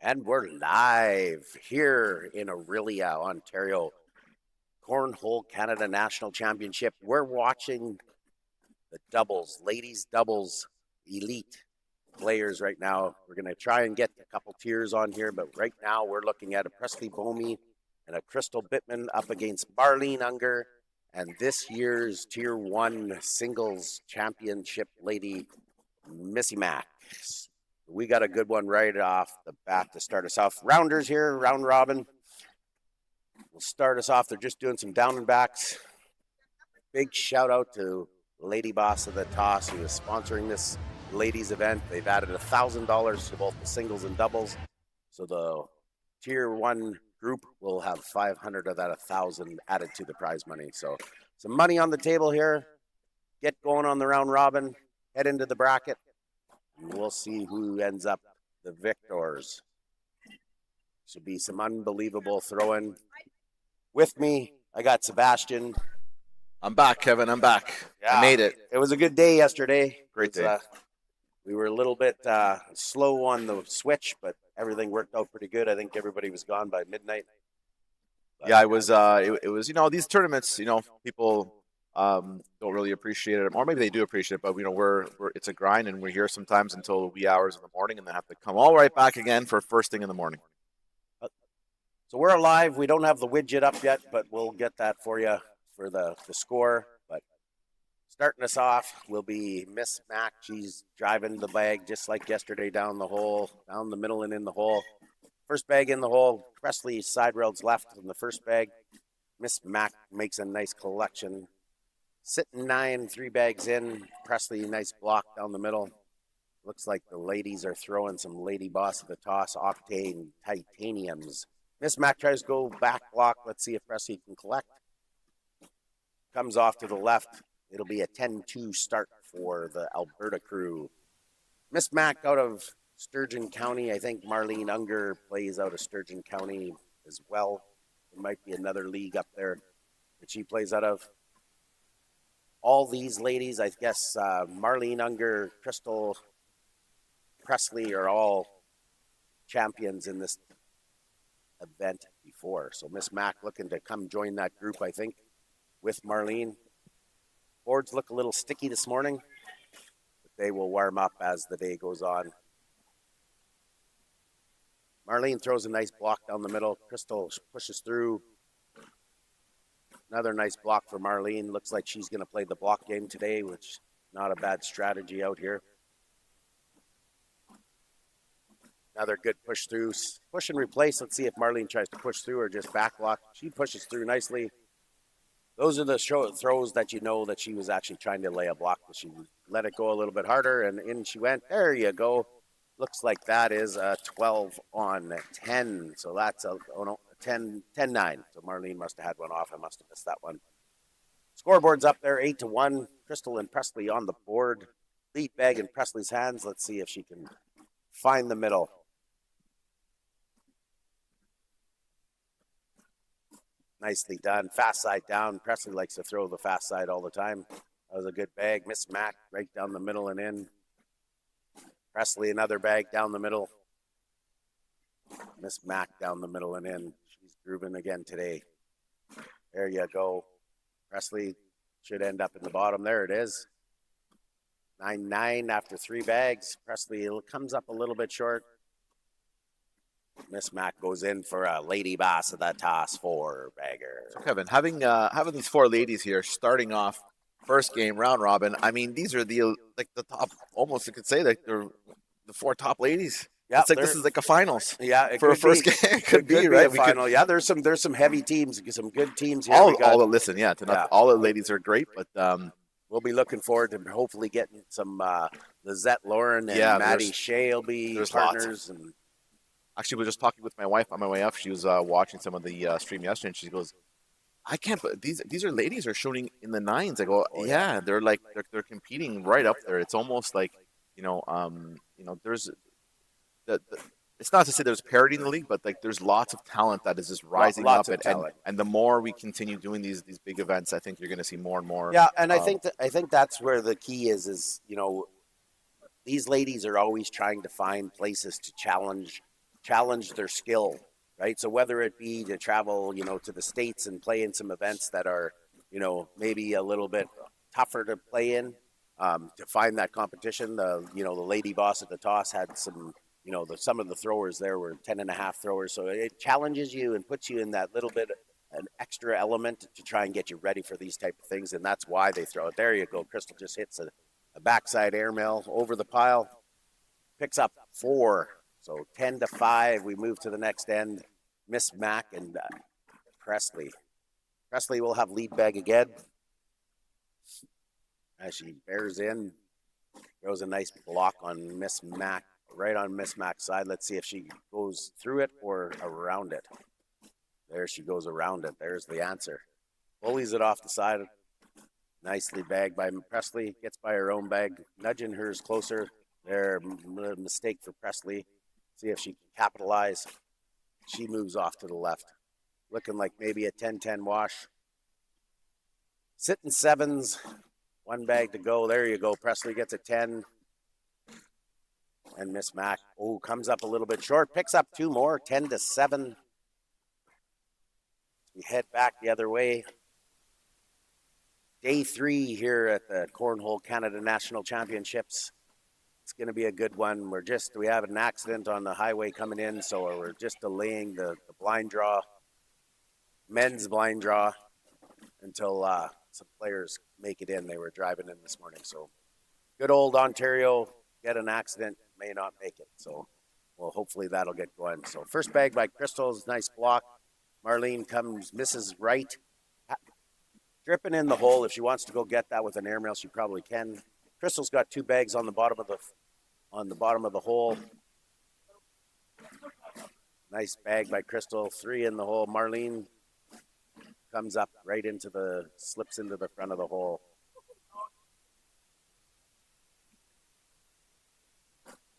And we're live here in Orillia, Ontario. Cornhole Canada National Championship. We're watching the doubles, ladies doubles elite players right now. We're going to try and get a couple tiers on here, but right now we're looking at a Presley Bomey and a Crystal Bittman up against Marlene Unger and this year's Tier 1 Singles Championship lady, Missy Mack. We got a good one right off the bat to start us off. Rounders here, round robin. We'll start us off. They're just doing some down and backs. Big shout out to Lady Boss of the Toss, who is sponsoring this ladies event. They've added $1,000 to both the singles and doubles. So the Tier 1 group will have 500 of that 1,000 added to the prize money. So some money on the table here. Get going on the round robin. Head into the bracket. And we'll see who ends up the victors. Should be some unbelievable throwing. With me, I got Sebastian. I'm back, Kevin. I'm back. Yeah, I made it. It was a good day yesterday. Great day. We were a little bit slow on the switch, but everything worked out pretty good. I think everybody was gone by midnight. But yeah, it was. It was. These tournaments. People don't really appreciate it, or maybe they do appreciate it. But we're it's a grind, and we're here sometimes until wee hours in the morning, and then have to come all right back again for first thing in the morning. So we're alive. We don't have the widget up yet, but we'll get that for you for the score. But starting us off will be Miss Mack. She's driving the bag just like yesterday down the hole, down the middle and in the hole. First bag in the hole. Presley side rails left in the first bag. Miss Mack makes a nice collection. Sitting 9, 3 bags in. Presley, nice block down the middle. Looks like the ladies are throwing some Lady Boss of the Toss Octane Titaniums. Miss Mack tries to go back block. Let's see if Presley can collect. Comes off to the left. It'll be a 10-2 start for the Alberta crew. Miss Mack out of Sturgeon County. I think Marlene Unger plays out of Sturgeon County as well. There might be another league up there that she plays out of. All these ladies, I guess Marlene Unger, Crystal, Presley are all champions in this event before. So Miss Mack looking to come join that group, I think, with Marlene. Boards look a little sticky this morning, but they will warm up as the day goes on. Marlene throws a nice block down the middle. Crystal pushes through. Another nice block for Marlene. Looks like she's going to play the block game today, which is not a bad strategy out here. Another good push through. Push and replace. Let's see if Marlene tries to push through or just back block. She pushes through nicely. Those are the throws that you know that she was actually trying to lay a block, but she let it go a little bit harder, and in she went. There you go. Looks like that is a 12 on 10. So that's a 10-9. So Marlene must have had one off. I must have missed that one. Scoreboard's up there, 8-1. Crystal and Presley on the board. Lead bag in Presley's hands. Let's see if she can find the middle. Nicely done. Fast side down. Presley likes to throw the fast side all the time. That was a good bag. Miss Mack right down the middle and in. Presley another bag down the middle. Miss Mack down the middle and in. She's grooving again today. There you go. Presley should end up in the bottom. There it is. 9-9 after 3 bags. Presley comes up a little bit short. Miss Mack goes in for a Lady Boss of the Toss 4-bagger. So Kevin, having these 4 ladies here starting off first game round robin. I mean, these are the top. Almost you could say that they're the 4 top ladies. Yeah, it's like this is like a finals. Yeah, for a first game. It could be right. A final. Yeah, there's some heavy teams, some good teams here. All the ladies are great, but we'll be looking forward to hopefully getting some Lizette Lauren and Maddie Shea will be partners. And actually, we were just talking with my wife on my way up. She was watching some of the stream yesterday, and she goes, "I can't. But these are ladies are shooting in the 9s." I go, "Yeah, they're like they're competing right up there. It's almost like there's it's not to say there's parity in the league, but like there's lots of talent that is just rising up, and the more we continue doing these big events, I think you're going to see more and more. Yeah, and I think that's where the key is these ladies are always trying to find places to challenge challenge their skill, right? So whether it be to travel, to the States and play in some events that are, maybe a little bit tougher to play in, to find that competition. The lady boss at the toss had some, some of the throwers there were 10.5 throwers. So it challenges you and puts you in that little bit, an extra element to try and get you ready for these type of things. And that's why they throw it. There you go. Crystal just hits a backside airmail over the pile, picks up 4. So 10-5, we move to the next end. Miss Mac and Presley. Presley will have lead bag again. As she bears in, throws a nice block on Miss Mac, right on Miss Mac's side. Let's see if she goes through it or around it. There she goes around it. There's the answer. Bullies it off the side. Nicely bagged by Presley. Gets by her own bag, nudging hers closer. There, mistake for Presley. See if she can capitalize. She moves off to the left. Looking like maybe a 10-10 wash. Sitting 7s. 1 bag to go. There you go. Presley gets a 10. And Miss Mac, comes up a little bit short. Picks up 2 more. 10-7. We head back the other way. Day 3 here at the Cornhole Canada National Championships. It's going to be a good one. We have an accident on the highway coming in, so we're just delaying the blind draw, men's blind draw, until some players make it in. They were driving in this morning. So good old Ontario, get an accident, may not make it. So, well, hopefully that'll get going. So first bag by Crystal's, nice block. Marlene misses right. Dripping in the hole. If she wants to go get that with an airmail, she probably can. Crystal's got 2 bags on the bottom of the hole. Nice bag by Crystal. 3 in the hole. Marlene comes up right slips into the front of the hole.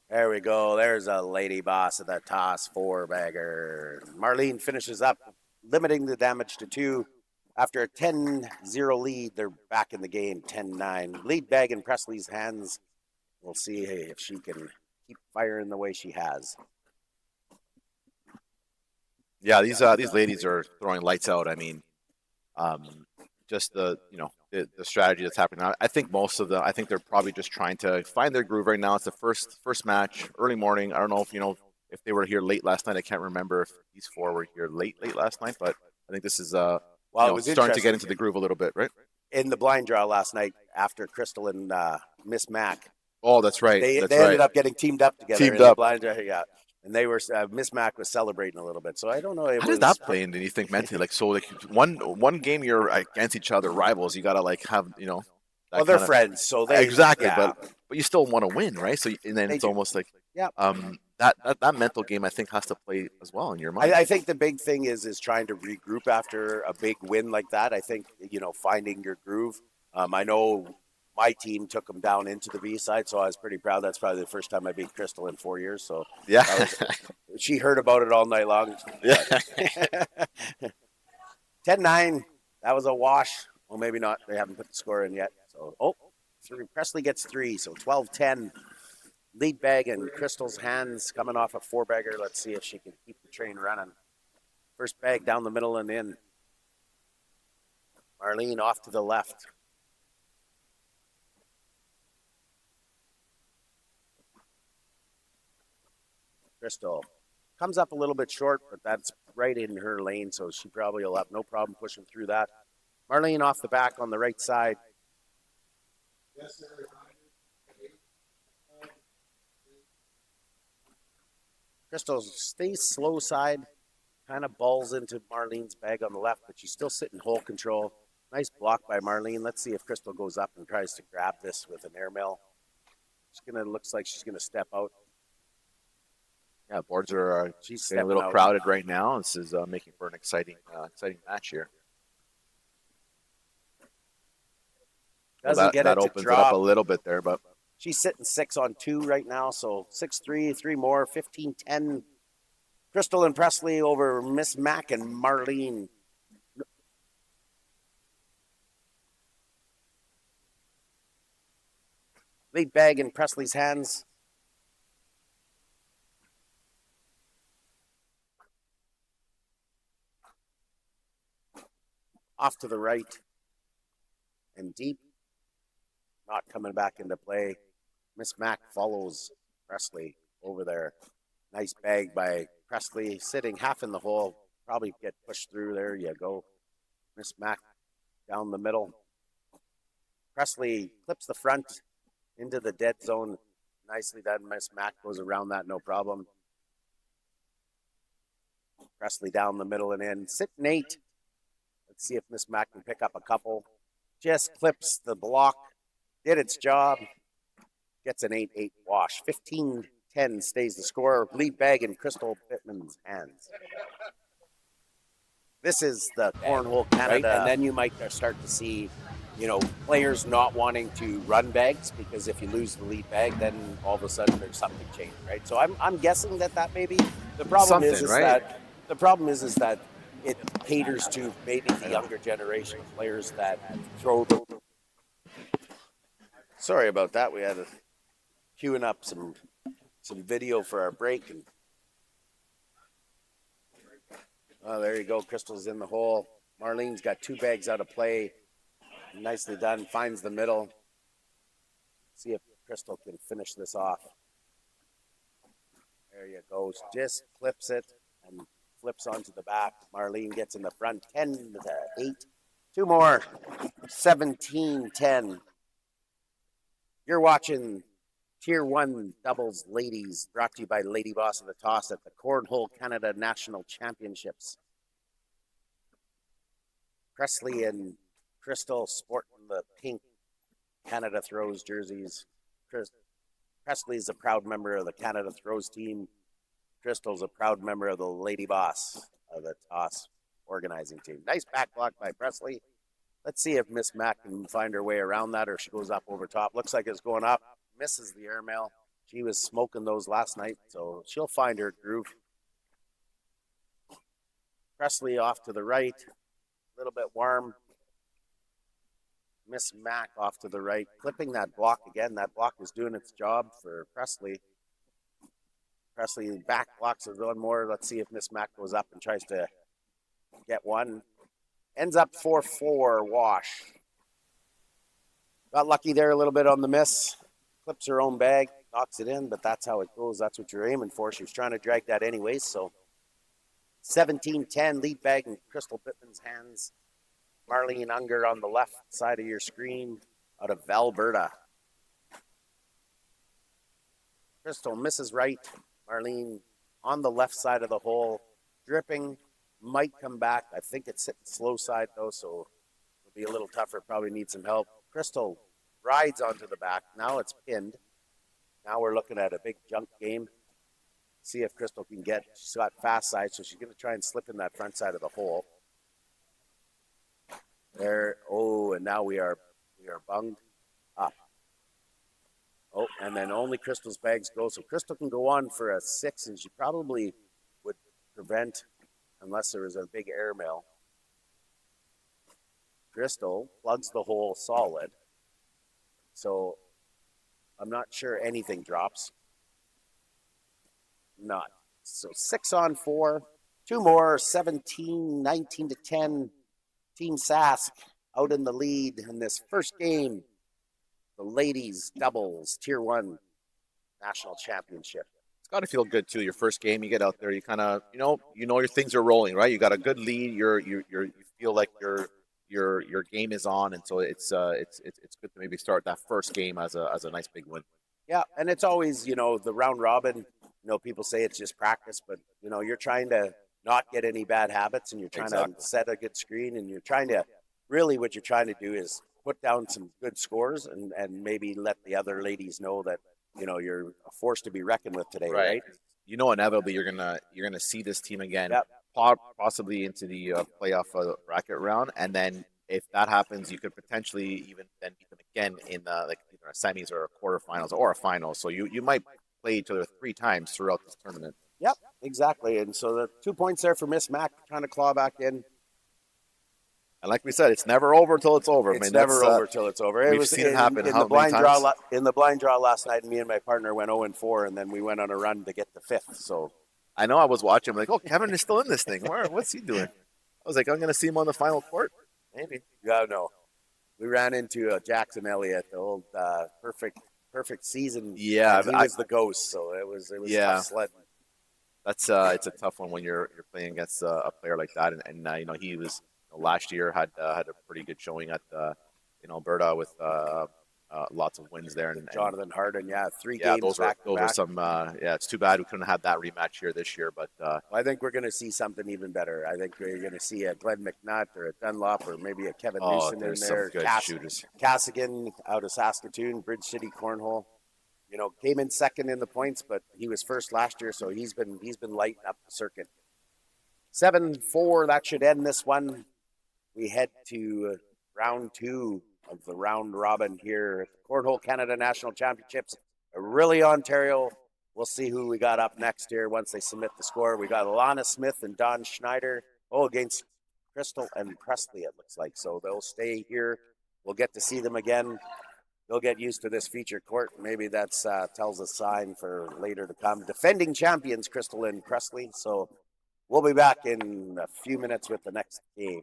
There we go. There's a lady boss of the toss, 4-bagger. Marlene finishes up, limiting the damage to 2. After a 10-0 lead, they're back in the game, 10-9. Lead bag in Presley's hands. We'll see if she can keep firing the way she has. Yeah, these ladies are throwing lights out. I mean, just the strategy that's happening now. I think most of them, I think they're probably just trying to find their groove right now. It's the first match, early morning. I don't know if they were here late last night. I can't remember if these 4 were here late last night, but I think this is it was starting to get into the groove a little bit, right? In the blind draw last night, after Crystal and Miss Mac. Oh, that's right. They ended up getting teamed up together. Teamed up. The blind draw, yeah. And they were Miss Mac was celebrating a little bit. So I don't know. How does that play in? Do you think mentally, one game you're against each other, rivals, you gotta have Well, they're friends, so they exactly. Yeah. But you still want to win, right? So and then it's almost like that mental game I think has to play as well in your mind. I think the big thing is trying to regroup after a big win like that. I think finding your groove. I know my team took them down into the B side, so I was pretty proud. That's probably the first time I beat Crystal in 4 years. So yeah, she heard about it all night long. Yeah. 10-9. That was a wash. Well, maybe not. They haven't put the score in yet. So Presley gets 3. So 12-10. Lead bag in Crystal's hands, coming off a 4-bagger. Let's see if she can keep the train running. First bag down the middle and in. Marlene off to the left. Crystal comes up a little bit short, but that's right in her lane, so she probably will have no problem pushing through that. Marlene off the back on the right side. Crystal stays slow side, kind of balls into Marlene's bag on the left, but she's still sitting hole control. Nice block by Marlene. Let's see if Crystal goes up and tries to grab this with an airmail. Looks like she's gonna step out. Yeah, boards are getting a little crowded right now. This is making for an exciting match here. That opens it up a little bit there, but she's sitting 6 on 2 right now, so 6-3, 3 more, 15-10. Crystal and Presley over Miss Mac and Marlene. Lead bag in Presley's hands. off to the right and deep. Not coming back into play. Miss Mac follows Presley over there. Nice bag by Presley, sitting half in the hole. Probably get pushed through. There you go. Miss Mac down the middle. Presley clips the front into the dead zone. Nicely done. Miss Mac goes around that, no problem. Presley down the middle and in. Sitting 8. Let's see if Miss Mac can pick up a couple. Just clips the block. Did its job. Gets an 8-8 wash. 15-10 stays the score. Lead bag in Crystal Pittman's hands. This is the Cornhole Canada. Right? And then you might start to see, players not wanting to run bags, because if you lose the lead bag, then all of a sudden there's something changed, right? So I'm guessing that may be the problem. The problem is that it caters to maybe the younger generation of players that throw the. Sorry about that. We had queuing up some video for our break, and there you go. Crystal's in the hole. Marlene's got 2 bags out of play. Nicely done. Finds the middle. See if Crystal can finish this off. There you go. Just clips it and flips onto the back. Marlene gets in the front. 10-8. 2 more. 17-10. You're watching Tier 1 Doubles Ladies, brought to you by Lady Boss of the Toss at the Cornhole Canada National Championships. Presley and Crystal sporting the pink Canada Throws jerseys. Presley's a proud member of the Canada Throws team. Crystal's a proud member of the Lady Boss of the Toss organizing team. Nice back block by Presley. Let's see if Miss Mac can find her way around that, or she goes up over top. Looks like it's going up. Misses the airmail. She was smoking those last night, so she'll find her groove. Presley off to the right. A little bit warm. Miss Mac off to the right. Clipping that block again. That block is doing its job for Presley. Presley back blocks it one more. Let's see if Miss Mac goes up and tries to get one. Ends up 4-4 wash. Got lucky there a little bit on the miss. Clips her own bag, knocks it in, but that's how it goes. That's what you're aiming for. She was trying to drag that anyways. So 17-10, lead bag in Crystal Pittman's hands. Marlene Unger on the left side of your screen out of Alberta. Crystal misses right. Marlene on the left side of the hole, dripping. Might come back. I think it's sitting slow side though, so it'll be a little tougher. Probably need some help. Crystal rides onto the back. Now it's pinned. Now we're looking at a big junk game. See if Crystal can get. She's got fast side, so she's going to try and slip in that front side of the hole. There. Oh, and now we are bunged up. Oh, and then only Crystal's bags go. So Crystal can go on for a 6, and she probably would prevent, unless there was a big airmail. Crystal plugs the hole solid. So I'm not sure anything drops. Not. So 6 on 4. 2 more. 19-10. Team Sask out in the lead in this first game. The ladies doubles Tier 1 National Championship. It's got to feel good too. Your first game, you get out there, you kind of, your things are rolling, right? You got a good lead. You feel like your game is on, and so it's good to maybe start that first game as a nice big win. Yeah, and it's always the round robin. People say it's just practice, but you're trying to not get any bad habits, and you're trying to set a good screen, and you're trying to really what you're trying to do is put down some good scores and maybe let the other ladies know that you're a force to be reckoned with today, right? Inevitably you're gonna see this team again, yep. Possibly into the playoff bracket round, and then if that happens, you could potentially even then beat them again in either a semis or a quarterfinals or a final. So you might play each other 3 times throughout this tournament. Yep, exactly. And so the 2 points there for Miss Mac, trying to claw back in. And like we said, it's never over till it's over. It's never over till it's over. We've seen it happen in the blind draw last night, and me and my partner went 0-4, and then we went on a run to get the 5th. So I know I was watching. I'm like, oh, Kevin is still in this thing. What's he doing? I was like, I'm going to see him on the final court. Maybe. Yeah, no. We ran into Jackson Elliott, the old perfect season, Yeah, and he was the ghost. So it was tough yeah. sledding. That's it's a tough one when you're playing against a player like that, and you know he was last year had a pretty good showing at in Alberta with lots of wins there, and Jonathan Harden, yeah, three yeah, games back to those were back. some yeah. It's too bad we couldn't have that rematch here this year, but I think we're going to see something even better. I think we're going to see a Glenn McNutt or a Dunlop or maybe a Kevin oh, Newsom in there's some there. good shooters. Cassigan out of Saskatoon, Bridge City Cornhole. Came in second in the points, but he was first last year, so he's been lighting up the circuit. 7-4. That should end this one. We head to round 2 of the round robin here at the Cornhole Canada National Championships. Orillia, Ontario. We'll see who we got up next here once they submit the score. We got Lana Smith and Don Schneider. Against Crystal and Presley, it looks like. So they'll stay here. We'll get to see them again. They'll get used to this feature court. Maybe that's tells a sign for later to come. Defending champions, Crystal and Presley. So we'll be back in a few minutes with the next game.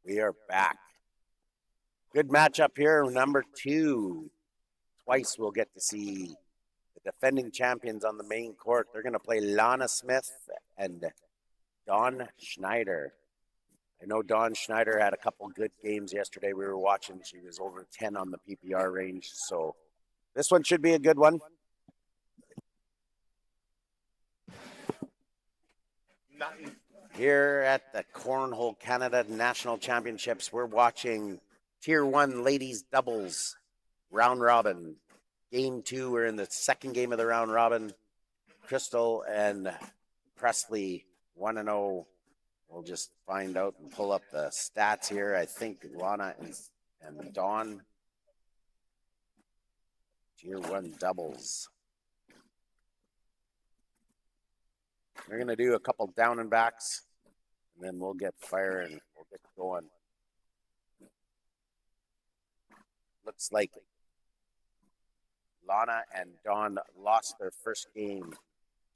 We are back. Good matchup here. Number 2. Twice we'll get to see the defending champions on the main court. They're going to play Lana Smith and Dawn Schneider. I know Dawn Schneider had a couple good games yesterday. We were watching. She was over 10 on the PPR range. So this one should be a good one. Here at the Cornhole Canada National Championships, we're watching Tier 1 ladies doubles round robin. Game 2, we're in the second game of the round robin. Crystal and Presley 1-0. We'll just find out and pull up the stats here. I think Lana and Dawn. Tier 1 doubles. We're going to do a couple down and backs, and then we'll get fire and we'll get going. Looks like Lana and Dawn lost their first game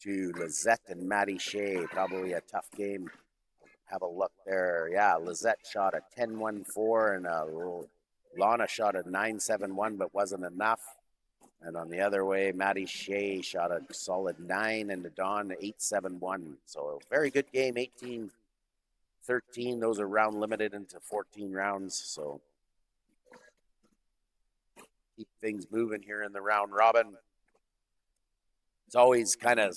to Lizette and Maddie Shea. Probably a tough game. Have a look there. Yeah, Lizette shot a 10-1-4 and Lana shot a 9-7-1, but wasn't enough. And on the other way, Maddie Shea shot a solid 9 and the Dawn 8-7-1. So a very good game, 18-13. Those are round limited into 14 rounds. So keep things moving here in the round robin. It's always kind of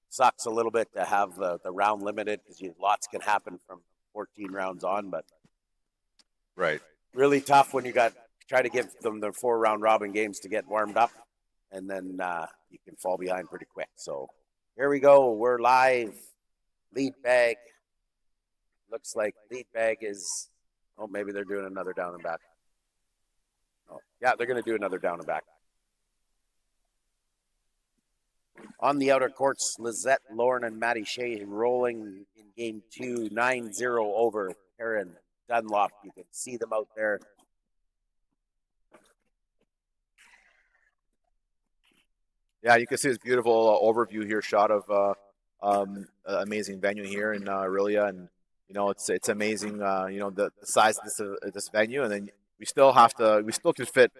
sucks a little bit to have the round limited because lots can happen from 14 rounds on, but Right. really tough when you try to give them the 4 round robin games to get warmed up, and then you can fall behind pretty quick. So here we go. We're live. Lead bag. Looks like lead bag is, maybe they're doing another down and back. Oh, yeah, they're going to do another down and back. On the outer courts, Lizette, Lauren, and Maddie Shea rolling in game 2, 9-0 over Karen Dunlop. You can see them out there. Yeah, you can see this beautiful overview here, shot of amazing venue here in Orillia, and it's amazing. The size of this venue, and then we still could fit,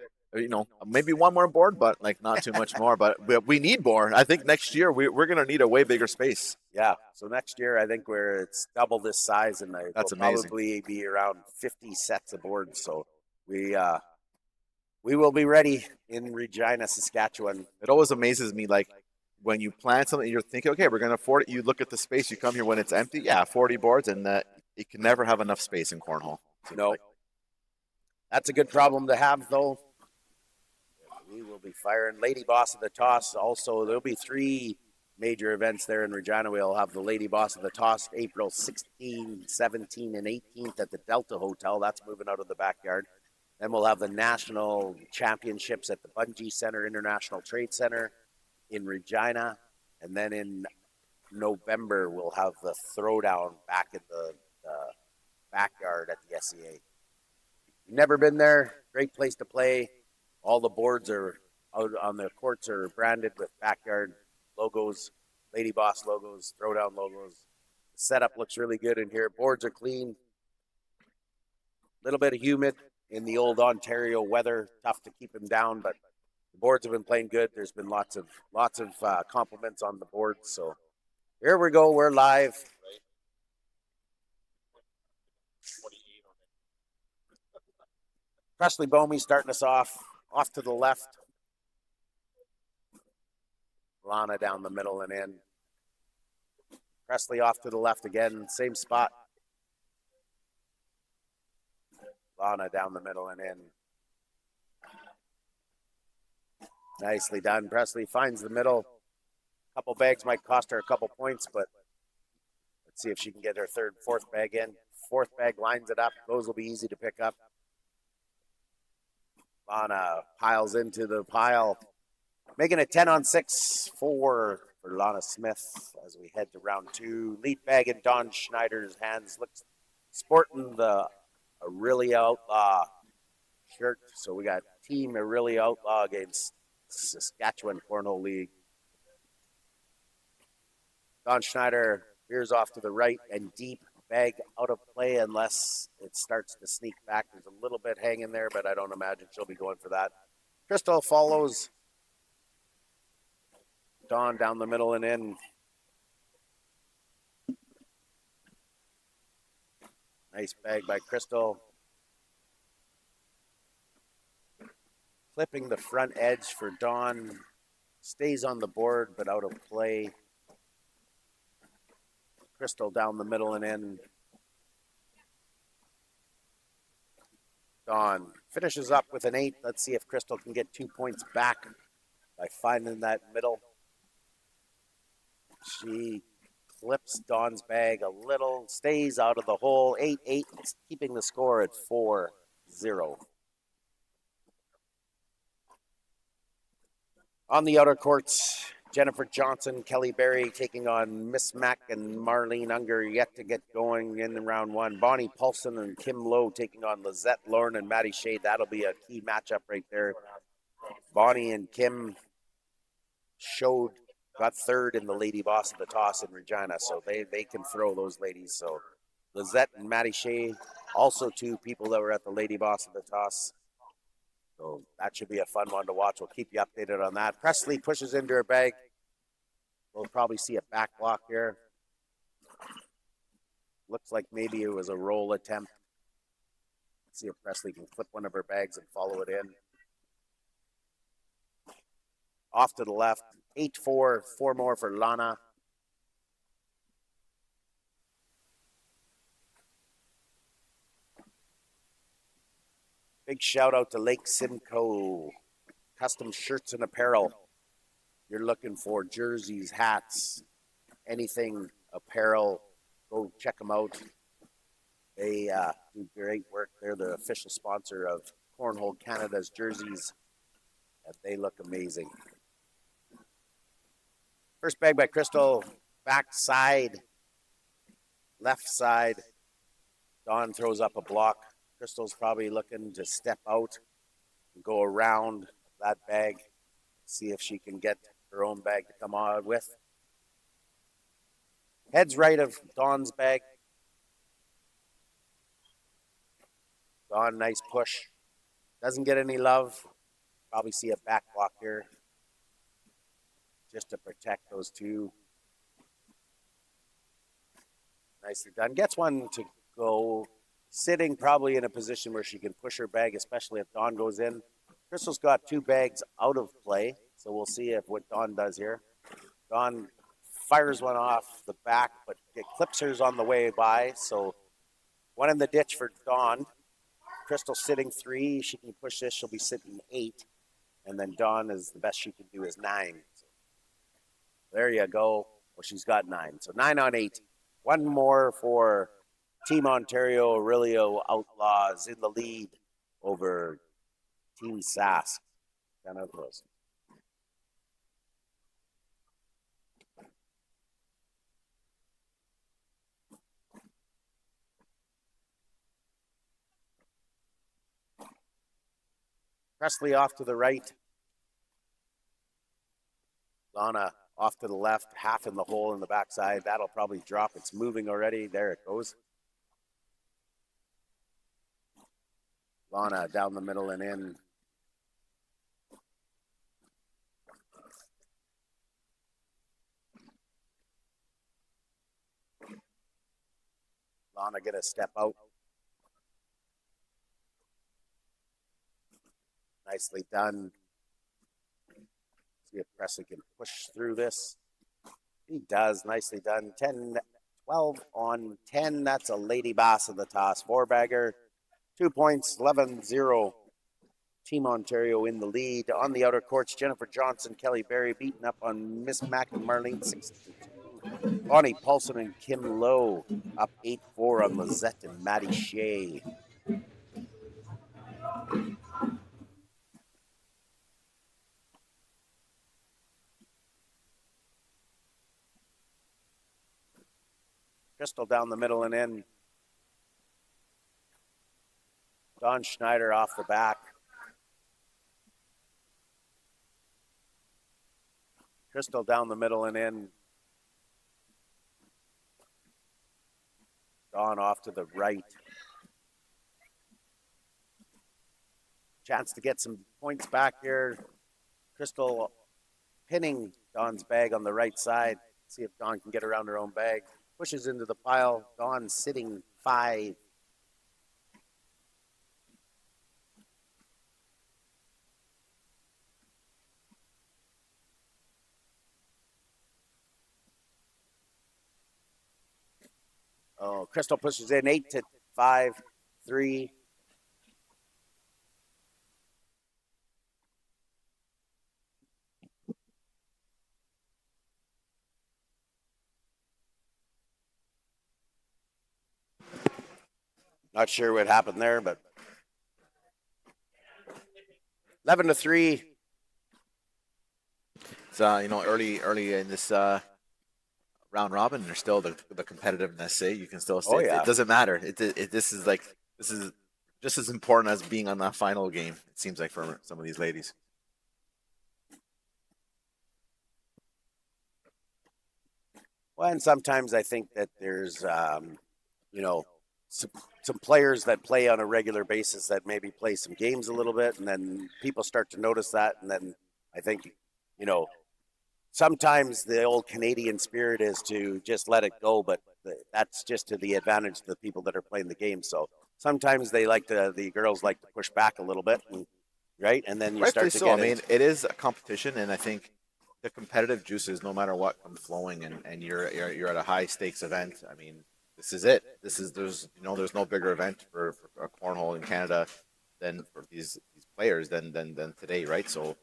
maybe one more board, but like not too much more. But we need more. I think next year we're gonna need a way bigger space. Yeah. So next year I think it's double this size, and That's will amazing. Probably be around 50 sets of boards. So we will be ready in Regina, Saskatchewan. It always amazes me, like when you plan something, you're thinking, okay, we're gonna afford it. You look at the space. You come here when it's empty. Yeah, 40 boards, and you can never have enough space in cornhole. No. That's a good problem to have, though. We will be firing Lady Boss of the Toss. Also, there'll be 3 major events there in Regina. We'll have the Lady Boss of the Toss April 16, 17, and 18th at the Delta Hotel. That's moving out of the backyard. Then we'll have the National Championships at the Bungee Center International Trade Center in Regina. And then in November, we'll have the Throwdown back in the backyard at the SCA. Never been there. Great place to play. All the boards are out on the courts are branded with backyard logos, Lady Boss logos, Throwdown logos. The setup looks really good in here. Boards are clean. A little bit of humid in the old Ontario weather. Tough to keep them down, but the boards have been playing good. There's been lots of compliments on the boards. So here we go. We're live. Presley Bomey starting us off to the left. Lana down the middle and in. Presley off to the left again, same spot. Lana down the middle and in. Nicely done. Presley finds the middle. Couple bags might cost her a couple points, but let's see if she can get her 3rd, 4th bag in. 4th bag lines it up. Those will be easy to pick up. Lana piles into the pile, making it 10-on-6 for Lana Smith as we head to round 2. Lead bag in Don Schneider's hands. Looks sporting the Orillia Outlaw shirt. So we got Team Orillia Outlaw against Saskatchewan Cornhole League. Don Schneider veers off to the right and deep. Bag out of play unless it starts to sneak back. There's a little bit hanging there, but I don't imagine she'll be going for that. Crystal follows Dawn down the middle and in. Nice bag by Crystal. Clipping the front edge for Dawn. Stays on the board, but out of play. Crystal down the middle and in. Dawn finishes up with an 8. Let's see if Crystal can get 2 points back by finding that middle. She clips Dawn's bag a little, stays out of the hole. 8-8, keeping the score at 4-0. On the outer courts, Jennifer Johnson, Kelly Berry taking on Miss Mack and Marlene Unger yet to get going in round 1. Bonnie Paulson and Kim Lowe taking on Lizette Lauren and Maddie Shea. That'll be a key matchup right there. Bonnie and Kim showed got third in the Lady Boss of the Toss in Regina, so they can throw those ladies. So Lizette and Maddie Shea, also two people that were at the Lady Boss of the Toss. So that should be a fun one to watch. We'll keep you updated on that. Presley pushes into her bag. We'll probably see a back block here. Looks like maybe it was a roll attempt. Let's see if Presley can flip one of her bags and follow it in. Off to the left. 8-4, 4 more for Lana. Big shout out to Lake Simcoe. Custom shirts and apparel. You're looking for jerseys, hats, anything apparel, go check them out. They do great work. They're the official sponsor of Cornhole Canada's jerseys, and they look amazing. First bag by Crystal, back side, left side. Dawn throws up a block. Crystal's probably looking to step out and go around that bag, see if she can get her own bag to come on with. Heads right of Dawn's bag. Dawn, nice push. Doesn't get any love. Probably see a back block here just to protect those two. Nicely done. Gets one to go. Sitting probably in a position where she can push her bag, especially if Dawn goes in. Crystal's got 2 bags out of play, so we'll see if what Dawn does here. Dawn fires one off the back, but it clips hers on the way by, so one in the ditch for Dawn. Crystal sitting 3. She can push this. She'll be sitting 8. And then Dawn is the best she can do is 9. So there you go. Well, she's got 9. So 9 on 8. One more for Team Ontario. Orillia Outlaws in the lead over Team Sask. Kind of close. Presley off to the right. Lana off to the left, half in the hole in the backside. That'll probably drop. It's moving already. There it goes. Lana down the middle and in. Lana gonna step out. Nicely done. See if Presley can push through this. He does. Nicely done. 12 on 10. That's a Lady Boss of the Toss. 4-bagger. 2 points. 11-0. Team Ontario in the lead. On the outer courts, Jennifer Johnson, Kelly Berry beating up on Miss Mac and Marlene 6-2. Bonnie Paulson and Kim Lowe up 8-4 on Lizette and Maddie Shea. Crystal down the middle and in. Dawn Schneider off the back. Crystal down the middle and in. Dawn off to the right. Chance to get some points back here. Crystal pinning Dawn's bag on the right side. See if Dawn can get around her own bag. Pushes into the pile. Dawn sitting 5. Oh, Crystal pushes in 8-5, 3. Not sure what happened there, but 11-3. It's early in this round robin, there's still the competitiveness. You can still say it doesn't matter. This is just as important as being on that final game. It seems like for some of these ladies. Well, and sometimes I think that there's, you know, some, some players that play on a regular basis that maybe play some games a little bit, and then people start to notice that, and then I think, you know, sometimes the old Canadian spirit is to just let it go, but that's just to the advantage of the people that are playing the game. So sometimes the girls like to push back a little bit, right? And then you Rightfully start to so. get I mean, it is a competition, and I think the competitive juices, no matter what, come flowing, and you're at a high stakes event. I mean, this is it. There's no bigger event for cornhole in Canada than for these players than today, right? So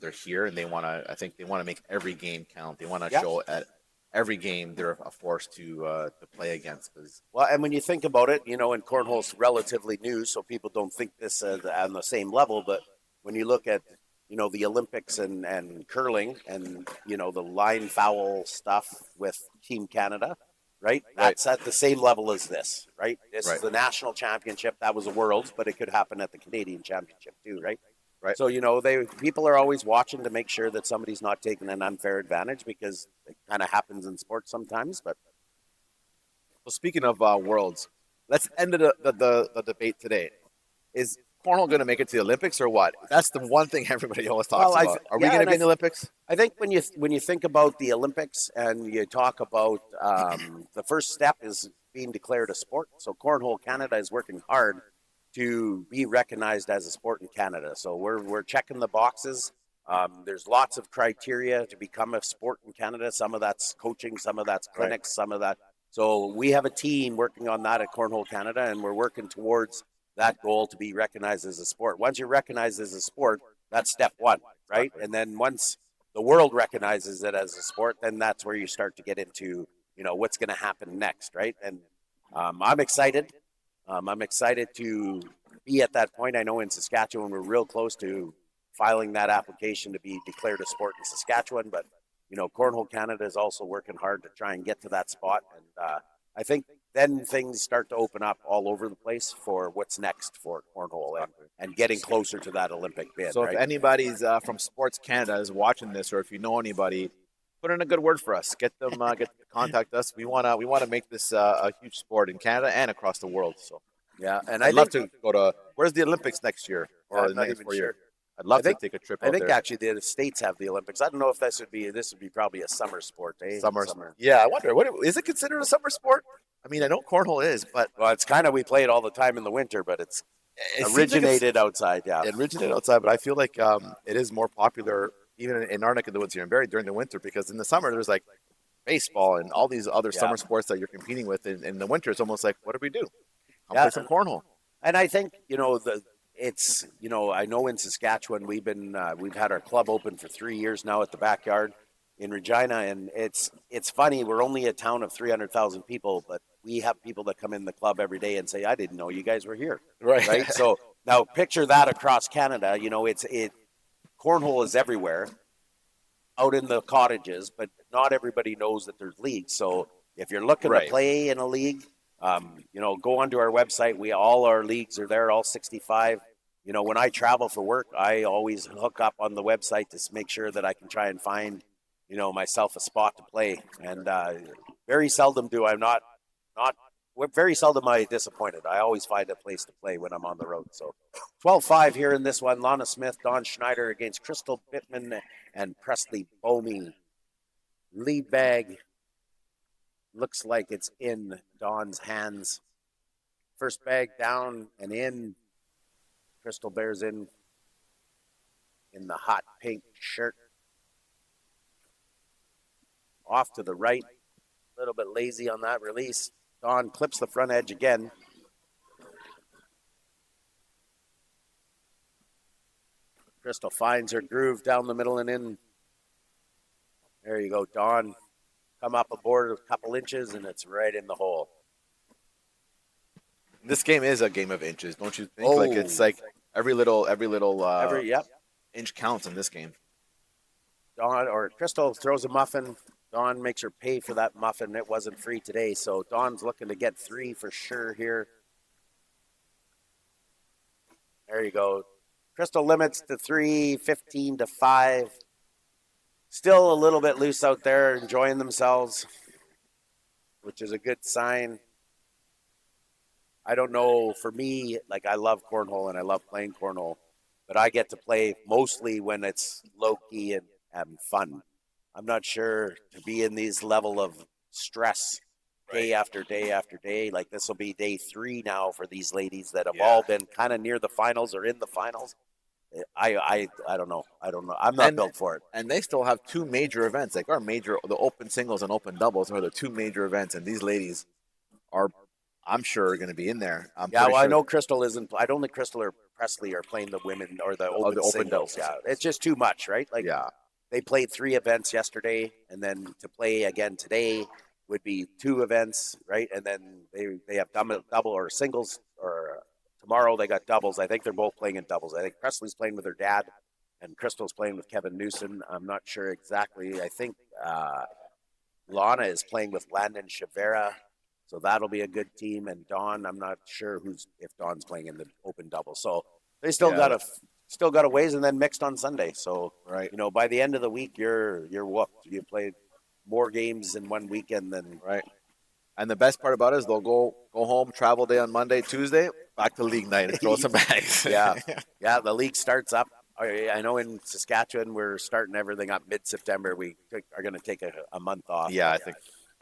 they're here, and I think they want to make every game count. They want to show at every game they're a force to play against. Well, and when you think about it, and cornhole's relatively new, so people don't think this on the same level. But when you look at, the Olympics and curling and, the line foul stuff with Team Canada, right? That's at the same level as this, right? This is the national championship. That was a world's, but it could happen at the Canadian championship too, right? Right. So, people are always watching to make sure that somebody's not taking an unfair advantage, because it kind of happens in sports sometimes. But well, speaking of worlds, let's end the debate today. Is cornhole going to make it to the Olympics or what? That's the one thing everybody always talks about. Are we going to be in the Olympics? I think when you think about the Olympics and you talk about the first step is being declared a sport. So Cornhole Canada is working hard to be recognized as a sport in Canada. So we're checking the boxes. There's lots of criteria to become a sport in Canada. Some of that's coaching, some of that's clinics, some of that. So we have a team working on that at Cornhole Canada, and we're working towards that goal to be recognized as a sport. Once you're recognized as a sport, that's step one, right? And then once the world recognizes it as a sport, then that's where you start to get into, what's going to happen next, right? And I'm excited. I'm excited to be at that point. I know in Saskatchewan we're real close to filing that application to be declared a sport in Saskatchewan, but Cornhole Canada is also working hard to try and get to that spot. And I think then things start to open up all over the place for what's next for cornhole and getting closer to that Olympic bid. So if anybody's from Sports Canada is watching this, or if you know anybody, put in a good word for us. Get them to contact us. We wanna make this a huge sport in Canada and across the world. So yeah, and I'd love to go to where's the Olympics next year or the next 4 years. I'd love to take a trip. I think actually the States have the Olympics. I don't know if this would be probably a summer sport. Summer. Yeah, I wonder. What is it considered a summer sport? I mean, I know cornhole is, but it's kind of, we play it all the time in the winter, but it originated outside. Yeah, it originated outside, but I feel like it is more popular even in our neck of the woods here in Barrie during the winter, because in the summer there's like baseball and all these other summer sports that you're competing with. In the winter, it's almost like, what do we do? I'll play some cornhole. And I think it's I know in Saskatchewan we've had our club open for 3 years now at the backyard in Regina, and it's funny. We're only a town of 300,000 people, but we have people that come in the club every day and say, "I didn't know you guys were here." Right. So now picture that across Canada. Cornhole is everywhere, out in the cottages, but not everybody knows that there's leagues. So if you're looking to play in a league, go onto our website. All our leagues are there, all 65. When I travel for work, I always hook up on the website to make sure that I can try and find, myself a spot to play. And very seldom am I disappointed. I always find a place to play when I'm on the road. So 12-5 here in this one. Lana Smith, Dawn Schneider against Crystal Bittman and Presley Bomey. Lead bag looks like it's in Dawn's hands. First bag down and in. Crystal bears in the hot pink shirt. Off to the right. A little bit lazy on that release. Dawn clips the front edge again. Crystal finds her groove down the middle and in. There you go, Dawn. Come up aboard a couple inches, and it's right in the hole. This game is a game of inches, don't you think? Like it's like every little inch counts in this game. Crystal throws a muffin. Dawn makes her pay for that muffin. It wasn't free today, so Dawn's looking to get 3 for sure here. There you go. Crystal limits to 3, 15 to 5. Still a little bit loose out there, enjoying themselves. which is a good sign. I don't know. For me, like I love cornhole and I love playing cornhole, but I get to play mostly when it's low key and having fun. I'm not sure to be in these level of stress day after day after day. Like this will be day 3 now for these ladies that have all been kind of near the finals or in the finals. I don't know. I don't know. I'm not And built for it. and they still have two major events, like our major, the open singles and open doubles are the two major events, and these ladies are, I'm sure, going to be in there. I'm Yeah, pretty well, I sure. know Crystal isn't. I don't think Crystal or Presley are playing the women or the Oh, open the open singles. doubles. Yeah, it's just too much, right? Like Yeah, they played 3 events yesterday, and then to play again today would be 2 events, right? And then they have double or singles, or tomorrow they got doubles. I think they're both playing in doubles. I think Presley's playing with her dad, and Crystal's playing with Kevin Newsom. I'm not sure exactly. I think Lana is playing with Landon Chavera. So that'll be a good team. And Dawn, I'm not sure if Dawn's playing in the open double. So they yeah, still got a ways, and then mixed on Sunday. So right, by the end of the week, you're whooped. You played more games in one weekend than right. And the best part about it is they'll go home, travel day on Monday, Tuesday, back to league night and throw some bags. yeah, yeah. The league starts up. I know in Saskatchewan we're starting everything up mid-September. We are going to take a month off. Yeah, I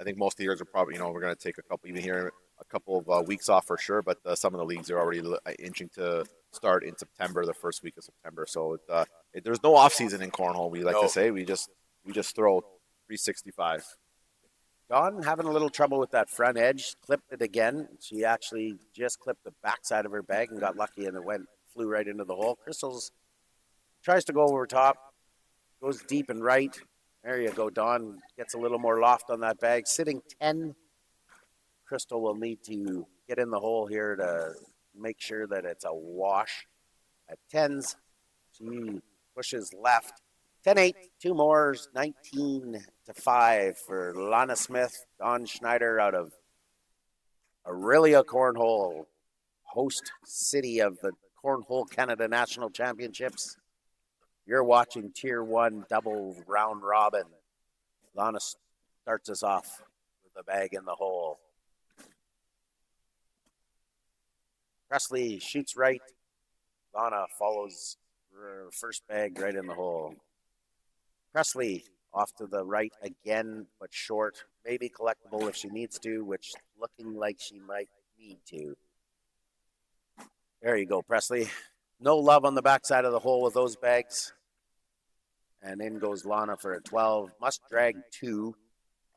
think most of the years are probably, we're going to take a couple, even here, a couple of weeks off for sure. But some of the leagues are already inching to start in September, the first week of September. So there's no off season in cornhole. We like to say we just throw 365. Dawn having a little trouble with that front edge, clipped it again. She actually just clipped the backside of her bag and got lucky, and it flew right into the hole. Crystal's tries to go over top, goes deep and right. There you go. Dawn gets a little more loft on that bag. Sitting 10. Crystal will need to get in the hole here to make sure that it's a wash. At 10s, she pushes left. 10-8, 2 more, 19-5 for Lana Smith, Don Schneider out of Orillia Cornhole, host city of the Cornhole Canada National Championships. You're watching Tier 1 double round robin. Lana starts us off with the bag in the hole. Presley shoots right. Lana follows her first bag right in the hole. Presley off to the right again, but short. Maybe collectible if she needs to, which looking like she might need to. There you go, Presley. No love on the backside of the hole with those bags. And in goes Lana for a 12. Must drag 2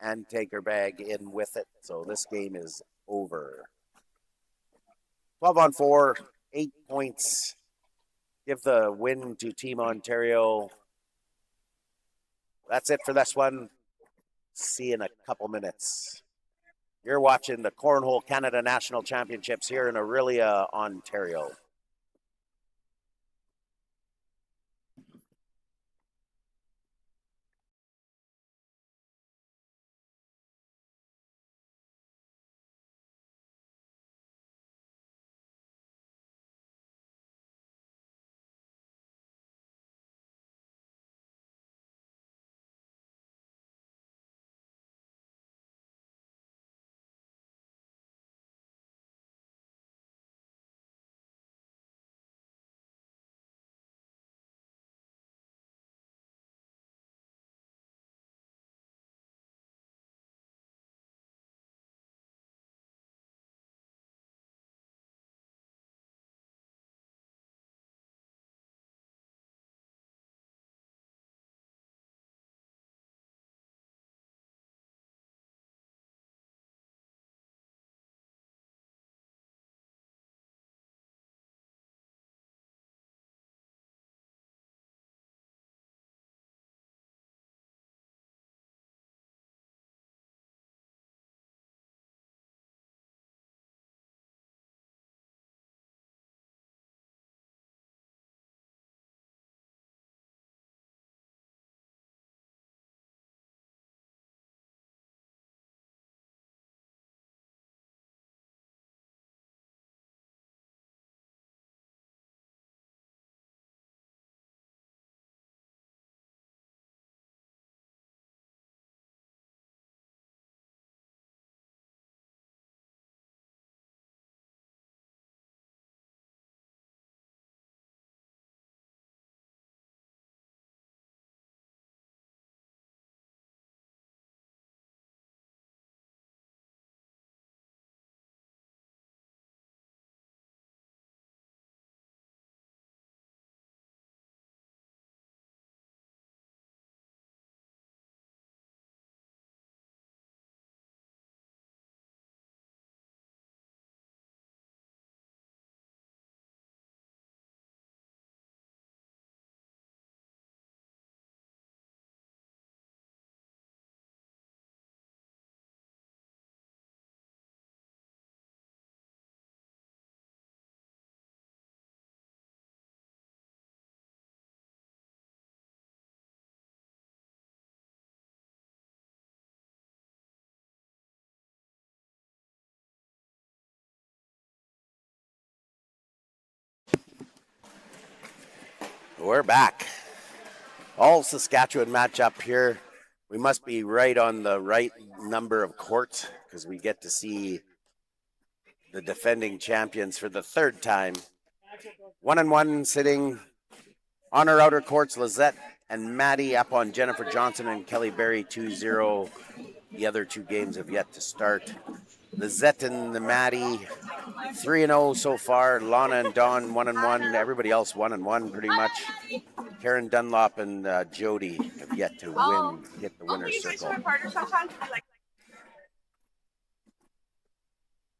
and take her bag in with it. So this game is over. 12 on 4, 8 points. Give the win to Team Ontario. That's it for this one. See you in a couple minutes. You're watching the Cornhole Canada National Championships here in Orillia, Ontario. We're back. All Saskatchewan match up here. We must be right on the right number of courts because we get to see the defending champions for the third time. 1-1 sitting on our outer courts. Lizette and Maddie up on Jennifer Johnson and Kelly Berry 2-0. The other two games have yet to start. Lizette and the Maddie 3-0 so far. Lana and Dawn 1-1. Everybody else 1-1 pretty much. Karen Dunlop and Jody have yet to hit the winner's circle.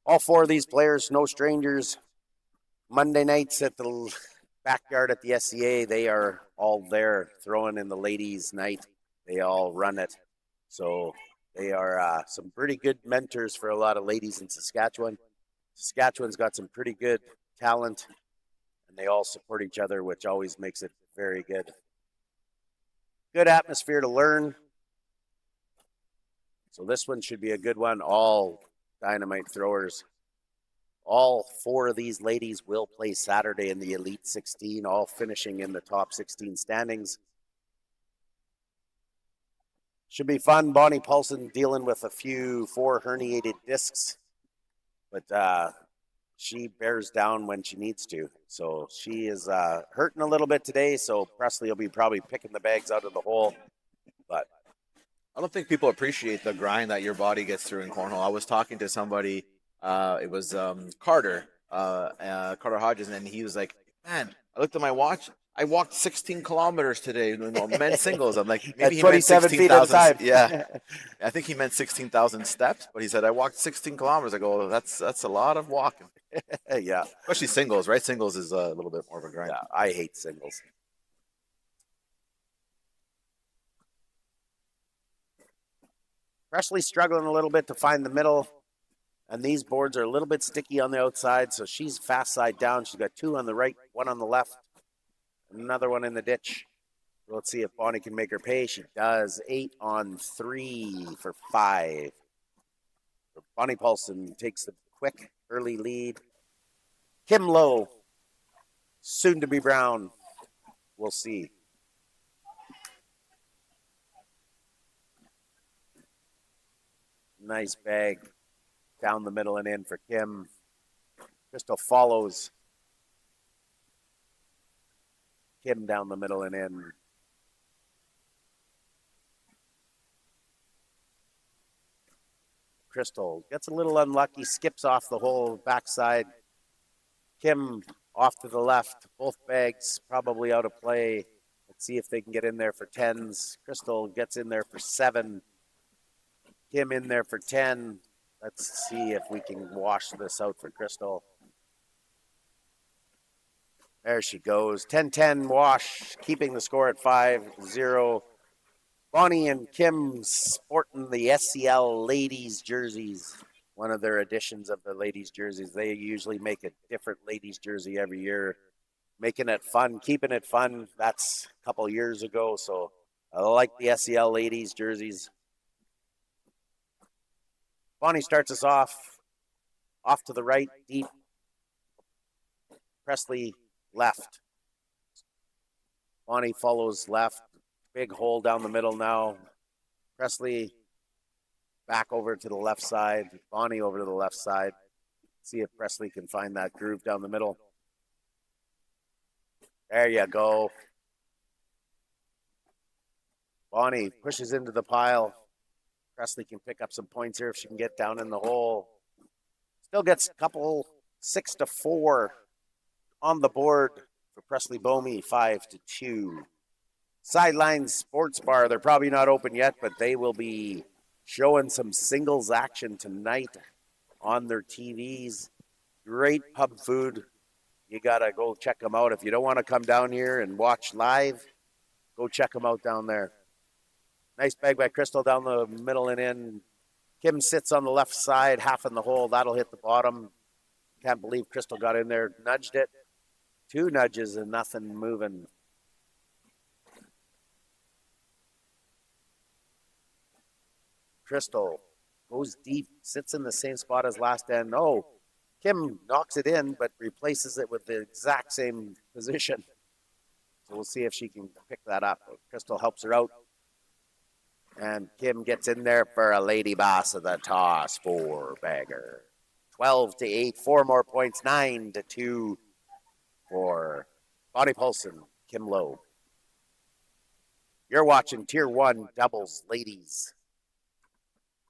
All four of these players, no strangers. Monday nights at the backyard at the SCA, they are all there throwing in the ladies' night. They all run it. So they are some pretty good mentors for a lot of ladies in Saskatchewan. Saskatchewan's got some pretty good talent, and they all support each other, which always makes it very good. Good atmosphere to learn. So this one should be a good one. All dynamite throwers. All four of these ladies will play Saturday in the Elite 16, all finishing in the top 16 standings. Should be fun. Bonnie Paulson dealing with a few 4 herniated discs, but she bears down when she needs to. So she is hurting a little bit today, so Presley will be probably picking the bags out of the hole. But I don't think people appreciate the grind that your body gets through in cornhole. I was talking to somebody, it was Carter Hodges, and he was like, man, I looked at my watch. I walked 16 kilometers today, men's singles. I'm like, maybe he meant 16,000. Yeah, I think he meant 16,000 steps, but he said, I walked 16 kilometers. I go, that's a lot of walking. Yeah. Especially singles, right? Singles is a little bit more of a grind. Yeah, I hate singles. Presley's struggling a little bit to find the middle, and these boards are a little bit sticky on the outside, so she's fast side down. She's got 2 on the right, 1 on the left. Another one in the ditch. Let's see if Bonnie can make her pay. She does. 8 on 3 for 5. Bonnie Paulson takes the quick early lead. Kim Lowe, soon to be Brown. We'll see. Nice bag down the middle and in for Kim. Crystal follows. Kim down the middle and in. Crystal gets a little unlucky, skips off the whole backside. Kim off to the left. Both bags probably out of play. Let's see if they can get in there for 10s. Crystal gets in there for 7. Kim in there for 10. Let's see if we can wash this out for Crystal. There she goes. 10-10 wash, keeping the score at 5-0. Bonnie and Kim sporting the SCL ladies jerseys. One of their editions of the ladies jerseys. They usually make a different ladies jersey every year. Making it fun, keeping it fun. That's a couple years ago, so I like the SCL ladies jerseys. Bonnie starts us off to the right, deep. Presley left. Bonnie follows left. Big hole down the middle now. Presley back over to the left side. Bonnie over to the left side. See if Presley can find that groove down the middle. There you go. Bonnie pushes into the pile. Presley can pick up some points here if she can get down in the hole. Still gets a couple 6-4 on the board for Presley Bomey, 5-2. Sideline Sports Bar, they're probably not open yet, but they will be showing some singles action tonight on their TVs. Great pub food. You got to go check them out. If you don't want to come down here and watch live, go check them out down there. Nice bag by Crystal down the middle and in. Kim sits on the left side, half in the hole. That'll hit the bottom. Can't believe Crystal got in there, nudged it. 2 nudges and nothing moving. Crystal goes deep, sits in the same spot as last end. Oh, Kim knocks it in, but replaces it with the exact same position. So we'll see if she can pick that up. Crystal helps her out. And Kim gets in there for a lady boss of the toss for Bagger. 12-8, 4 more points, 9-2 for Bonnie Paulson, Kim Lowe. You're watching Tier 1 Doubles Ladies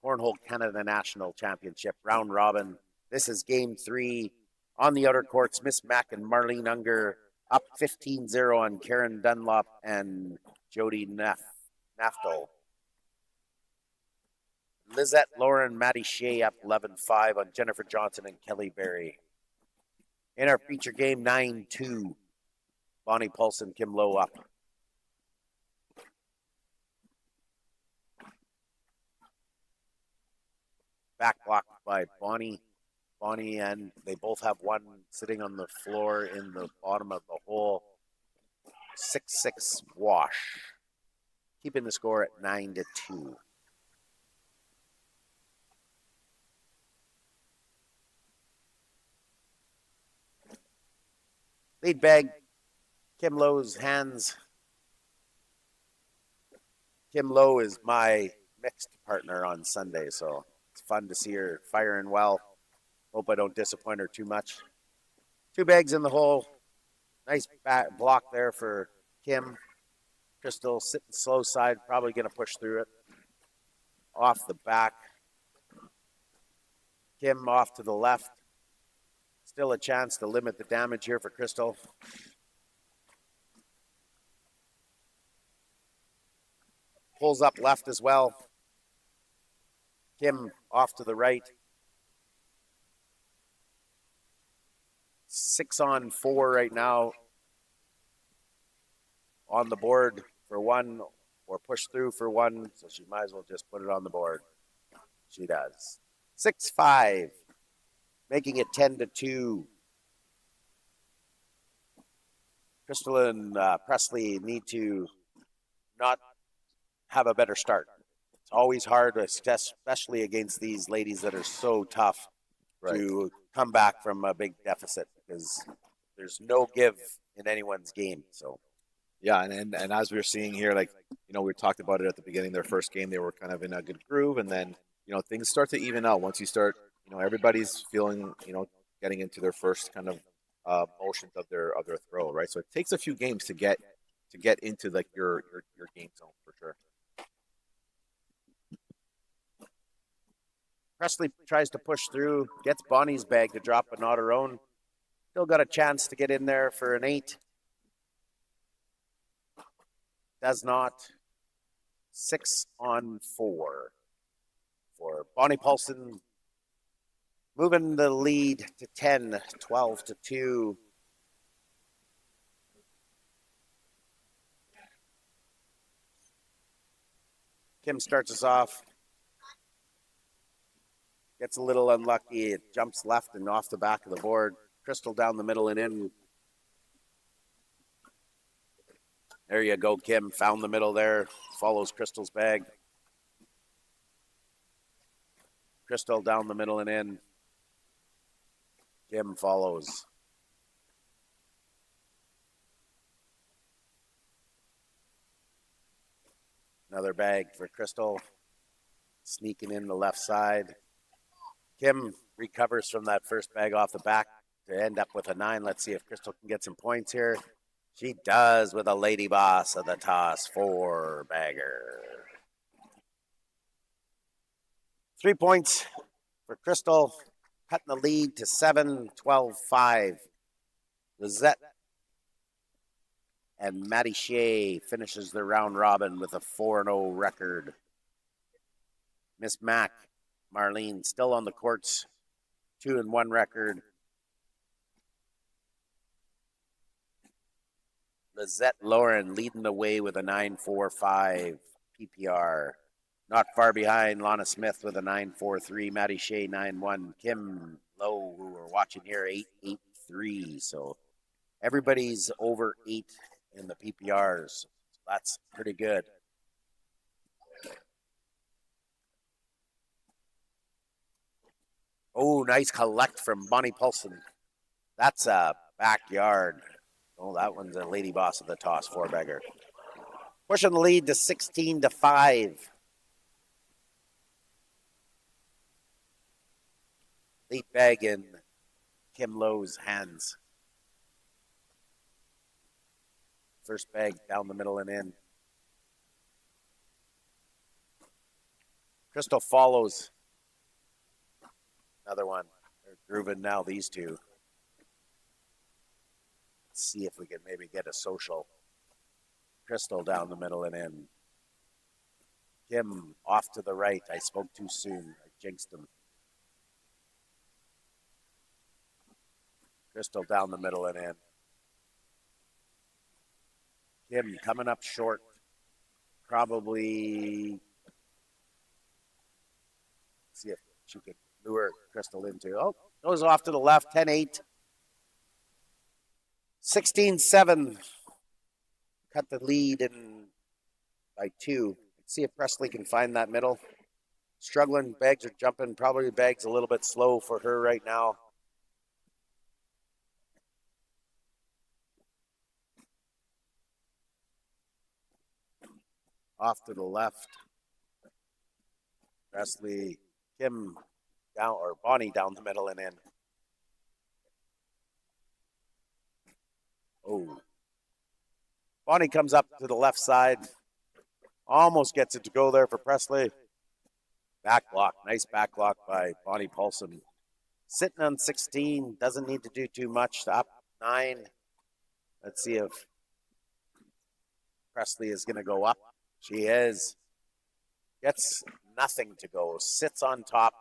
Cornhole Canada National Championship Round Robin. This is Game 3 on the outer courts. Miss Mack and Marlene Unger up 15-0 on Karen Dunlop and Jody Naftel. Lizette Lauren, Maddie Shea up 11-5 on Jennifer Johnson and Kelly Berry. In our feature game, 9-2, Bonnie Paulson, Kim Lowe up. Back blocked by Bonnie. Bonnie, and they both have one sitting on the floor in the bottom of the hole. 6-6 wash. Keeping the score at 9-2. Lead bag, Kim Lowe's hands. Kim Lowe is my mixed partner on Sunday, so it's fun to see her firing well. Hope I don't disappoint her too much. 2 bags in the hole. Nice back block there for Kim. Crystal sitting slow side, probably going to push through it. Off the back. Kim off to the left. Still a chance to limit the damage here for Crystal. Pulls up left as well. Kim off to the right. 6-on-4 right now on the board for one, or push through for one, so she might as well just put it on the board. She does. 6-5, making it 10-2. Crystal and Presley need to not have a better start. It's always hard, especially against these ladies that are so tough, to come back from a big deficit, because there's no give in anyone's game. So, yeah, and as we were seeing here, like, you know, we talked about it at the beginning. Their first game, they were kind of in a good groove, and then, you know, things start to even out once you start. You know, everybody's feeling, you know, getting into their first kind of motions of their throw, right? So it takes a few games to get into like your game zone for sure. Presley tries to push through, gets Bonnie's bag to drop, but not her own. Still got a chance to get in there for an 8. Does not. 6-on-4 for Bonnie Paulson. Moving the lead to 10, 12-2. Kim starts us off. Gets a little unlucky. It jumps left and off the back of the board. Crystal down the middle and in. There you go, Kim. Found the middle there. Follows Crystal's bag. Crystal down the middle and in. Kim follows. Another bag for Crystal. Sneaking in the left side. Kim recovers from that first bag off the back to end up with a 9. Let's see if Crystal can get some points here. She does with a lady boss of the toss for Bagger. 3 points for Crystal, cutting the lead to 7, 12-5. Lizette and Maddie Shea finishes their round robin with a 4-0 record. Miss Mack, Marlene, still on the courts, 2-1 record. Lizette Lauren leading the way with a 9.45 PPR. Not far behind, Lana Smith with a 9.43. Maddie Shea, 9.1. Kim Lowe, who we're watching here, 8.83. So everybody's over 8 in the PPRs. So that's pretty good. Oh, nice collect from Bonnie Paulson. That's a backyard. Oh, that one's a lady boss of the toss, 4-bagger. Pushing the lead to 16-5. Late bag in Kim Lowe's hands. First bag down the middle and in. Crystal follows. Another one. They're grooving now, these two. Let's see if we can maybe get a social. Crystal down the middle and in. Kim off to the right. I spoke too soon. I jinxed him. Crystal down the middle and in. Kim coming up short. Probably. See if she could lure Crystal into. Oh, goes off to the left. 10-8. 16-7. Cut the lead in by 2. Let's see if Presley can find that middle. Struggling. Bags are jumping. Probably Bags a little bit slow for her right now. Off to the left. Presley, Kim down, or Bonnie down the middle and in. Oh. Bonnie comes up to the left side. Almost gets it to go there for Presley. Back block. Nice back block by Bonnie Paulson. Sitting on 16. Doesn't need to do too much. Up 9. Let's see if Presley is going to go up. She is. Gets nothing to go. Sits on top.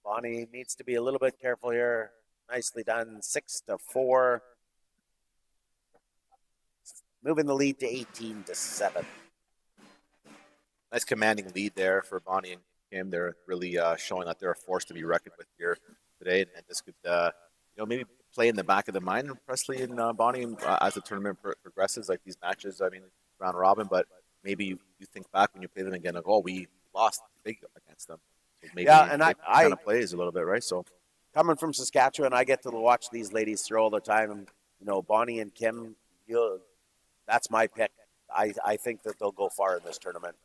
Bonnie needs to be a little bit careful here. Nicely done. 6-4. Moving the lead to 18-7. Nice commanding lead there for Bonnie and Kim. They're really showing that they're a force to be reckoned with here today, and this could, maybe play in the back of the mind of Presley and Bonnie as the tournament progresses. Like these matches, I mean, round robin, but maybe you think back when you play them again, like, oh, we lost big against them. So maybe and I kind of plays a little bit, right? So coming from Saskatchewan, I get to watch these ladies throw all the time, and Bonnie and Kim, that's my pick. I think that they'll go far in this tournament.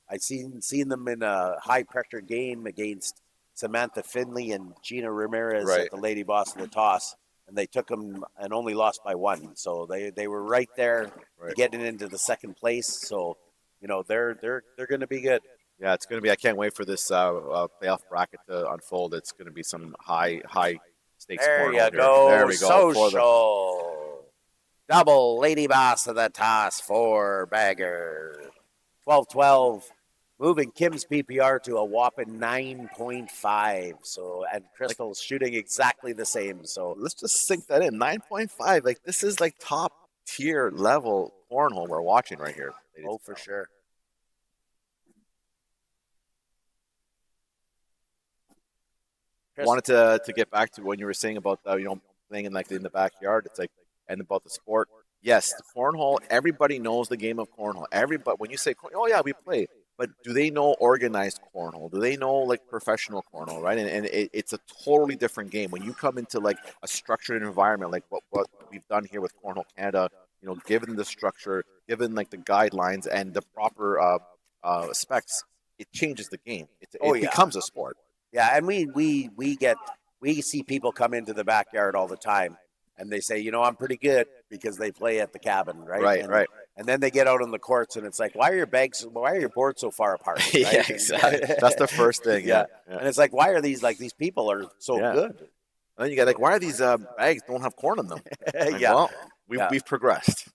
I've seen them in a high pressure game against Samantha Finley and Gina Ramirez at the Lady Boss of the Toss, and they took them and only lost by 1. So they were right there getting into the second place. So they're going to be good. Yeah, it's going to be. I can't wait for this playoff bracket to unfold. It's going to be some high stakes. There you go. There we go. Social. Double Lady Boss of the Toss, 4-bagger. 12-12. Moving Kim's PPR to a whopping 9.5. So, and Crystal's shooting exactly the same. So let's just sink that in. 9.5. Like, this is like top tier level cornhole we're watching right here. Oh, for sure. Wanted to get back to when you were saying about playing in the backyard. It's like, and about the sport. Yes, the cornhole. Everybody knows the game of cornhole. Everybody, when you say, oh yeah, we play. But do they know organized cornhole? Do they know professional cornhole, right? And it's a totally different game when you come into a structured environment like what we've done here with Cornhole Canada. Given the structure, given the guidelines and the proper specs, it changes the game. It becomes a sport. Yeah, and we see people come into the backyard all the time, and they say, I'm pretty good because they play at the cabin, right? Right. And then they get out on the courts, and it's like, why are your boards so far apart? Right? Yeah, exactly. That's the first thing. Yeah. And it's like, why are these people are so good? And then you get why are these bags don't have corn in them? Well, we've progressed.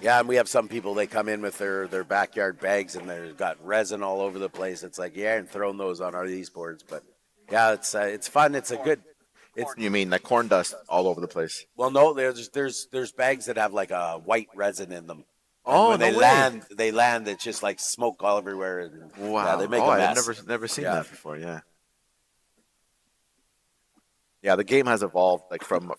Yeah, and we have some people, they come in with their backyard bags and they've got resin all over the place. It's like, and throwing those on these boards. But yeah, it's fun. It's a good. You mean like corn dust all over the place? Well, no, there's bags that have a white resin in them. Oh, when they land, it's just smoke all everywhere. And, wow, yeah, they make a mess. I've never seen that before. Yeah. Yeah, the game has evolved from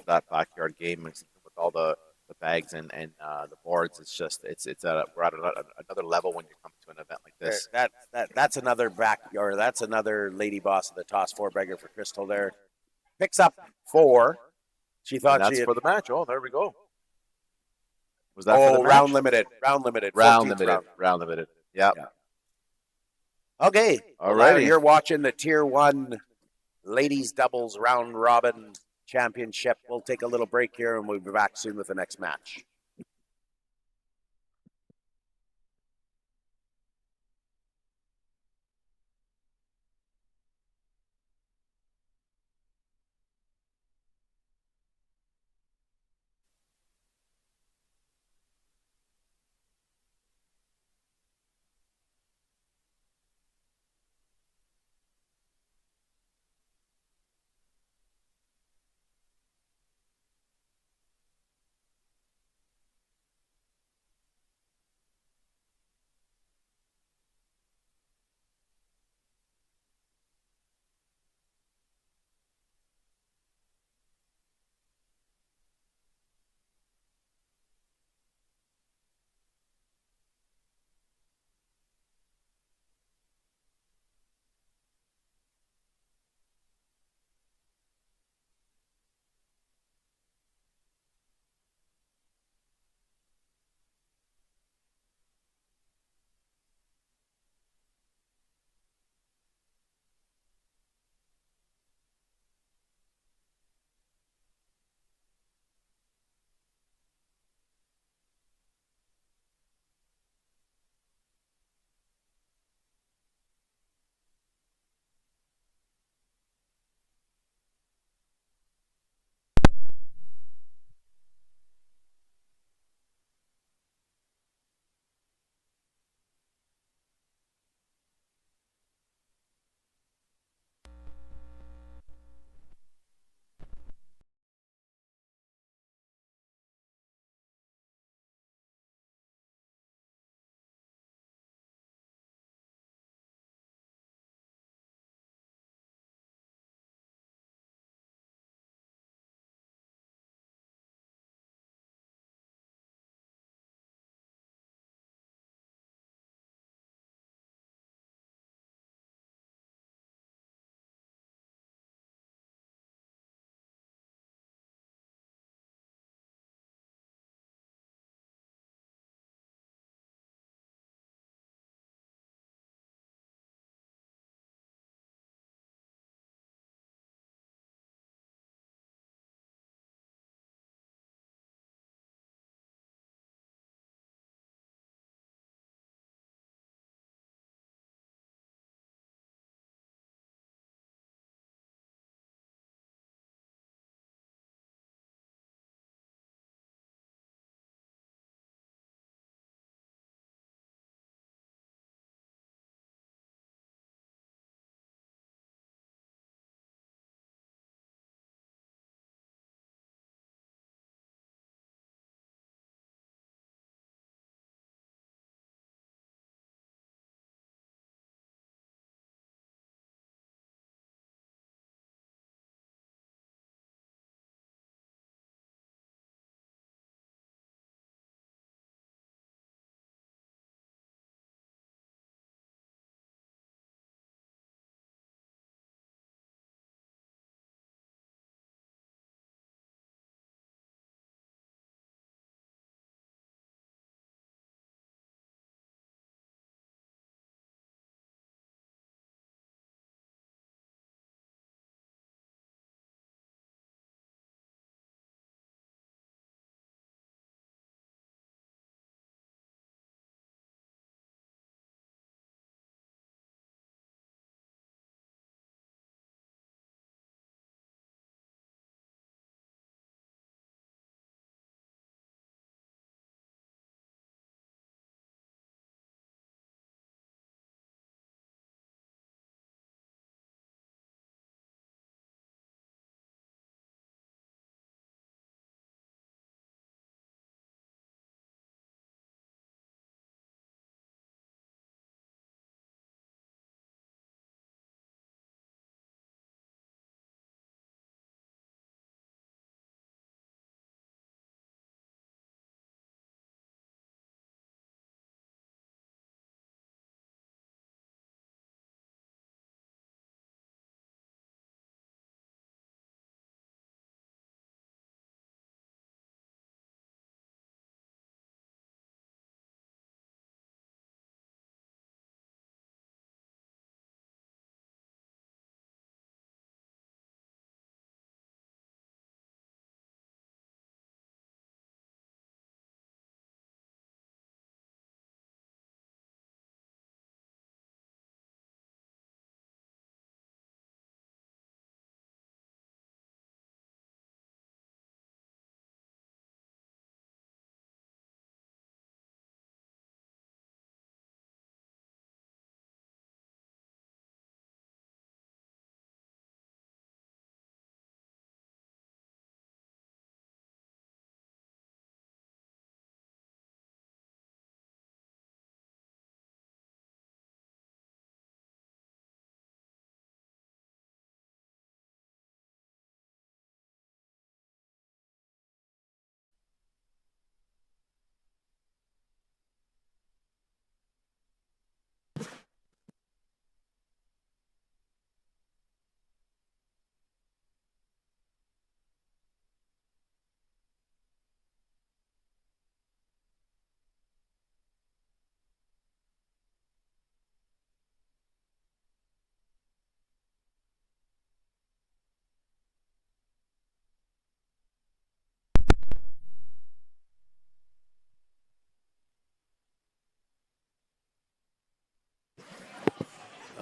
that backyard game with all the the bags and the boards. It's just we're at another level when you come to an event like this. That's another that's another lady boss of the toss four beggar for Crystal there. Picks up 4. She thought And that's she had, for the match. Oh, there we go. Was that for the match? round limited. Round limited. Round 14th limited. Round limited. Yeah. Okay. All Well, right. you're watching the Tier 1 ladies doubles round robin championship. We'll take a little break here and we'll be back soon with the next match.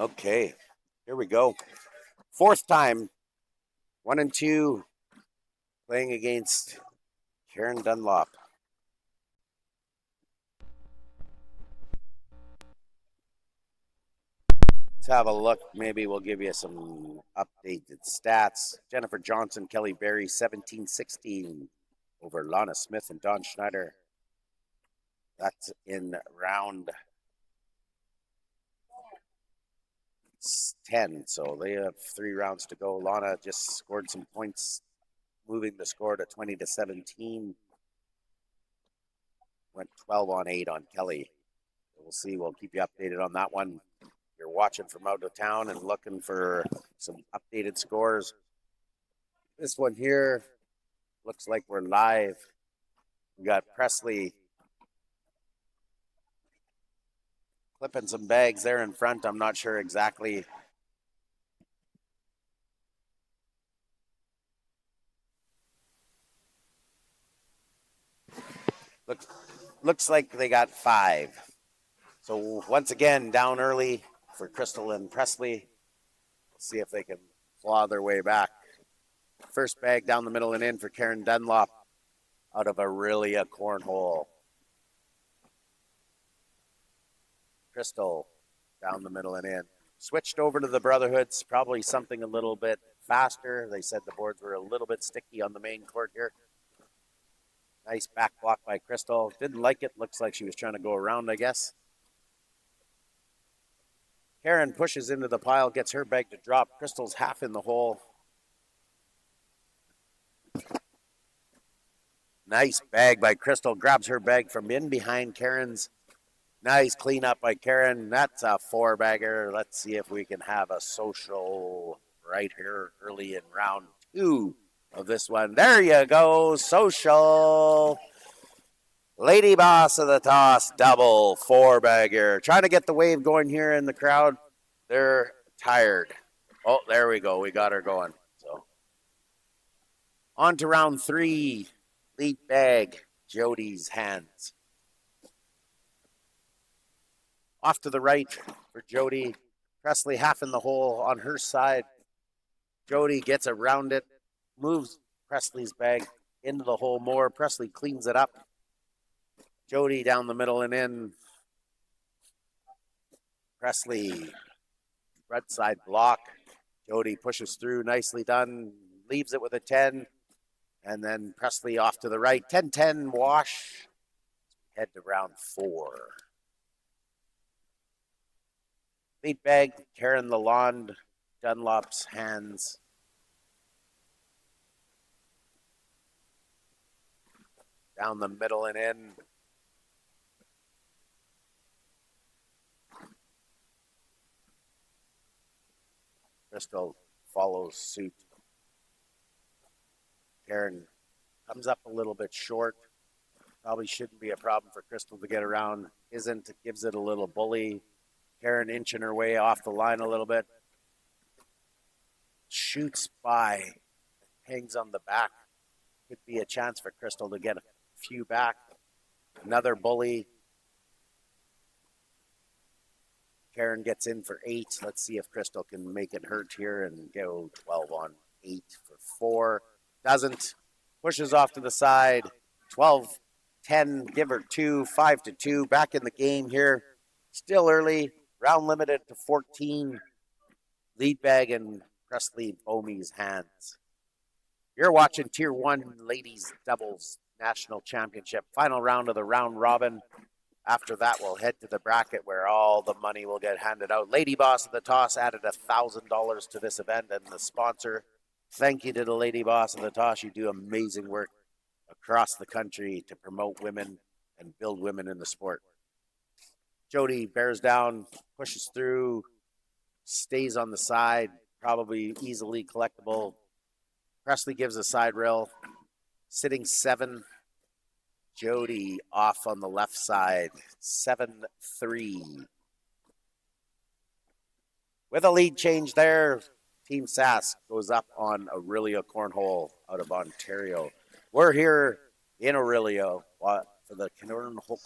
Okay, here we go. Fourth time, 1 and 2, playing against Karen Dunlop. Let's have a look. Maybe we'll give you some updated stats. Jennifer Johnson, Kelly Berry, 17-16 over Lana Smith and Dawn Schneider. That's in round 10, so they have 3 rounds to go. Lana just scored some points, moving the score to 20-17. Went 12-8 on Kelly. We'll see. We'll keep you updated on that one. You're watching from out of town and looking for some updated scores. This one here looks like we're live. We got Presley clipping some bags there in front. I'm not sure exactly. Looks like they got 5. So once again, down early for Crystal and Presley. Let's see if they can claw their way back. First bag down the middle and in for Karen Dunlop out of Orillia Cornhole. Crystal down the middle and in. Switched over to the Brotherhoods, probably something a little bit faster. They said the boards were a little bit sticky on the main court here. Nice back block by Crystal. Didn't like it. Looks like she was trying to go around, I guess. Karen pushes into the pile, gets her bag to drop. Crystal's half in the hole. Nice bag by Crystal. Grabs her bag from in behind Karen's. Nice cleanup by Karen. That's a 4-bagger. Let's see if we can have a social right here early in round 2 of this one. There you go. Social. Lady Boss of the Toss, double 4-bagger. Trying to get the wave going here in the crowd. They're tired. Oh, there we go. We got her going. So on to round 3. Lead bag, Jody's hands. Off to the right for Jody. Presley half in the hole on her side. Jody gets around it, moves Presley's bag into the hole more. Presley cleans it up. Jody down the middle and in. Presley, right side block. Jody pushes through, nicely done. Leaves it with a 10. And then Presley off to the right. 10-10 wash. Head to round 4. Lead bag, Karen Lalonde, Dunlop's hands. Down the middle and in. Crystal follows suit. Karen comes up a little bit short. Probably shouldn't be a problem for Crystal to get around. Isn't. It gives it a little bully. Karen inching her way off the line a little bit. Shoots by. Hangs on the back. Could be a chance for Crystal to get a few back. Another bully. Karen gets in for 8. Let's see if Crystal can make it hurt here and go 12-8 for 4. Doesn't. Pushes off to the side. 12-10. Give her 2. 5-2. Back in the game here. Still early. Round limited to 14. Lead bag in Presley Bomey's hands. You're watching Tier 1 Ladies Doubles National Championship. Final round of the round robin. After that, we'll head to the bracket where all the money will get handed out. Lady Boss of the Toss added $1,000 to this event, and the sponsor. Thank you to the Lady Boss of the Toss. You do amazing work across the country to promote women and build women in the sport. Jody bears down, pushes through, stays on the side, probably easily collectible. Presley gives a side rail, sitting 7. Jody off on the left side, 7-3. With a lead change there, Team Sask goes up on Orillia Cornhole out of Ontario. We're here in Orillia for the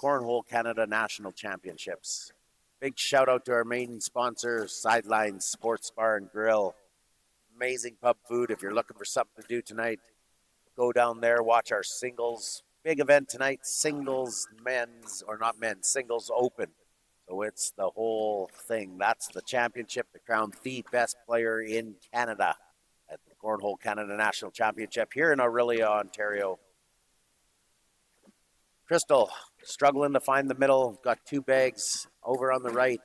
Cornhole Canada National Championships. Big shout out to our main sponsor, Sideline Sports Bar and Grill. Amazing pub food. If you're looking for something to do tonight, go down there, watch our singles. Big event tonight, singles men's, or not men's, singles open. So it's the whole thing. That's the championship to crown the best player in Canada at the Cornhole Canada National Championship here in Orillia, Ontario. Crystal struggling to find the middle, got 2 bags over on the right.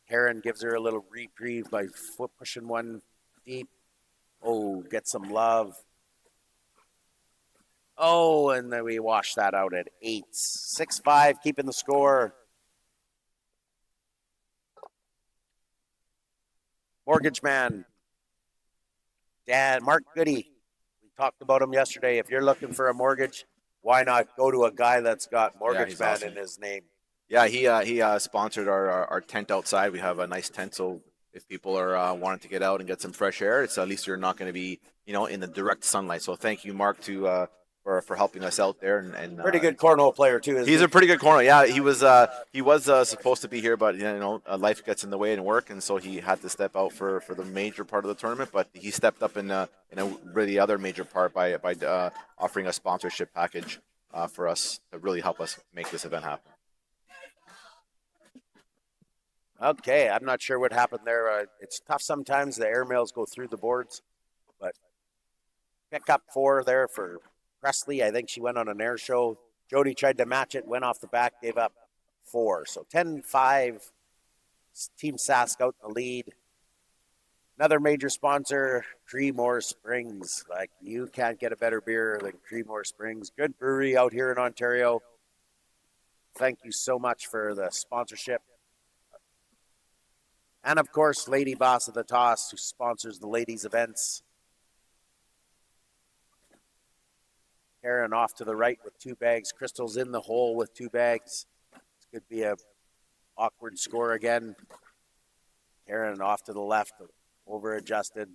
Karen gives her a little reprieve by foot pushing one deep. Oh, get some love. Oh, and then we wash that out at 8. 6-5, keeping the score. Mortgage Man. Dad, Mark Goody. We talked about him yesterday. If you're looking for a mortgage, why not go to a guy that's got Mortgage Man awesome. In his name? Yeah, he sponsored our tent outside. We have a nice tent, so if people are wanting to get out and get some fresh air, it's at least you're not going to be, in the direct sunlight. So thank you, Mark, for helping us out there. And pretty good cornhole player too. He's a pretty good cornhole. Yeah, he was supposed to be here, but life gets in the way and work, and so he had to step out for the major part of the tournament. But he stepped up in a really other major part by offering a sponsorship package for us to really help us make this event happen. Okay, I'm not sure what happened there. It's tough sometimes. The airmails go through the boards, but pick up 4 there for Presley. I think she went on an air show. Jody tried to match it, went off the back, gave up 4. So 10-5, Team Sask out in the lead. Another major sponsor, Creemore Springs. Like, you can't get a better beer than Creemore Springs. Good brewery out here in Ontario. Thank you so much for the sponsorship. And, of course, Lady Boss of the Toss, who sponsors the ladies' events. Karen off to the right with 2 bags. Crystal's in the hole with 2 bags. This could be a awkward score again. Karen off to the left, over-adjusted.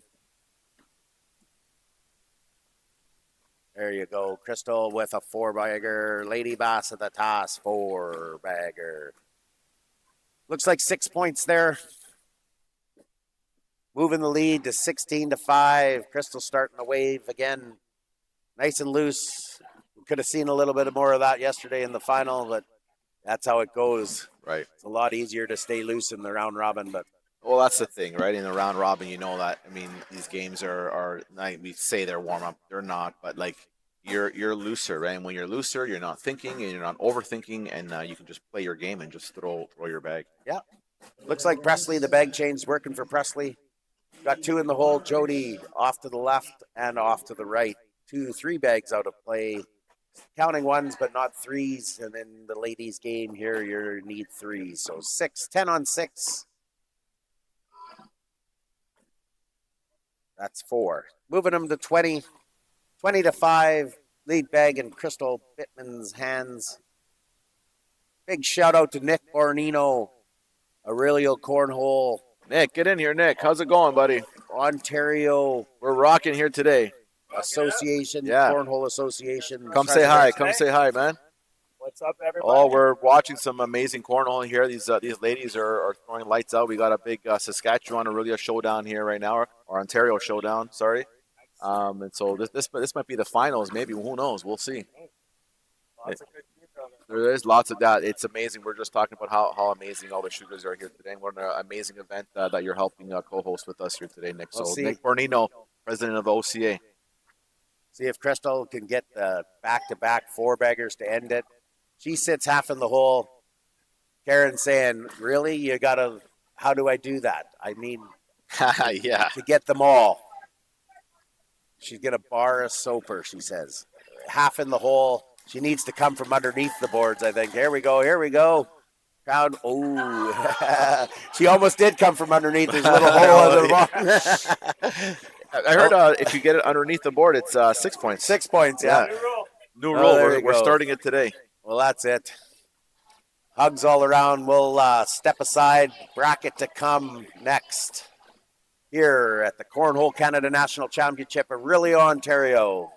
There you go. Crystal with a 4-bagger. Lady Boss of the Toss, 4-bagger. Looks like 6 points there. Moving the lead to 16-5. Crystal starting the wave again. Nice and loose. We could have seen a little bit more of that yesterday in the final, but that's how it goes. Right. It's a lot easier to stay loose in the round robin, but. Well, that's the thing, right? In the round robin, that. I mean, these games are we say they're warm up. They're not, but like you're looser, right? And when you're looser, you're not thinking and you're not overthinking, and you can just play your game and just throw your bag. Yeah. Looks like Presley, the bag chain's working for Presley. Got 2 in the hole. Jody off to the left and off to the right. 2-3 bags out of play. Counting 1s, but not 3s. And in the ladies' game here, you need 3s. So 10 on 6. That's 4. Moving them to 20. 20-5. Lead bag in Crystal Bittman's hands. Big shout out to Nick Bornino, Orillia Cornhole. Nick, get in here, Nick. How's it going, buddy? Ontario. We're rocking here today. Association, Cornhole Association. Come say hi. Come say hi, man. What's up, everybody? Oh, we're watching some amazing cornhole here. These ladies are throwing lights out. We got a big Saskatchewan Orillia showdown here right now, or Ontario showdown. Sorry. And so this might be the finals. Maybe, who knows? We'll see. Lots of good teams out there is lots of that. It's amazing. We're just talking about how amazing all the shooters are here today. And what an amazing event that you're helping co-host with us here today, Nick. So Nick Bornino, president of OCA. See if Crystal can get the back-to-back 4-baggers to end it. She sits half in the hole. Karen saying, really? How do I do that? I mean, yeah, to get them all. She's going to bar a soaper, she says. Half in the hole. She needs to come from underneath the boards, I think. Here we go. Crowd. Oh, she almost did come from underneath this little hole in the bottom. I heard if you get it underneath the board, it's 6 points. 6 points, yeah. New rule. We're starting it today. Well, that's it. Hugs all around. We'll step aside. Bracket to come next here at the Cornhole Canada National Championship in Orillia, Ontario.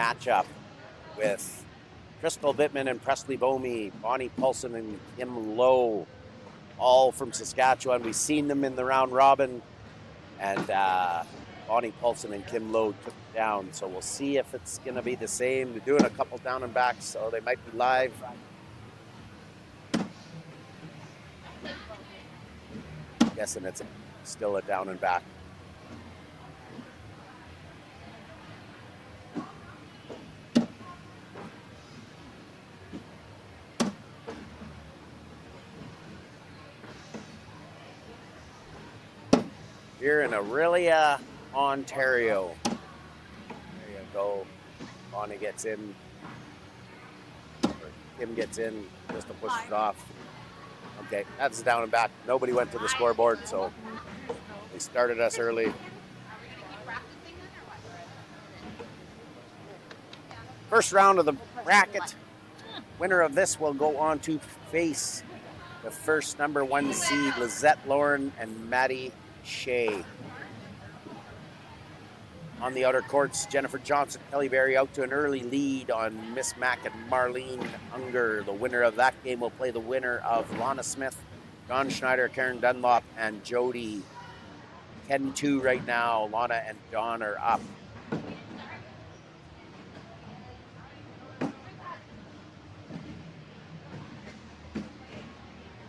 matchup with Crystal Bittman and Presley Bomey, Bonnie Paulson and Kim Lowe, all from Saskatchewan. We've seen them in the round robin, and Bonnie Paulson and Kim Lowe took it down. So we'll see if it's going to be the same. They're doing a couple down and backs, so they might be live. I'm guessing it's still a down and back. Here in Orillia, Ontario. There you go. Bonnie gets in. Or Kim gets in. Just to push it off. Okay, that's down and back. Nobody went to the scoreboard, so they started us early. First round of the bracket. Winner of this will go on to face the first number 1 seed, Lizette Lauren and Maddie Shea. On the outer courts, Jennifer Johnson, Kelly Berry out to an early lead on Miss Mack and Marlene Unger. The winner of that game will play the winner of Lana Smith, Dawn Schneider, Karen Dunlop, and Jody. 10-2 right now. Lana and Dawn are up.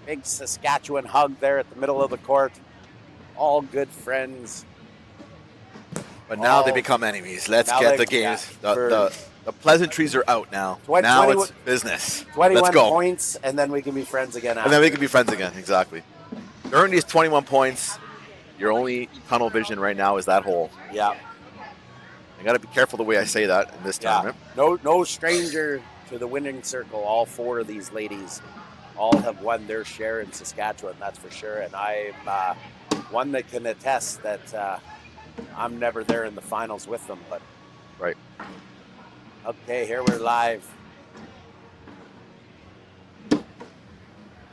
Big Saskatchewan hug there at the middle of the court. All good friends. But now they become enemies. Let's get the games. The pleasantries are out now. Now it's business. 21 Let's go. points, and then we can be friends again after. And then we can be friends again, exactly. Earn these 21 points. Your only tunnel vision right now is that hole. Yeah. I got to be careful the way I say that in this tournament. No stranger to the winning circle. All 4 of these ladies all have won their share in Saskatchewan, that's for sure. And I'm one that can attest that I'm never there in the finals with them. But right. Okay, here we're live.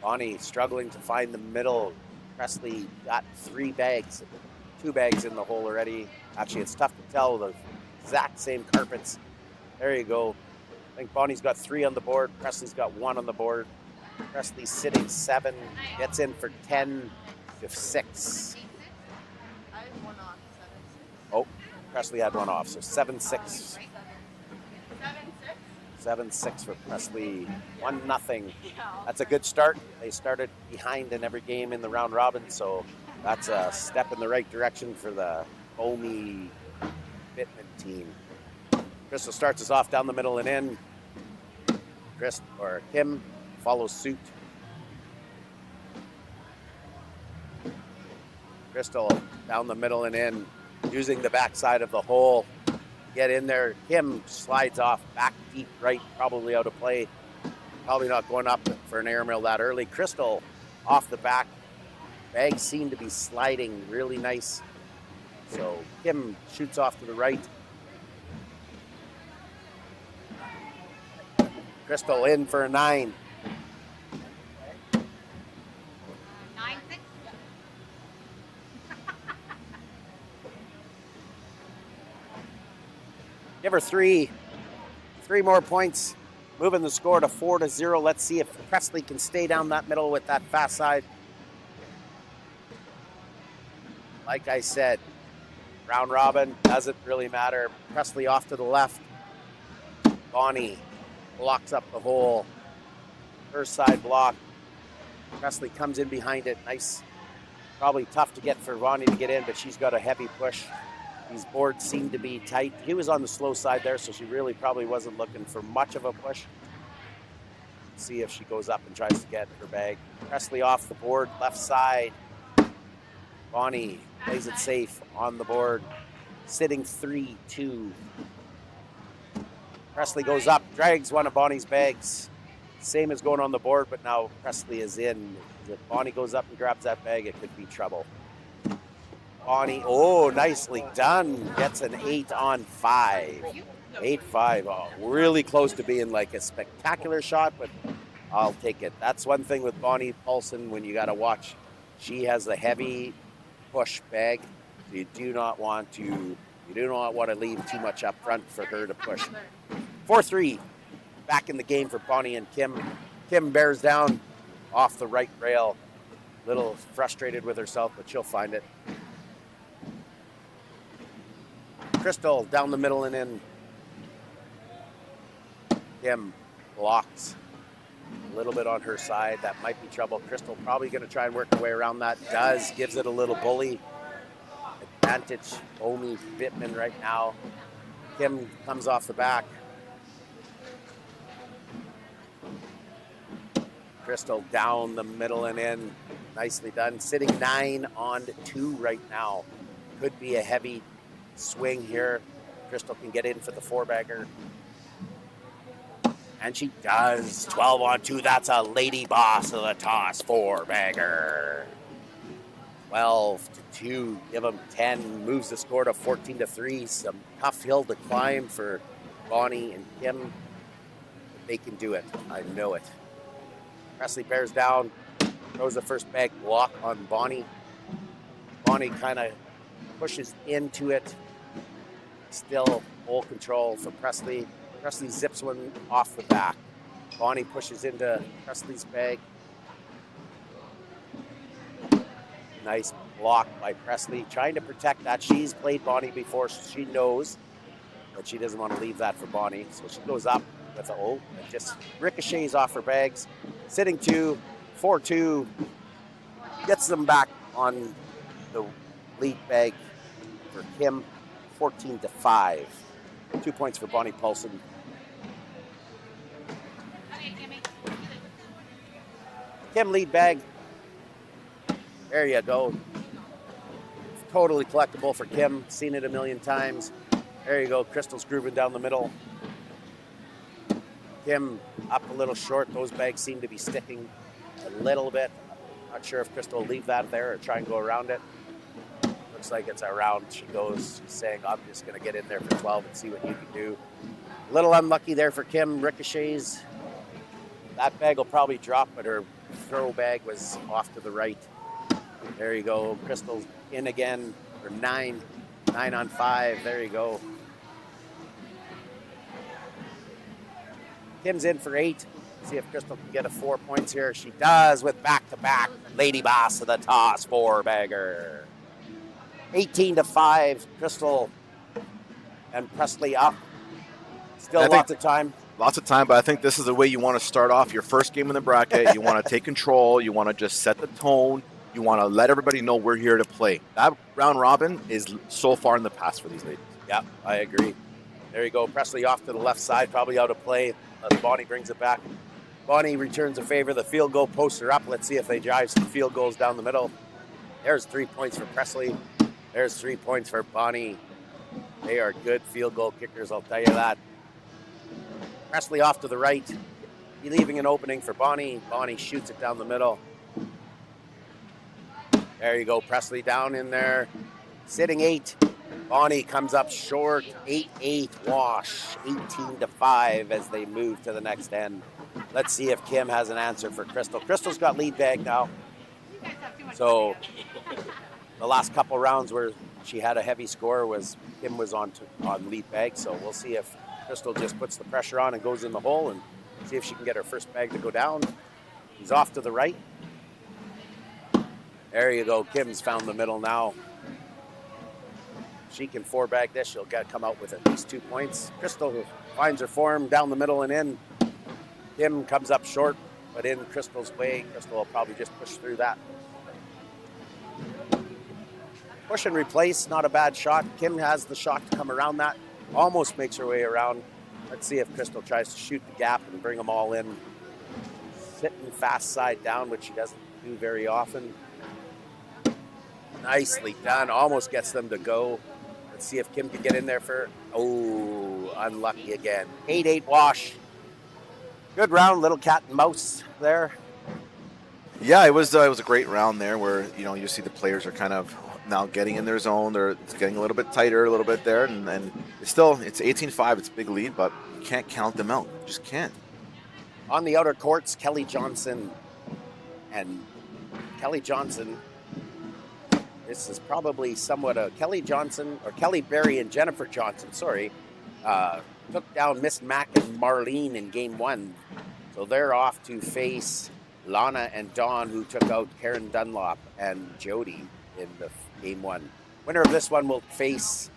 Bonnie struggling to find the middle. Presley got 3 bags, 2 bags in the hole already. Actually, it's tough to tell the exact same carpets. There you go. I think Bonnie's got 3 on the board. Presley's got 1 on the board. Presley's sitting 7, gets in for 10-6. Oh, Presley had 1 off, so 7-6. 7-6 for Presley. 1-0. That's a good start. They started behind in every game in the round robin, so that's a step in the right direction for the Bomey Bittman team. Crystal starts us off down the middle and in. Kim follows suit. Crystal down the middle and in, using the backside of the hole. Get in there. Kim slides off back deep right, probably out of play. Probably not going up for an airmail that early. Crystal off the back. Bags seem to be sliding really nice. So Kim shoots off to the right. Crystal in for a 9. 9-6. Give her 3 more points, moving the score to 4-0. Let's see if Presley can stay down that middle with that fast side. Like I said, round robin doesn't really matter. Presley off to the left. Bonnie blocks up the hole. First side block. Presley comes in behind it. Nice. Probably tough to get for Bonnie to get in, but she's got a heavy push. These boards seem to be tight. He was on the slow side there, so she really probably wasn't looking for much of a push. See if she goes up and tries to get her bag. Presley off the board, left side. Bonnie plays it safe on the board, sitting 3-2. Presley goes up, drags one of Bonnie's bags. Same as going on the board, but now Presley is in. If Bonnie goes up and grabs that bag, it could be trouble. Bonnie, oh, nicely done. Gets an 8-on-5. 8-5. Oh, really close to being like a spectacular shot, but I'll take it. That's one thing with Bonnie Paulson when you got to watch. She has a heavy push bag. So you do not want to You do not want to leave too much up front for her to push. 4-3. Back in the game for Bonnie and Kim. Kim bears down off the right rail. Little frustrated with herself, but she'll find it. Crystal down the middle and in. Kim blocks a little bit on her side. That might be trouble. Crystal probably going to try and work her way around that. Does. Gives it a little bully. Advantage. Omi Bittman right now. Kim comes off the back. Crystal down the middle and in. Nicely done. Sitting 9-2 right now. Could be a heavy swing here. Crystal can get in for the 4-bagger. And she does. 12-2. That's a lady boss of the toss 4-bagger. 12-2. Give them 10. Moves the score to 14-3. Some tough hill to climb for Bonnie and Kim. But they can do it. I know it. Presley bears down. Throws the first bag block on Bonnie. Bonnie kind of pushes into it. Still full control for Presley. Presley zips one off the back. Bonnie pushes into Presley's bag. Nice block by Presley. Trying to protect that. She's played Bonnie before, so she knows. But she doesn't want to leave that for Bonnie. So she goes up with and just ricochets off her bags. Sitting 2, 4-2. Gets them back on the lead bag for Kim. 14-5. 2 points for Bonnie Paulson. Kim lead bag. There you go. Totally collectible for Kim. Seen it a million times. There you go. Crystal's grooving down the middle. Kim up a little short. Those bags seem to be sticking a little bit. Not sure if Crystal will leave that there or try and go around it. Looks like it's around. She goes. She's saying, I'm just going to get in there for 12 and see what you can do. A little unlucky there for Kim. Ricochets. That bag will probably drop, but her throw bag was off to the right. There you go. Crystal's in again for 9. 9-5. There you go. Kim's in for 8. See if Crystal can get a 4 points here. She does with back-to-back. Lady boss of the toss 4-bagger. 18-5. Crystal and Presley up. Still lots of time. Lots of time, but I think this is the way you want to start off your first game in the bracket. You want to take control. You want to just set the tone. You want to let everybody know we're here to play. That round robin is so far in the past for these ladies. Yeah, I agree. There you go. Presley off to the left side, probably out of play. Bonnie brings it back. Bonnie returns a favor. The field goal posts are up. Let's see if they drive some field goals down the middle. There's 3 points for Presley. There's 3 points for Bonnie. They are good field goal kickers, I'll tell you that. Presley off to the right. Leaving an opening for Bonnie. Bonnie shoots it down the middle. There you go. Presley down in there. Sitting 8. Bonnie comes up short. 8-8 wash. 18-5 as they move to the next end. Let's see if Kim has an answer for Crystal. Crystal's got lead bag now. So the last couple rounds where she had a heavy score was Kim was on lead bag. So we'll see if Crystal just puts the pressure on and goes in the hole and see if she can get her first bag to go down. He's off to the right. There you go. Kim's found the middle now. She can 4-bag this. She'll come out with at least 2 points. Crystal finds her form down the middle and in. Kim comes up short, but in Crystal's way. Crystal will probably just push through that. Push and replace, not a bad shot. Kim has the shot to come around that. Almost makes her way around. Let's see if Crystal tries to shoot the gap and bring them all in. Sitting fast side down, which she doesn't do very often. Nicely done. Almost gets them to go. Let's see if Kim can get in there for... Oh, unlucky again. 8-8 wash. Good round, little cat and mouse there. Yeah, it was a great round there where, you see the players are kind of now getting in their zone. It's getting a little bit tighter, a little bit there. And it's 18-5. It's a big lead, but you can't count them out. You just can't. On the outer courts, Kelly Johnson. And Kelly Johnson this is probably somewhat a Kelly Berry and Jennifer Johnson, took down Miss Mac and Marlene in game 1. So they're off to face Lana and Dawn, who took out Karen Dunlop and Jody in the game 1. Winner of this one will face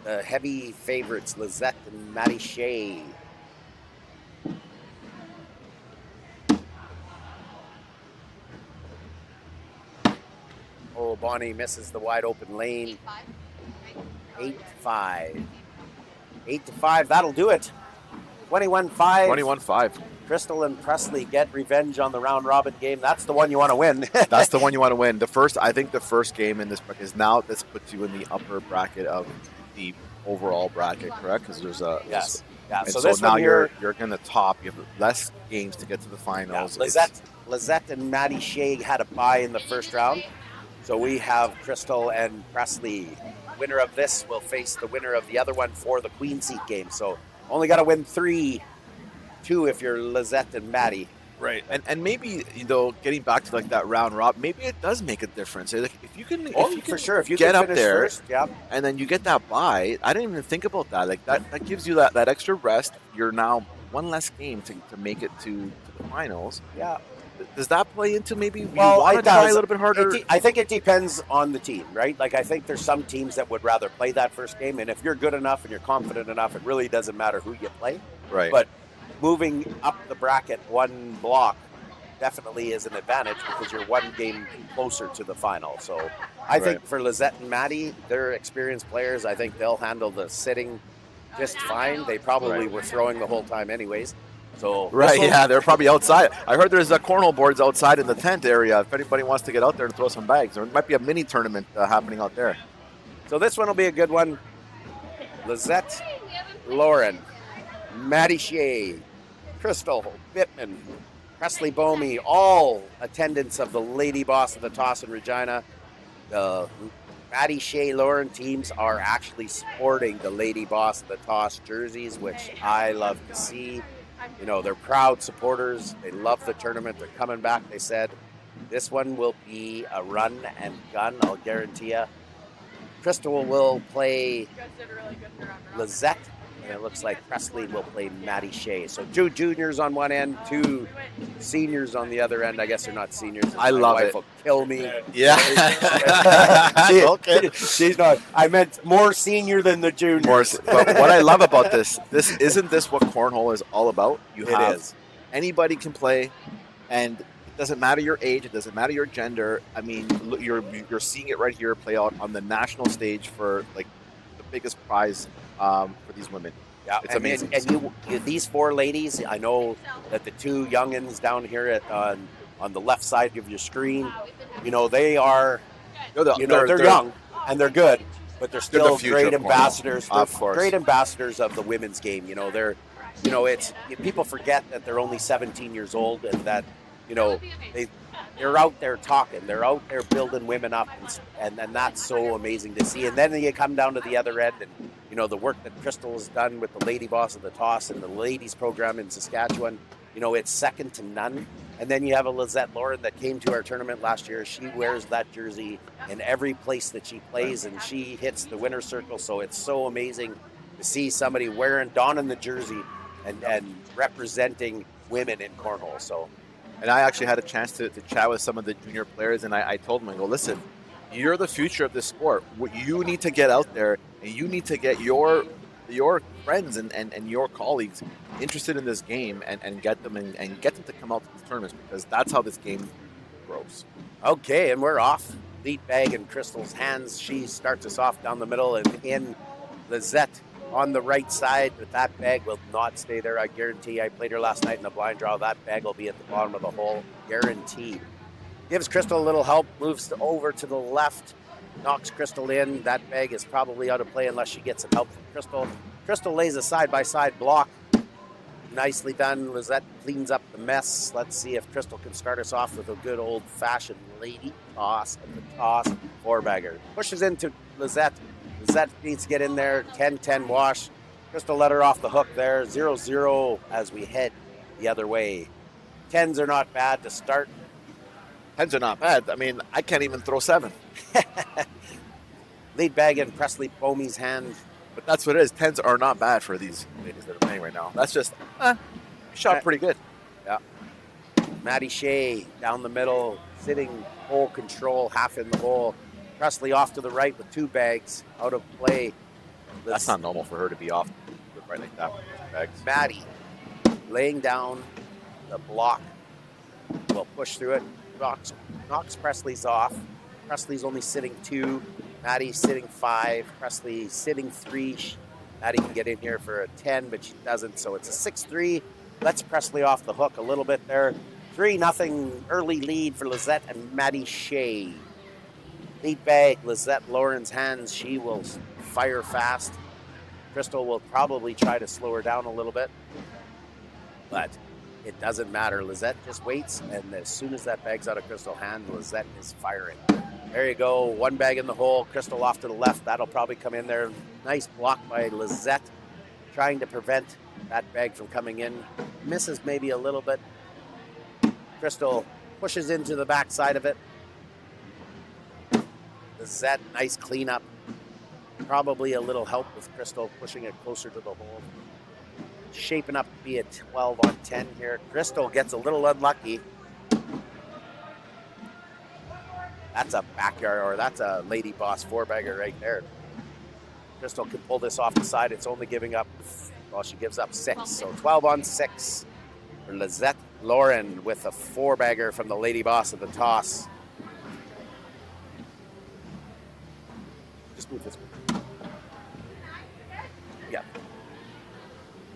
the heavy favorites, Lizette and Maddie Shea. Oh, Bonnie misses the wide open lane. 8-5. 8-5, that'll do it. 21-5. 21-5. Crystal and Presley get revenge on the round robin game. That's the one you want to win. That's the one you want to win. I think the first game in this bracket is now this puts you in the upper bracket of the overall bracket, correct? Because there's a yes. Yeah. So this now one here, you're in the top. You have less games to get to the finals. Yeah. Lizette and Maddie Shea had a bye in the first round. So we have Crystal and Presley. Winner of this will face the winner of the other one for the Queen Seat game. So only got to win 3-2 if you're Lizette and Maddie. Right. And maybe, getting back to like that round rob, maybe it does make a difference. Like if you can get up there first, yeah. And then you get that bye, I didn't even think about that. Like that gives you that extra rest. You're now one less game to make it to the finals. Yeah. Does that play into maybe you want to try a little bit harder? I think it depends on the team, right? Like I think there's some teams that would rather play that first game, and if you're good enough and you're confident enough, it really doesn't matter who you play. Right. But moving up the bracket one block definitely is an advantage because you're one game closer to the final. So I think for Lizette and Maddie, they're experienced players. I think they'll handle the sitting just fine. They probably were throwing the whole time anyways. So they're probably outside. I heard there's cornhole boards outside in the tent area. If anybody wants to get out there and throw some bags, there might be a mini tournament happening out there. So this one will be a good one. Lizette, Lauren, Maddie Shea, Crystal Bittman, Presley Bomey, all attendants of the Lady Boss of the Toss in Regina. The Maddie Shea Lauren teams are actually sporting the Lady Boss of the Toss jerseys, which I love to see. They're proud supporters. They love the tournament. They're coming back, they said. This one will be a run and gun, I'll guarantee you. Crystal will play Lizette, and it looks like Presley will play Maddie Shea. So 2 juniors on one end, 2 seniors on the other end. I guess they're not seniors. I love it. My wife will kill me. Yeah. She's not. I meant more senior than the juniors. But what I love about this isn't this what cornhole is all about? Anybody can play, and it doesn't matter your age. It doesn't matter your gender. I mean, you're seeing it right here play out on the national stage for like the biggest prize for these women. Yeah, it's amazing. And these 4 ladies, I know that the 2 youngins down here on the left side of your screen, they are, they're young and they're good, but they're still great ambassadors. Of course, great ambassadors of the women's game. They're, people forget that they're only 17 years old and that, they're out there talking. They're out there building women up, and that's so amazing to see. And then you come down to the other end, and the work that Crystal has done with the Lady Boss of the Toss and the ladies program in Saskatchewan. It's second to none. And then you have a Lizette Lauren that came to our tournament last year. She wears that jersey in every place that she plays, and she hits the winner's circle. So it's so amazing to see somebody donning the jersey and representing women in cornhole. So. And I actually had a chance to chat with some of the junior players, and I told them, I go, listen, you're the future of this sport. You need to get out there, and you need to get your friends and your colleagues interested in this game and get them and get them to come out to these tournaments, because that's how this game grows. Okay, and we're off. Lead bag in Crystal's hands. She starts us off down the middle, and in Lizette on the right side, but that bag will not stay there. I guarantee. I played her last night in the blind draw. That bag will be at the bottom of the hole, guaranteed. Gives Crystal a little help, moves over to the left, knocks Crystal in. That bag is probably out of play unless she gets some help from Crystal. Crystal lays a side-by-side block. Nicely done. Lizette cleans up the mess. Let's see if Crystal can start us off with a good old-fashioned lady toss and the toss 4-bagger. Pushes into Lizette. Lizette needs to get in there. 10-10 wash. Crystal let her off the hook there. 0-0 as we head the other way. 10s are not bad to start. 10s are not bad. I mean, I can't even throw 7. Lead bag in Presley Bomey's hand. But that's what it is. 10s are not bad for these ladies that are playing right now. That's just shot pretty good. Maddie Shea down the middle, sitting hole control, half in the hole. Presley off to the right with 2 bags out of play. That's not normal for her to be off right like that with 2 bags. Maddie laying down the block. Will push through it. Knocks Presley's off. Presley's only sitting 2. Maddie's sitting 5. Presley sitting 3. Maddie can get in here for a 10, but she doesn't. So it's a 6-3. Lets Presley off the hook a little bit there. 3-0 early lead for Lizette and Maddie Shea. Lead bag, Lizette Lauren's hands. She will fire fast. Crystal will probably try to slow her down a little bit. But it doesn't matter. Lizette just waits, and as soon as that bag's out of Crystal's hand, Lizette is firing. There you go. 1 bag in the hole. Crystal off to the left. That'll probably come in there. Nice block by Lizette, trying to prevent that bag from coming in. Misses maybe a little bit. Crystal pushes into the backside of it. Lizette, nice cleanup. Probably a little help with Crystal pushing it closer to the hole. Shaping up to be a 12 on 10 here. Crystal gets a little unlucky. That's a backyard, or that's a Lady Boss 4-bagger right there. Crystal can pull this off the side. It's only giving up, well, she gives up 6. So 12 on 6 for Lizette Lauren with a 4-bagger from the Lady Boss of the toss. Just move this one. Yeah.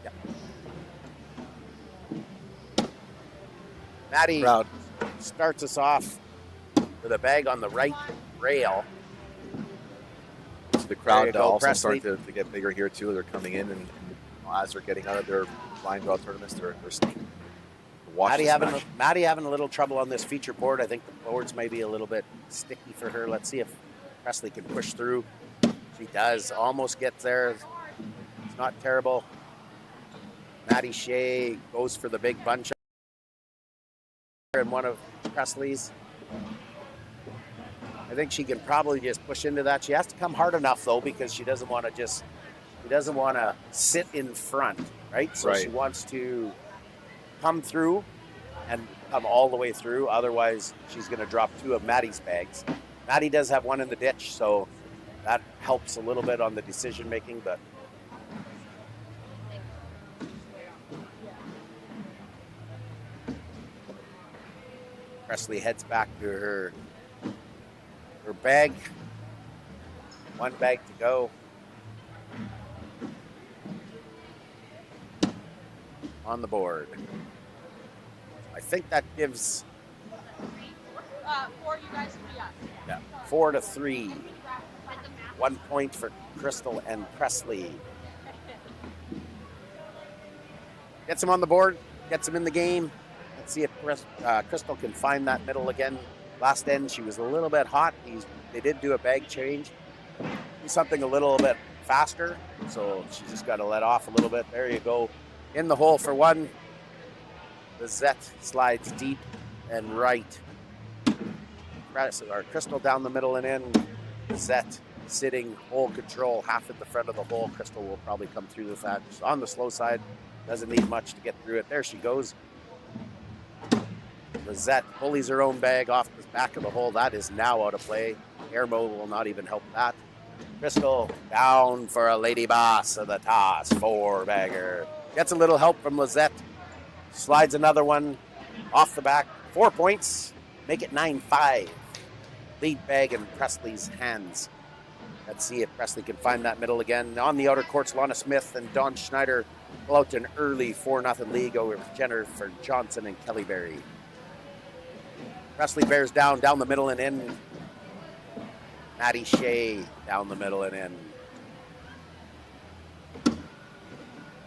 Yeah. Maddie starts us off with a bag on the right rail. So the crowd also Presley. starting to get bigger here too. They're coming in, and as they're getting out of their blind draw tournaments, they're sneaking. Maddie having a little trouble on this feature board. I think the boards may be a little bit sticky for her. Let's see if Presley can push through. She does. Almost gets there. It's not terrible. Maddie Shea goes for the big bunch in one of Presley's. I think she can probably just push into that. She has to come hard enough though, because she doesn't want to sit in front, right? So she wants to come through and come all the way through. Otherwise, she's going to drop 2 of Maddie's bags. Maddie does have 1 in the ditch, so that helps a little bit on the decision making, but Presley heads back to her bag. 1 bag to go. On the board. I think that gives 4 you guys 3 us. 4-3. 1 point for Crystal and Presley. Gets him on the board, gets him in the game. Let's see if Crystal can find that middle again. Last end, she was a little bit hot. They did do a bag change. Do something a little bit faster, so she just got to let off a little bit. There you go. In the hole for 1. Lizette slides deep and right. Crystal down the middle and in. Lizette sitting hole control, half at the front of the hole. Crystal will probably come through with that. Just on the slow side. Doesn't need much to get through it. There she goes. Lizette pulleys her own bag off the back of the hole. That is now out of play. Air mode will not even help that. Crystal down for a Lady Boss of the toss. 4-bagger. Gets a little help from Lizette. Slides another one off the back. 4 points. Make it 9-5. Lead bag in Presley's hands. Let's see if Presley can find that middle again. On the outer courts, Lana Smith and Dawn Schneider pull out an early 4-0 lead over Jennifer Johnson and Kelly Berry. Presley bears down the middle and in. Maddie Shea down the middle and in.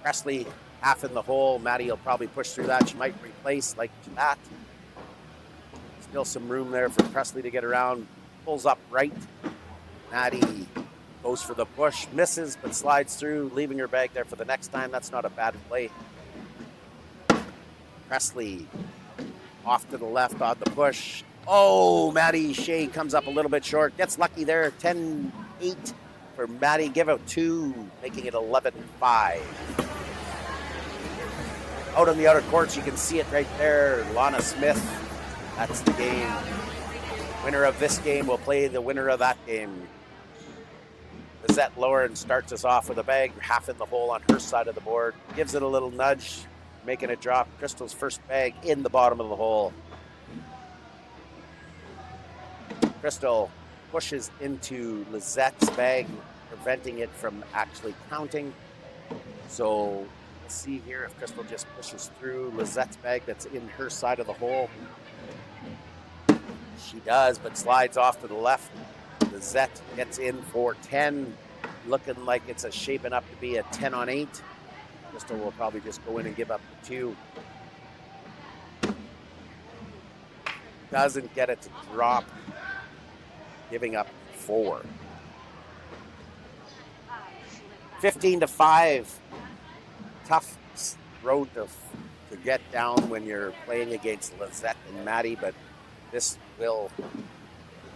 Presley half in the hole. Maddie will probably push through that. She might replace like that. Still some room there for Presley to get around. Pulls up right. Maddie goes for the push. Misses, but slides through, leaving her bag there for the next time. That's not a bad play. Presley off to the left on the push. Oh, Maddie Shea comes up a little bit short. Gets lucky there. 10 8 for Maddie. Give out 2, making it 11-5. Out on the outer courts, you can see it right there. Lana Smith. That's the game. Winner of this game will play the winner of that game. Lizette Lauren starts us off with a bag, half in the hole on her side of the board. Gives it a little nudge, making it drop. Crystal's first bag in the bottom of the hole. Crystal pushes into Lizette's bag, preventing it from actually counting. So we'll see here if Crystal just pushes through Lizette's bag that's in her side of the hole. She does, but slides off to the left. Lizette gets in for 10, looking like it's shaping up to be a 10 on 8. Crystal will probably just go in and give up the 2. Doesn't get it to drop, giving up 4. 15-5. Tough road to get down when you're playing against Lizette and Maddie, but this will.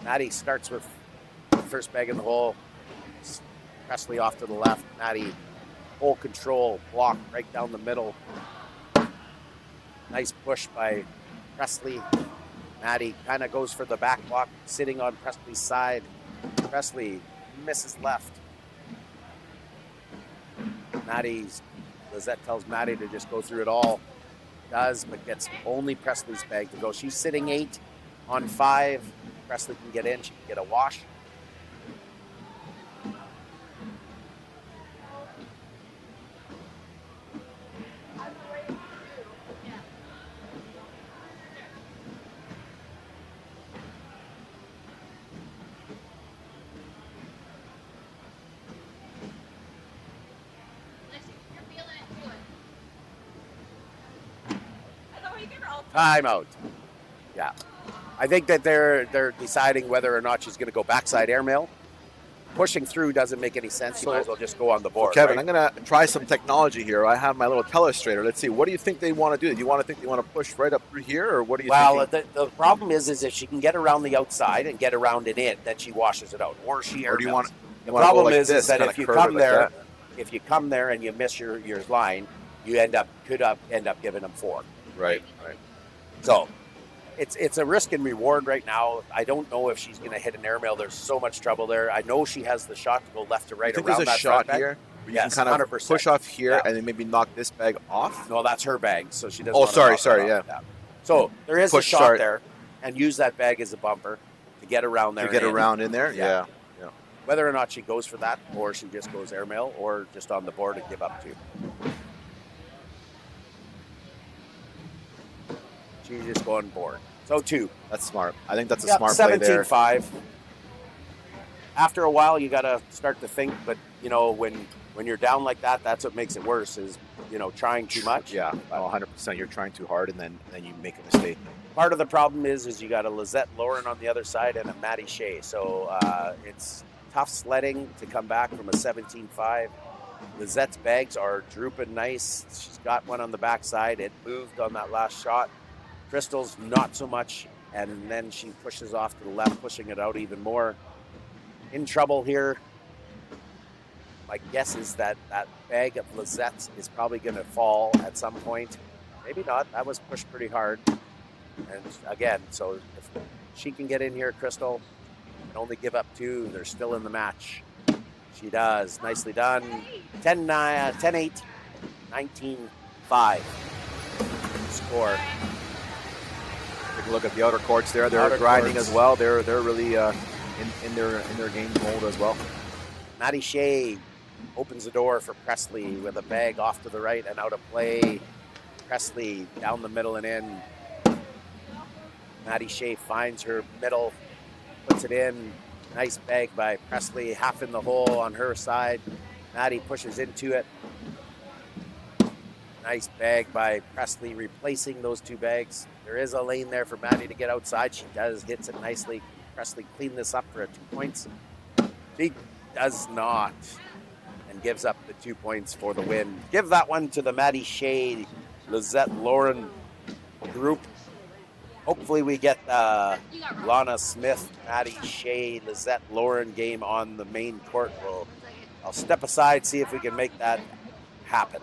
Maddie starts with the first bag in the hole. Presley off to the left. Maddie, full control, block right down the middle. Nice push by Presley. Maddie kind of goes for the back block, sitting on Presley's side. Presley misses left. Lizette tells Maddie to just go through it all. Does, but gets only Presley's bag to go. She's sitting 8 on 5. Presley can get in. She can get a wash. Timeout. Yeah. I think that they're deciding whether or not she's going to go backside airmail. Pushing through doesn't make any sense. You might as well just go on the board. Kevin, right? I'm going to try some technology here. I have my little telestrator. Let's see. What do you think they want to do? Do you want to think they want to push right up through here, or what do you think? Well, the problem is if she can get around the outside and get around it in, then she washes it out, or she airmails. Or do you want? The problem is that kinda if you curve come it like there, that? if you come there and you miss your line, you could end up giving them 4. Right. So it's a risk and reward right now. I don't know if she's going to hit an airmail. There's so much trouble there. I know she has the shot to go left to right. I think around there's a that shot front here. bag. Where Yes, you can kind of 100%. push off here Yeah. and then maybe knock this bag off. No, that's her bag, so she doesn't. Oh, wanna sorry, knock it off. yeah. So there is Push a shot start. there, and use that bag as a bumper to get around there. To get and in. around in there, Yeah. yeah. Whether or not she goes for that, or she just goes airmail, or just on the board and give up 2. She's just going board. So 2. That's smart. I think that's a smart play 17-5. there. After a while, you got to start to think, but when you're down like that, that's what makes it worse. Is trying too much. Yeah, 100%. You're trying too hard, and then you make a mistake. Part of the problem is you got a Lizette Lauren on the other side and a Maddie Shea. So it's tough sledding to come back from a 17-5. Lizette's bags are drooping nice. She's got one on the backside. It moved on that last shot. Crystal's not so much, and then she pushes off to the left, pushing it out even more. In trouble here. My guess is that bag of Lizette's is probably going to fall at some point. Maybe not. That was pushed pretty hard. And again, so if she can get in here, Crystal, and only give up 2, they're still in the match. She does. Nicely done. 10-9, 10-8, 19-5. Score. Take a look at the outer courts there. They're Outer grinding courts. as well. They're really in their game mode as well. Maddie Shea opens the door for Presley with a bag off to the right and out of play. Presley down the middle and in. Maddie Shea finds her middle, puts it in. Nice bag by Presley, half in the hole on her side. Maddie pushes into it. Nice bag by Presley, replacing those 2 bags. There is a lane there for Maddie to get outside. She does, hits it nicely. Presley clean this up for a 2 points. She does not, and gives up the 2 points for the win. Give that one to the Maddie Shea, Lizette Lauren group. hopefully we get Lana Smith, Maddie Shea, Lizette Lauren game on the main court. I'll step aside, see if we can make that happen.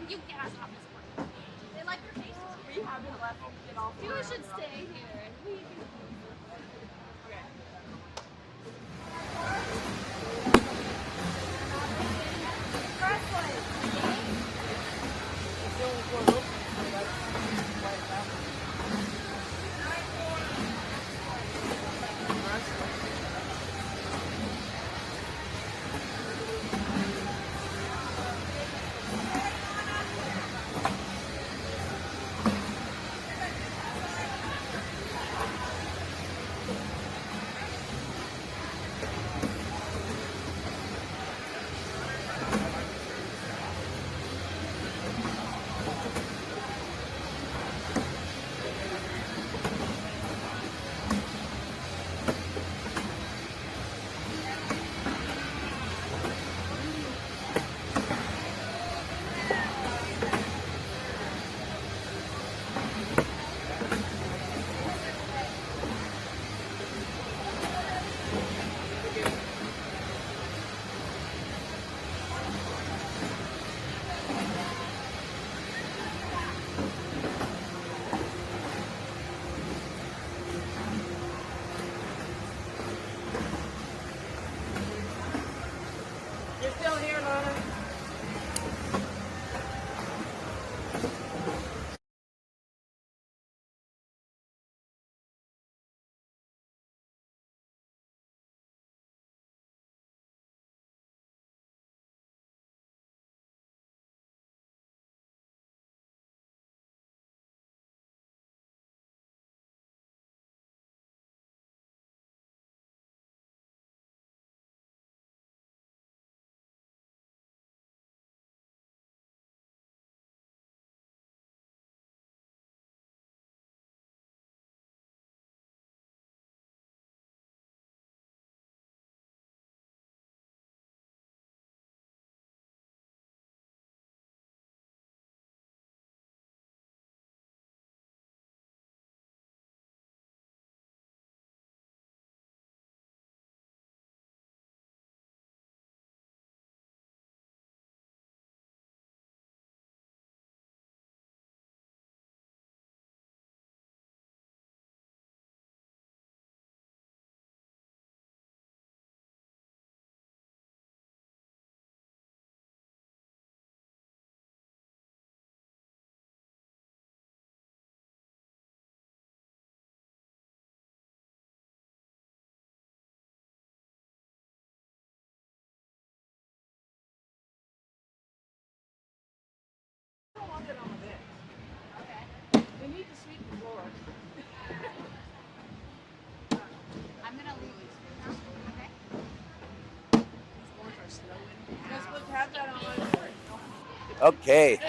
You get us off this court. They like your faces. We haven't left. You should stay here. We can... We need to sweep the floor. I'm gonna leave these for now. Okay? These floors are slowing. You're supposed to have that on my board. Okay.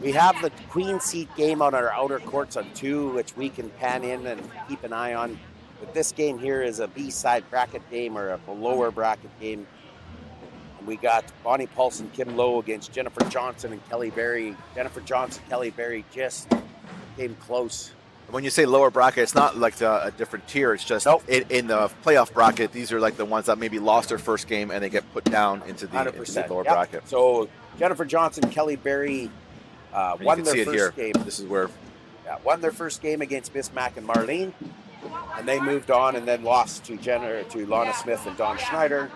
We have the queen seat game on our outer courts on 2, which we can pan in and keep an eye on. But this game here is a B-side bracket game or a lower bracket game. And we got Bonnie Paulson, Kim Lowe against Jennifer Johnson and Kelly Berry. Jennifer Johnson, Kelly Berry just came close. When you say lower bracket, it's not like a different tier. It's just Nope. in the playoff bracket, these are like the ones that maybe lost their first game and they get put down into the 100%. lower Yep. bracket. So Jennifer Johnson, Kelly Berry And you won can their see it first here. game. This is where Won their first game against Miss Mac and Marlene, and they moved on and then lost to Lana Smith and Dawn Schneider.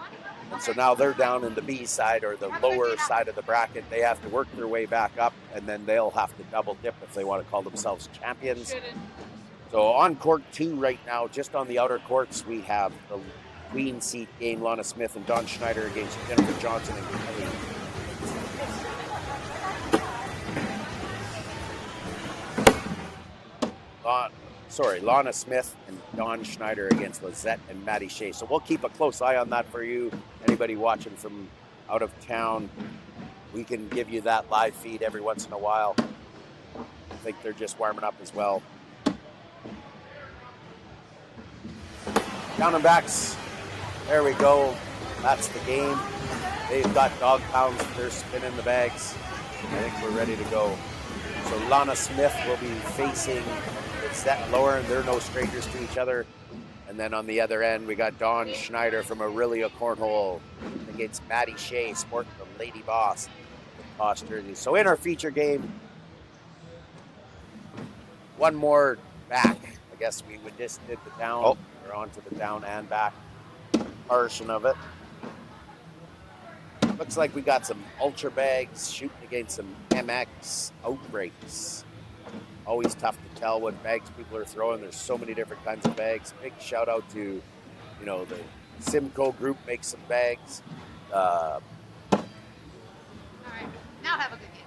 And so now they're down in the B side or the lower side of the bracket. They have to work their way back up, and then they'll have to double dip if they want to call themselves champions. So on court 2 right now, just on the outer courts, we have the queen seat game, Lana Smith and Dawn Schneider against Jennifer Johnson and Kelly. Lana Smith and Dawn Schneider against Lizette and Maddie Shea. So we'll keep a close eye on that for you. Anybody watching from out of town, we can give you that live feed every once in a while. I think they're just warming up as well. Down and backs. There we go. That's the game. They've got dog pounds. They're spinning the bags. I think we're ready to go. So Lana Smith will be facing Seth Lauren. They're no strangers to each other. And then on the other end, we got Dawn Schneider from Orillia Cornhole against Maddie Shea, sporting the Lady Boss toss jersey. So in our feature game, one more back. I guess we just did the down. Oh. We're on to the down and back portion of it. Looks like we got some ultra bags shooting against some MX outbreaks. Always tough to tell what bags people are throwing. There's so many different kinds of bags. Big shout out to, the Simcoe group makes some bags. All right. Now have a good game.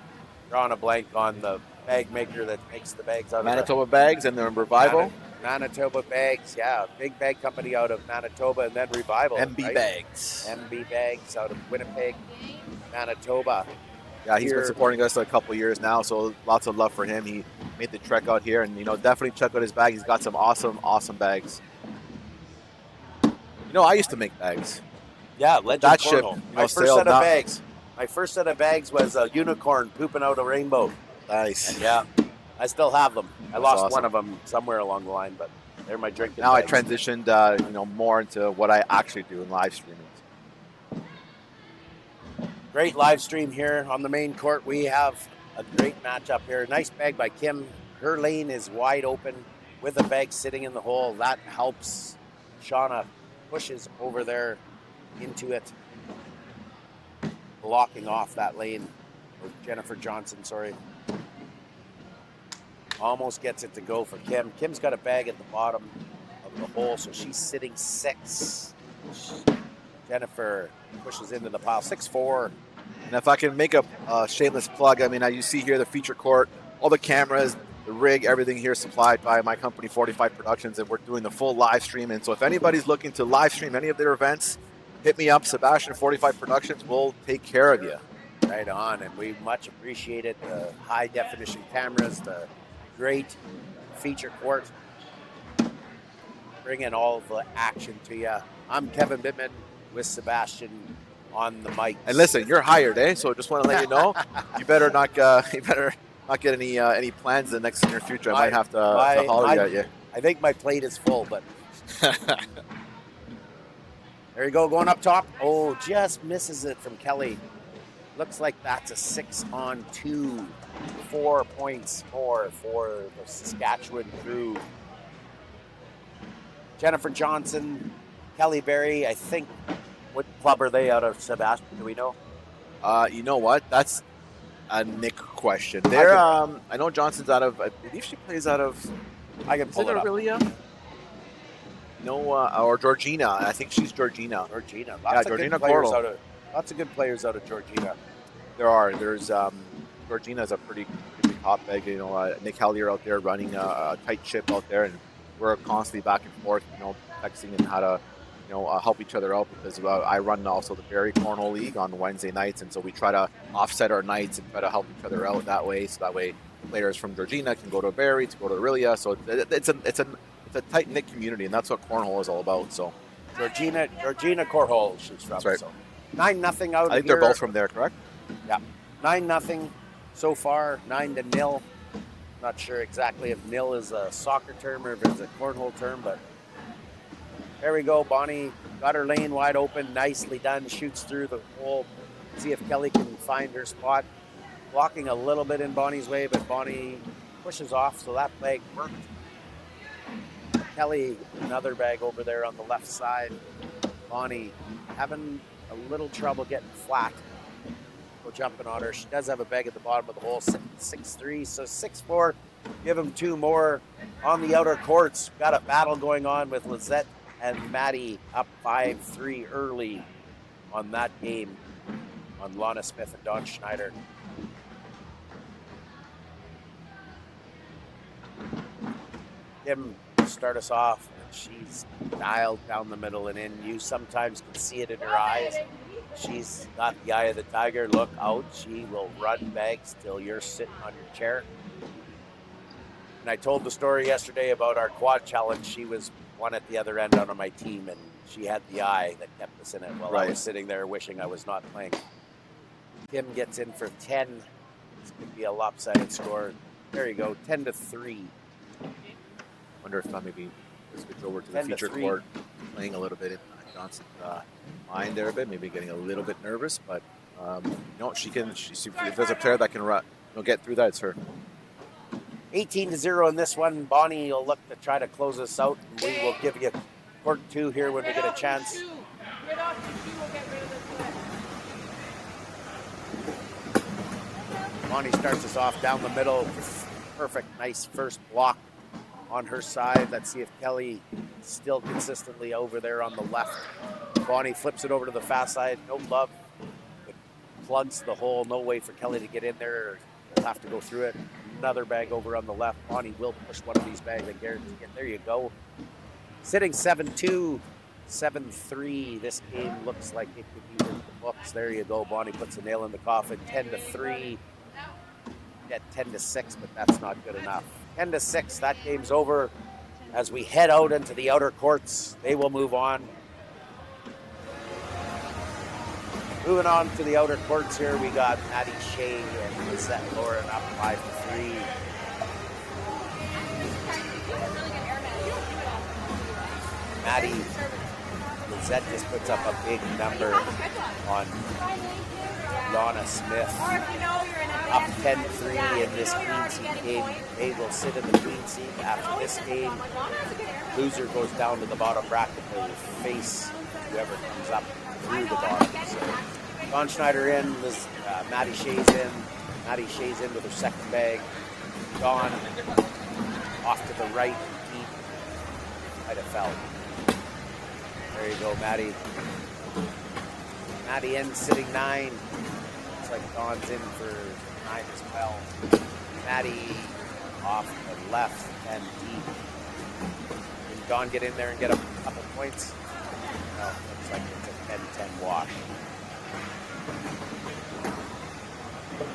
Drawing a blank on the bag maker that makes the bags out of Manitoba Bags and then Revival. Manitoba Bags, yeah. Big bag company out of Manitoba and then Revival. MB right? Bags. MB Bags out of Winnipeg, Manitoba. Yeah, he's Here. been supporting us a couple years now, so lots of love for him. He made the trek out here, and definitely check out his bag. He's got some awesome bags. I used to make bags. Yeah, Legend That ship, Cornhole. you My know, first sailed set of not- bags. My first set of bags was a unicorn pooping out a rainbow. Nice. And yeah, I still have them. I That's lost awesome. one of them somewhere along the line, but they're my drinking Now bags. I transitioned, more into what I actually do in live streaming. Great live stream here on the main court. We have a great matchup here. Nice bag by Kim. Her lane is wide open with a bag sitting in the hole. That helps. Shauna pushes over there into it, blocking off that lane. Or Jennifer Johnson, sorry. Almost gets it to go for Kim. Kim's got a bag at the bottom of the hole, so she's sitting 6. Jennifer pushes into the pile, 6-4. And if I can make a shameless plug, you see here the feature court, all the cameras, the rig, everything here supplied by my company, 45 Productions, and we're doing the full live stream. And so if anybody's looking to live stream any of their events, hit me up, Sebastian, 45 Productions. We'll take care of you. Right on, and we much appreciate it. The high definition cameras, the great feature court, bringing all the action to you. I'm Kevin Bittman with Sebastian on the mic. And listen, you're hired, eh? So just want to let you know, you better not get any plans in the near future. I might have to holler at you. I think my plate is full, but there you go, going up top. Oh, just misses it from Kelly. Looks like that's a 6-on-2. 4 points more for the Saskatchewan crew. Jennifer Johnson, Kelly Berry, I think. What club are they out of, Sebastian? Do we know? You know what? That's a Nick question. I know Johnson's out of. I believe she plays out of. I can Is pull it it up. Orillia? No, or Georgina. I think she's Georgina. Georgina. Georgina Cornhole. Lots of good players out of Georgina. There's Georgina's a pretty top bag. Nick Hellier out there running a tight ship out there, and we're constantly back and forth, texting and how to, help each other out, because I run also the Barrie Cornhole League on Wednesday nights, and so we try to offset our nights and try to help each other out that way. So that way, players from Georgina can go to Barrie, to go to Orillia. So it's a tight knit community, and that's what cornhole is all about. So Georgina Cornhole, she's from. That's right. So 9-0 out of I think here. they're both from there, correct? Yeah, 9-0 so far. 9-0. Not sure exactly if nil is a soccer term or if it's a cornhole term, but there we go. Bonnie got her lane wide open. Nicely done. Shoots through the hole. See if Kelly can find her spot. Blocking a little bit in Bonnie's way, but Bonnie pushes off, so that bag worked. Kelly, another bag over there on the left side. Bonnie having a little trouble getting flat. Go jumping on her. She does have a bag at the bottom of the hole, 6-3, so 6-4. Give them 2 more on the outer courts. Got a battle going on with Lizette and Maddie up 5-3 early on that game on Lana Smith and Dawn Schneider. Kim start us off, and she's dialed down the middle and in. You sometimes can see it in her eyes. She's got the eye of the tiger. Look out. She will run bags till you're sitting on your chair. And I told the story yesterday about our quad challenge. She was one at the other end on my team, and she had the eye that kept us in it while I was sitting there wishing I was not playing. Kim gets in for 10. This could be a lopsided score. There you go, 10-3. Wonder if maybe switch over to the 10 to feature 3. court, playing a little bit in Johnson's mind there a bit, maybe getting a little bit nervous, but no, she can. If there's a player that can get through that, it's her. 18-0 in this one. Bonnie will look to try to close us out, and we will give you court 2 here when we get a chance. Get off your shoe, we'll get rid of this. Bonnie starts us off down the middle. Perfect, nice first block on her side. Let's see if Kelly still consistently over there on the left. Bonnie flips it over to the fast side. No love. It plugs the hole. No way for Kelly to get in there. We'll have to go through it. Another bag over on the left. Bonnie will push one of these bags. I guarantee it. There you go. Sitting 7-2, 7-3. This game looks like it could be in the books. There you go. Bonnie puts a nail in the coffin. 10-3. At 10-6, but that's not good enough. 10-6, that game's over. As we head out into the outer courts, they will move on. Moving on to the outer courts here, we got Maddie Shea and Lizette Lauren up 5-3. Maddie, Lizette just puts up a big number on Lana Smith. Up 10-3 in this Queen Seat game. They will sit in the Queen Seat after this game. Loser goes down to the bottom bracket. They will face whoever comes up through the bottom. So, Dawn Schneider in, Maddie Shea's in. Maddie Shea's in with her second bag. Dawn off to the right, deep. Might have fell. There you go, Maddie. Maddie in, sitting 9. Looks like Dawn's in for 9 as well. Maddie off the left and deep. Can Dawn get in there and get a couple points? No, looks like it's a 10-10 wash.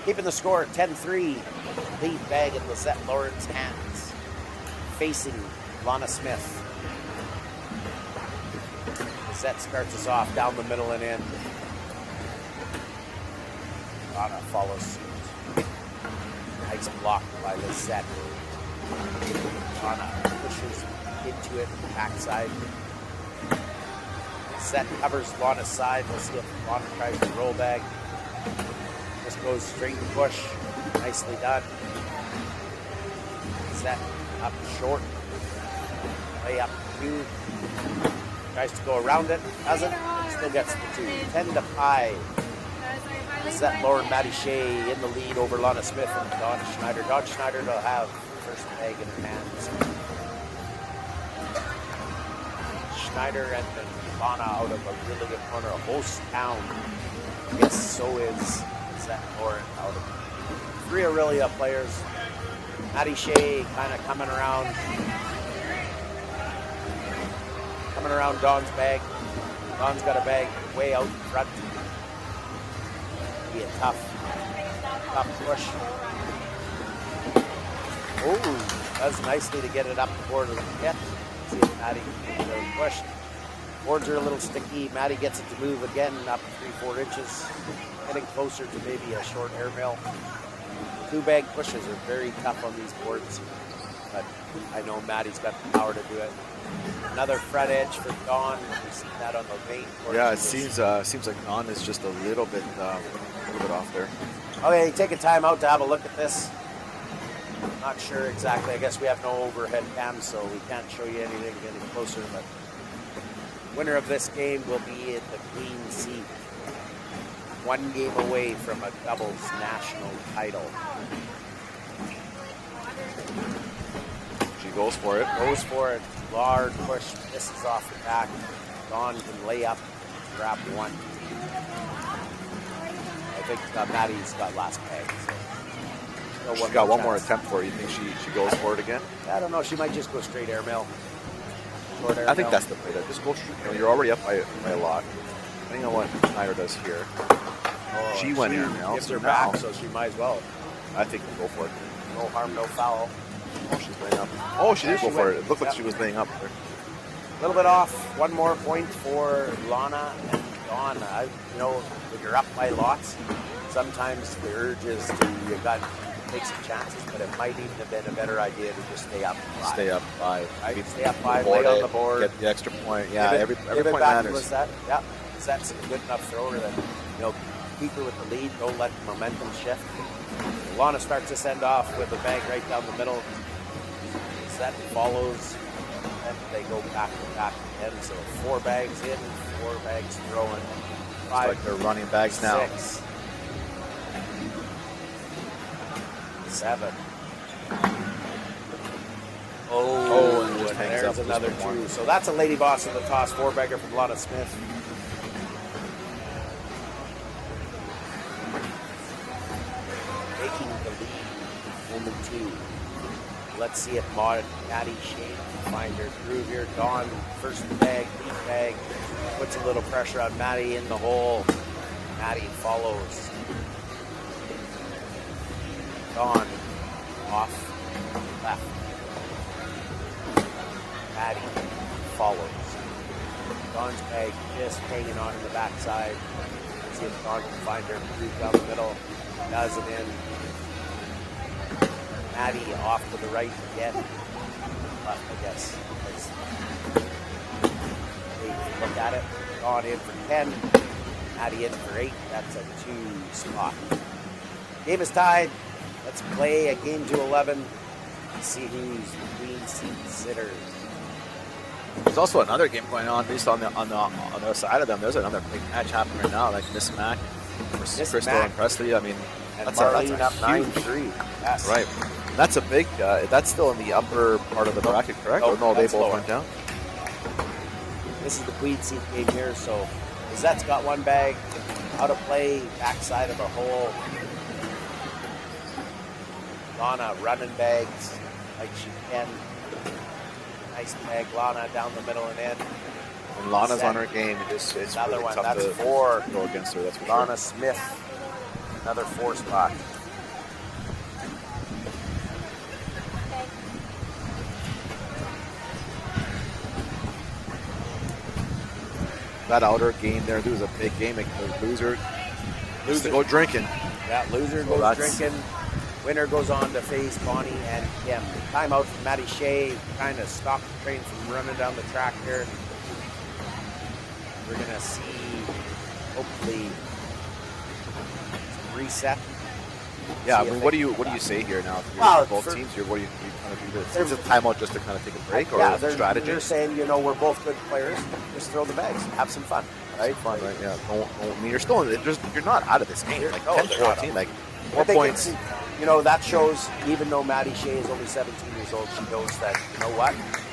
Keeping the score at 10-3. Lead bag in Lizette Lauren's hands. Facing Lana Smith. Lizette starts us off down the middle and in. Lana follows suit. Nice block by Lizette. Lana pushes into it, backside. Lizette covers Lana's side. We'll see if Lana tries to roll bag. This goes straight and push. Nicely done. Lizette up short. Lay up 2. Tries to go around it. Doesn't. Still gets the 2. 10-5. Lizette Lauren, Maddie Shea in the lead over Lana Smith and Dawn Schneider. Dawn Schneider will have first bag in her hands. Schneider and then Lana out of a really good corner. A host town. Yes, so is Lizette Lauren out of 3 Orillia players. Maddie Shea kind of coming around Dawn's bag. Dawn's got a bag way out in front. Be a tough push. Oh, does nicely to get it up the board of the pit. See if Maddie can really push. Boards are a little sticky. Maddie gets it to move again up 3-4 inches. Getting closer to maybe a short airmail. 2 bag pushes are very tough on these boards. But I know Maddie's got the power to do it. Another front edge for Dawn. We've seen that on the main court. Yeah, it seems like Dawn is just a little bit off there. Okay, take a time out to have a look at this. Not sure exactly. I guess we have no overhead cam, so we can't show you anything getting closer. But winner of this game will be in the Queen Seat. 1 game away from a doubles national title. She goes for it. Goes for it. Large push. Misses off the back. Dawn can lay up, grab 1. I think Maddie's got last bag. So She's got one more attempt for it. You think she goes for it again? I don't know. She might just go straight airmail. Short airmail. I think that's the play. Just go. You're already up by a lot. Depending on what Schneider does here. Oh, she went airmail. Gives her so back, now, so she might as well. I think we'll go for it. No harm, no foul. Oh, she's laying up. Oh, she did She go for went. it. It looked like Yep. she was laying up there. A little bit off. 1 more point for Lana and Dawn. When you're up by lots, sometimes the urge is to, you got take some chances, but it might even have been a better idea to just stay up 5. Stay up 5. Right? Stay up 5, lay on the board. Get the extra point. Yeah, Give every it point back to matters. Lizette. Yeah, Lizette's a good enough thrower that, keep her with the lead. Don't let the momentum shift. Lana starts this end off with a bag right down the middle. Lizette follows, and they go back to back again. So 4 bags in, 4 bags throwing. 5, Like they're running bags now. 6, 7. Oh, and it just and hangs there's up another just one. 2. So that's a lady boss in the toss, 4-bagger from Lana Smith. Taking the lead, only 2. Let's see if Maddie Shane can find her groove here. Dawn, first bag, lead bag, puts a little pressure on Maddie in the hole. Maddie follows. Dawn, off, left. Maddie follows. Dawn's bag just hanging on in the backside. Let's see if Dawn can find her groove down the middle. Does it in. Maddie off to the right again. Left, I guess. Look at it. Dawn in for 10. Maddie in for 8. That's a 2 spot. Game is tied. Let's play a game to 11. See who's the queen seat sitter. There's also another game going on, at least on the other side of them. There's another big match happening right now, like Miss Mac versus Miss Crystal Mac. and Presley. I mean, And that's Marlene a up huge- 9-3. Yes. Right. That's a big. That's still in the upper part of the bracket, correct? No, Or no, they that's both lower. went down. This is the queen seat game here, so Lizette's got 1 bag. Out of play, backside of the hole. Lana running bags like she can. Nice bag, Lana down the middle and in. And Lana's Set. on her game. It's Another really one. tough That's to 4. go against her. That's for Lana sure. Smith, another 4 spot. That outer game there, was a big game. The loser to go drinking. Yeah, loser Well, goes that's- drinking. Winner goes on to face Bonnie and Kim. Timeout from Maddie Shea, kind of stopped the train from running down the track here. We're gonna see, hopefully, some reset. Yeah, I See if mean, they what do you can say here now? If you're Well, both for- teams here, what do you kind of do this? Is it a timeout just to kind of take a break, or Yeah, strategy? they're saying, we're both good players. Just throw the bags, have some fun, right? Fun, right? Yeah. I mean, you're still you're not out of this game. Like No, 10, they're not 14, like I more think points. it's, that shows, even though Maddie Shea is only 17 years old, she knows that,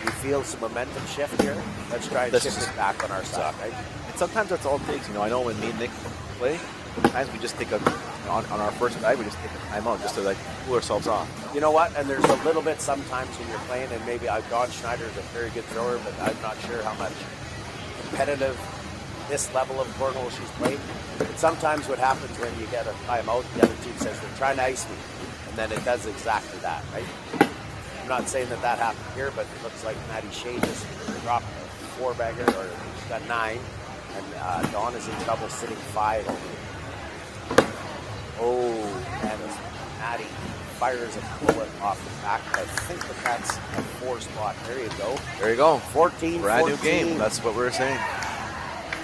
we feel some momentum shift here. Let's try and This shift is- it back on our side, right? And sometimes that's all it takes. I know when me and Nick play, sometimes we just take on our first bag, we just take a timeout just to cool ourselves off. You know what? And there's a little bit sometimes when you're playing, and maybe Dawn Schneider is a very good thrower, but I'm not sure how much competitive this level of cornhole she's played. But sometimes what happens when you get a timeout, the other team says they're trying to ice me, and then it does exactly that, right? I'm not saying that happened here, but it looks like Maddie Shea just dropped a 4-bagger, or she's got 9, and Dawn is in trouble sitting 5 over. Oh, and Maddie fires a bullet off the back. I think that's a 4 spot. There you go. There you go. 14, Brand 14. new game. That's what we were saying.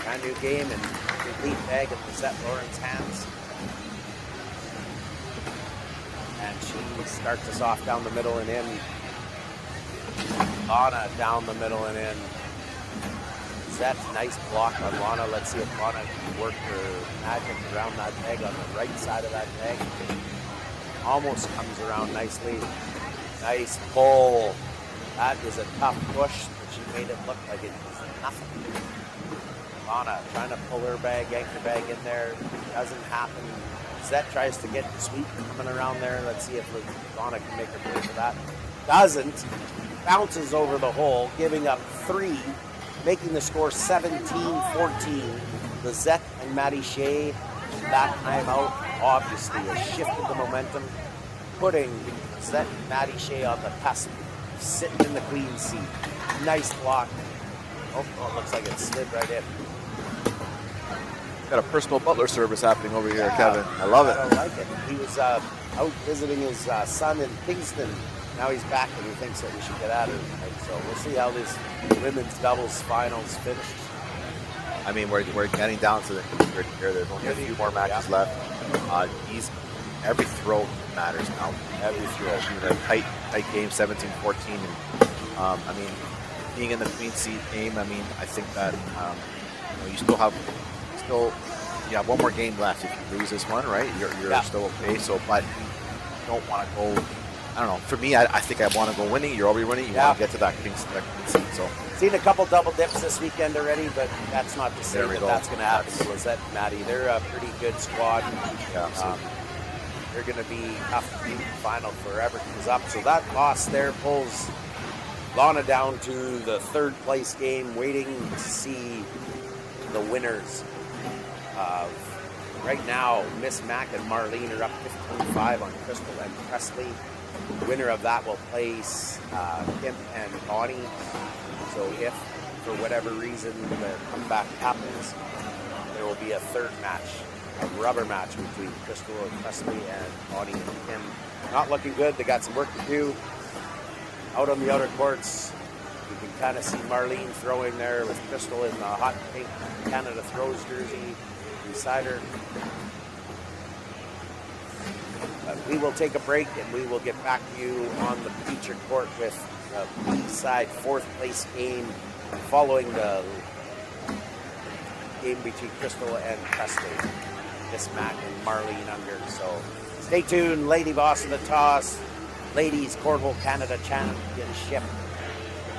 Brand new game, and complete bag in Lizette Lauren's hands. And she starts us off down the middle and in. Lana down the middle and in. Lizette, nice block on Lana. Let's see if Lana can work her magic around that bag on the right side of that bag. Almost comes around nicely. Nice pull. That is a tough push, but she made it look like it was nothing. Lana trying to pull her bag, yank her bag in there. Doesn't happen. Zet tries to get the sweep coming around there. Let's see if Lana can make her play for that. Doesn't. Bounces over the hole, giving up 3, making the score 17-14. Lizette and Maddie Shea, that time out, obviously has shifted the momentum, putting Lizette and Maddie Shea on the cusp, sitting in the queen seat. Nice block. Oh, it looks like it slid right in. Got a personal butler service happening over here, Yeah. Kevin. I love I it. like it. He was out visiting his son in Kingston. Now he's back and he thinks that we should get at it. So we'll see how this women's doubles finals finish. I mean, we're getting down to the nitty-gritty here. There's only a few more matches left. Every throw matters now. Every throw. A tight game, 17-14. And, I mean, being in the Queen Seat game, I mean, I think that you still have one more game left. If you lose this one, right, you're still okay. So, but you don't want to go. I don't know. For me, I think I want to go winning. You're already winning. You want to get to that Queen Seat. So, seen a couple double dips this weekend already, but that's not to say that's going to happen to Lizette and Maddie. They're a pretty good squad. Yeah, they're going to be tough to beat in the final forever comes up. So that loss there pulls Lana down to the third place game, waiting to see the winners. Right now, Miss Mac and Marlene are up 15-5 on Crystal and Presley. The winner of that will place Kim and Bonnie. So if, for whatever reason, the comeback happens, there will be a third match, a rubber match between Crystal and Presley and Bonnie and Kim. Not looking good. They got some work to do. Out on the outer courts, you can kind of see Marlene throwing there with Crystal in the hot pink Canada Throws jersey beside her. But we will take a break and we will get back to you on the feature court with the east side fourth place game following the game between Crystal and Presley. Miss Mac and Marlene Unger. So stay tuned. Lady Boss of the Toss. Ladies Cornhole Canada Championship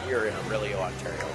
here in Orillia, Ontario.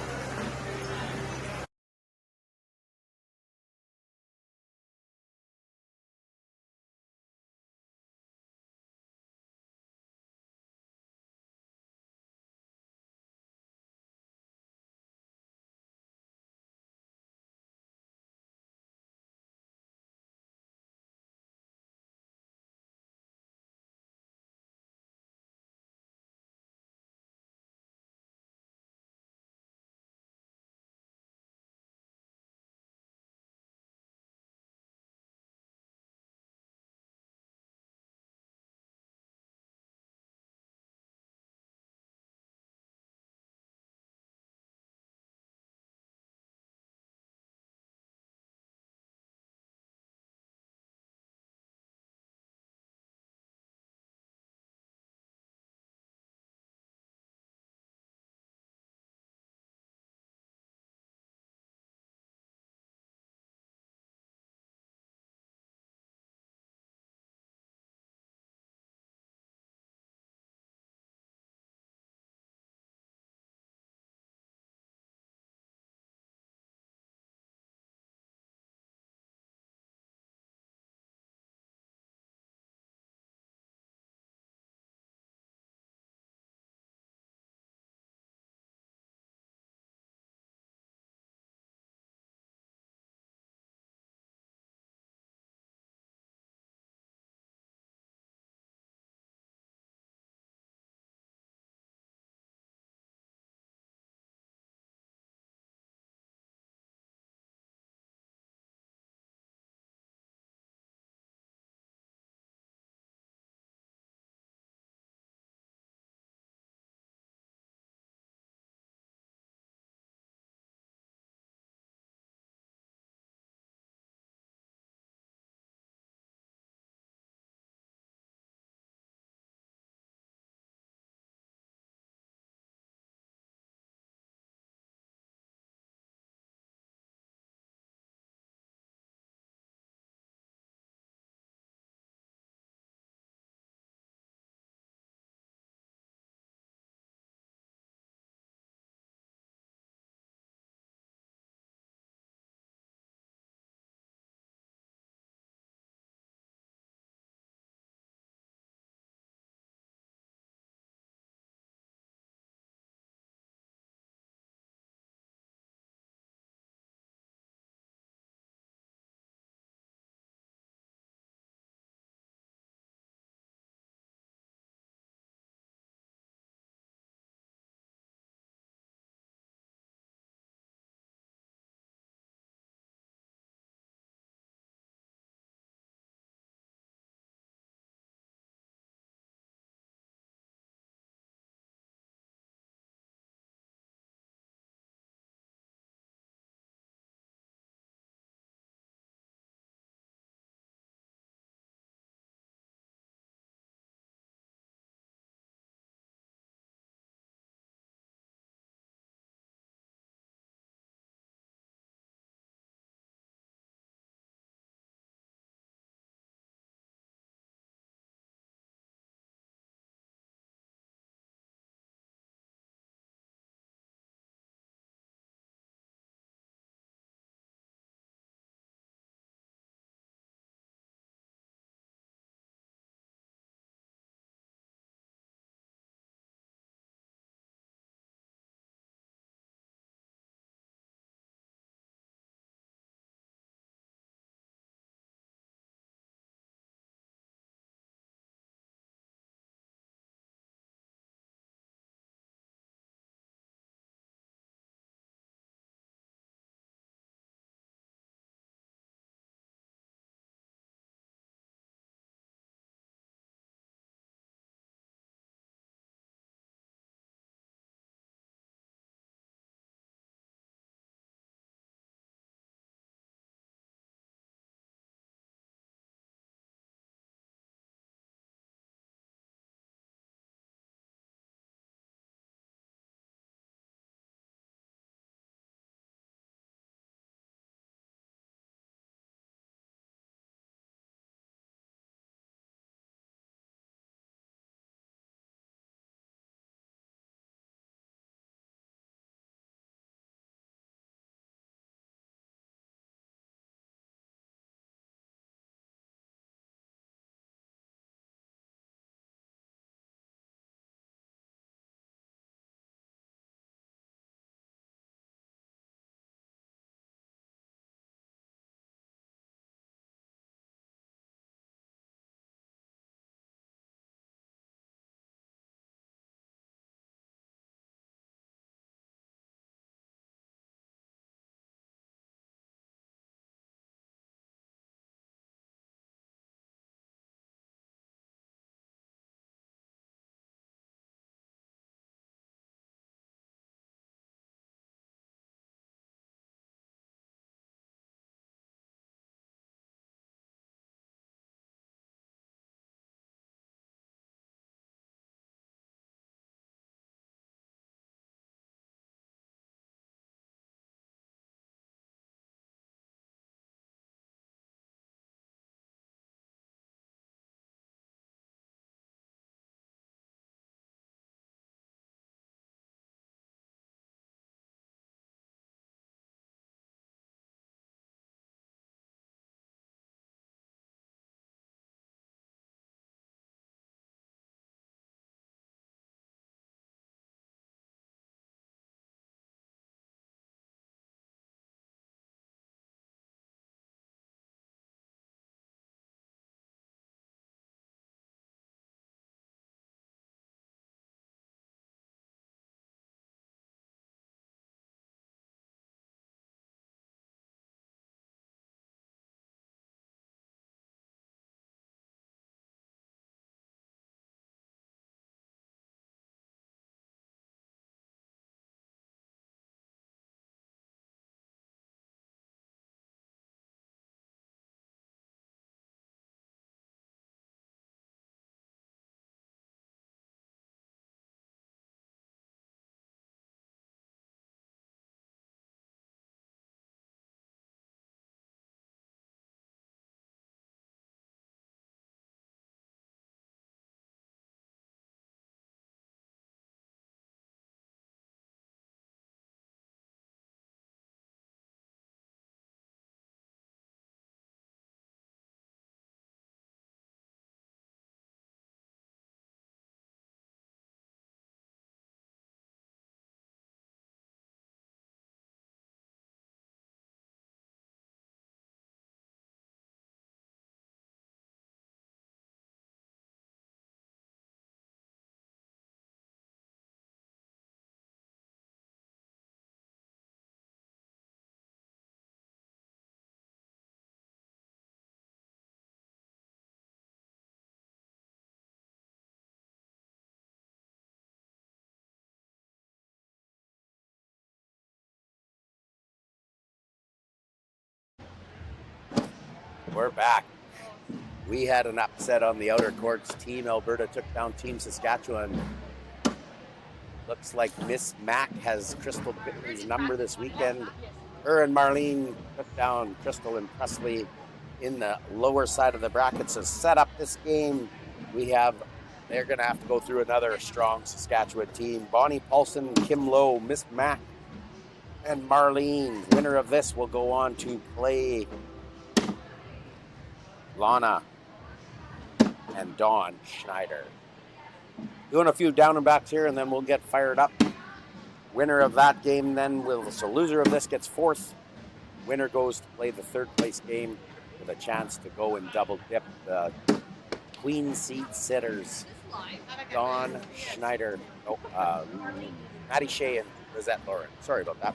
We're back. We had an upset on the outer courts. Team Alberta took down Team Saskatchewan. Looks like Miss Mac has Crystal Bitten's number this weekend. Her and Marlene took down Crystal and Presley in the lower side of the bracket. So set up this game, they're going to have to go through another strong Saskatchewan team. Bonnie Paulson, Kim Lowe, Miss Mac, and Marlene. Winner of this will go on to play Lana and Dawn Schneider. Doing a few down and backs here, and then we'll get fired up. Winner of that game then so loser of this gets fourth. Winner goes to play the third place game with a chance to go and double dip the Queen Seat sitters. Dawn Schneider, Maddie Shea and Rosette Lauren. Sorry about that.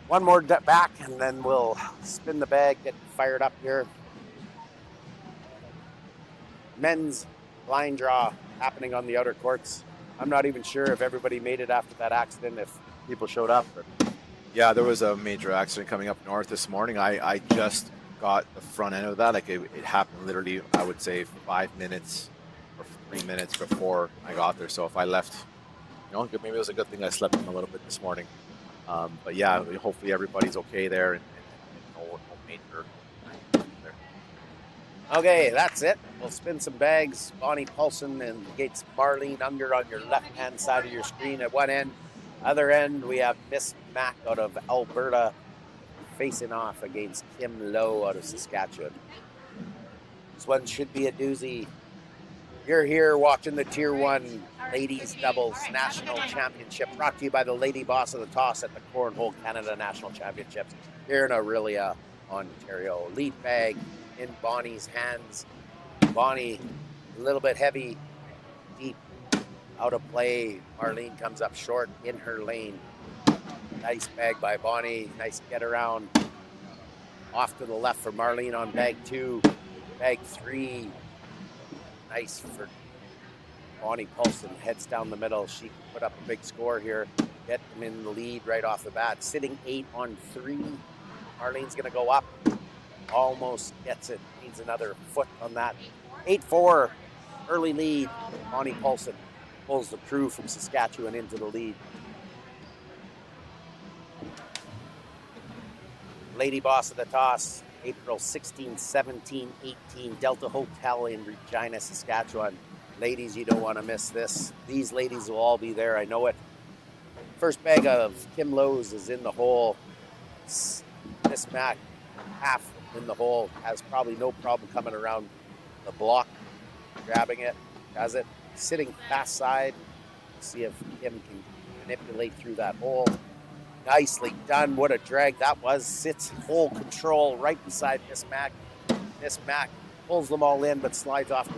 One more back, and then we'll spin the bag, get fired up here. Men's line draw happening on the outer courts. I'm not even sure if everybody made it after that accident, if people showed up. Yeah, there was a major accident coming up north this morning. I just got the front end of that. Like it happened literally, I would say 5 minutes or 3 minutes before I got there. So if I left, maybe it was a good thing I slept in a little bit this morning. But yeah, hopefully everybody's okay there and no major. Okay, that's it. We'll spin some bags. Bonnie Paulson and Gates Marlene Unger on your left-hand side of your screen at one end. Other end, we have Miss Mac out of Alberta facing off against Kim Lowe out of Saskatchewan. This one should be a doozy. You're here watching the Tier 1 Ladies Doubles National Championship, brought to you by the Lady Boss of the Toss at the Cornhole Canada National Championships here in Orillia, Ontario. Lead bag in Bonnie's hands. Bonnie, a little bit heavy, deep, out of play. Marlene comes up short in her lane. Nice bag by Bonnie. Nice get around. Off to the left for Marlene on bag 2. Bag 3. Nice for Bonnie Paulson. Heads down the middle. She can put up a big score here. Get them in the lead right off the bat. Sitting 8 on 3. Marlene's going to go up. Almost gets it. Needs another foot on that. 8-4. Early lead. Bonnie Paulson pulls the crew from Saskatchewan into the lead. Lady Boss of the Toss, April 16, 17, 18, Delta Hotel in Regina, Saskatchewan. Ladies, you don't want to miss this. These ladies will all be there, I know it. First bag of Kim Lowe's is in the hole. Miss Mac, half in the hole, has probably no problem coming around the block, grabbing it, has it. Sitting fast side, see if Kim can manipulate through that hole. Nicely done. What a drag that was. Sits full control right beside Miss Mac. Miss Mac pulls them all in, but slides off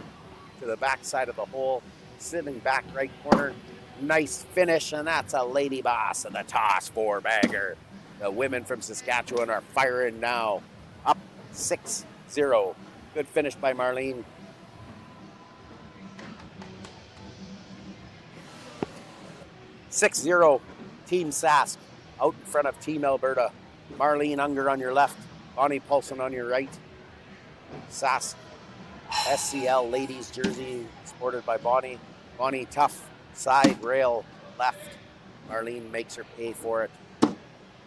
to the back side of the hole. Sitting back right corner. Nice finish, and that's a Lady Boss of the Toss 4-bagger. The women from Saskatchewan are firing now. Up 6-0. Good finish by Marlene. (6-0) Team Sask out in front of Team Alberta. Marlene Unger on your left, Bonnie Paulson on your right. Sask SCL ladies jersey sported by Bonnie. Bonnie tough side rail left. Marlene makes her pay for it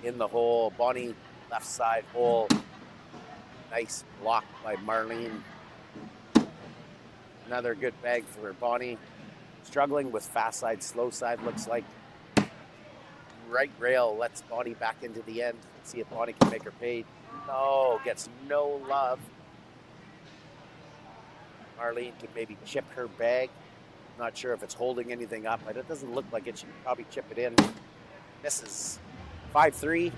in the hole. Bonnie left side hole. Nice block by Marlene. Another good bag for Bonnie. Struggling with fast side, slow side, looks like. Right rail lets Bonnie back into the end. See if Bonnie can make her pay. No, gets no love. Marlene can maybe chip her bag. Not sure if it's holding anything up, but it doesn't look like it. She can probably chip it in. Misses. 5-3.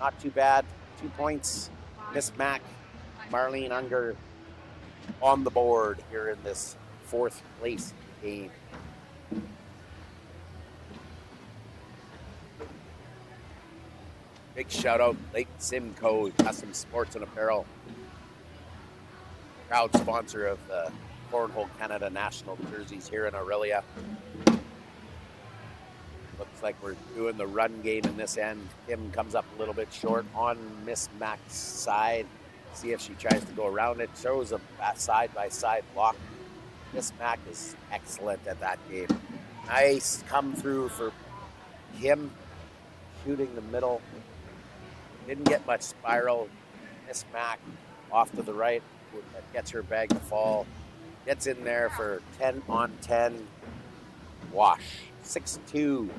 Not too bad. 2 points. Miss Mac, Marlene Unger on the board here in this 4th place game. Big shout out, Lake Simcoe, Custom Sports and Apparel. Proud sponsor of the Cornhole Canada National jerseys here in Orillia. Looks like we're doing the run game in this end. Kim comes up a little bit short on Miss Mac's side. See if she tries to go around it. Shows a side-by-side block. Miss Mac is excellent at that game. Nice come through for Kim, shooting the middle. Didn't get much spiral. Miss Mac off to the right. Gets her bag to fall. Gets in there for 10 on 10. Wash. 6-2.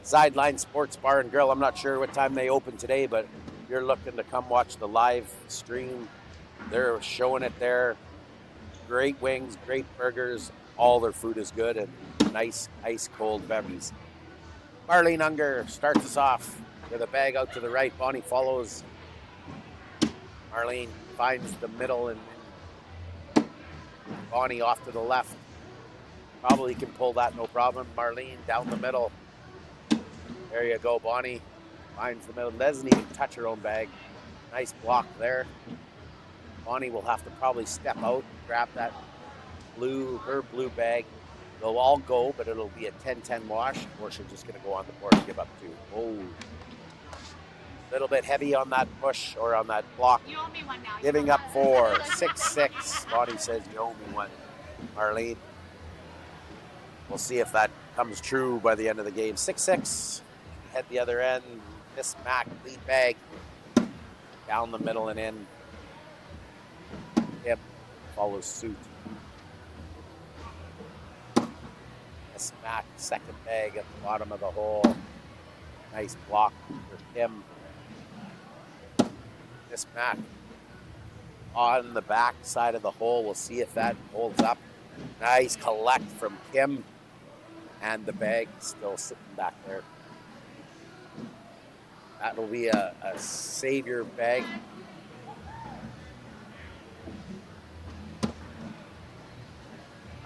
Sideline Sports Bar and Grill. I'm not sure what time they open today, but if you're looking to come watch the live stream, they're showing it there. Great wings, great burgers. All their food is good and nice ice cold beverages. Marlene Unger starts us off with a bag out to the right. Bonnie follows. Marlene finds the middle and Bonnie off to the left. Probably can pull that no problem. Marlene down the middle. There you go. Bonnie finds the middle. Doesn't even touch her own bag. Nice block there. Bonnie will have to probably step out, grab that her blue bag. They'll all go, but it'll be a 10-10 wash, or she's just going to go on the board and give up 2. Oh. Little bit heavy on that push or on that block. You owe me one now. Giving up 4. 6-6. Bonnie says you owe me one. Marlene. We'll see if that comes true by the end of the game. 6-6. Head the other end. Miss Mac, lead bag. Down the middle and in. Hip follows suit. Miss Mac, second bag at the bottom of the hole. Nice block for Kim. Miss Mac on the back side of the hole. We'll see if that holds up. Nice collect from Kim. And the bag still sitting back there. That'll be a savior bag.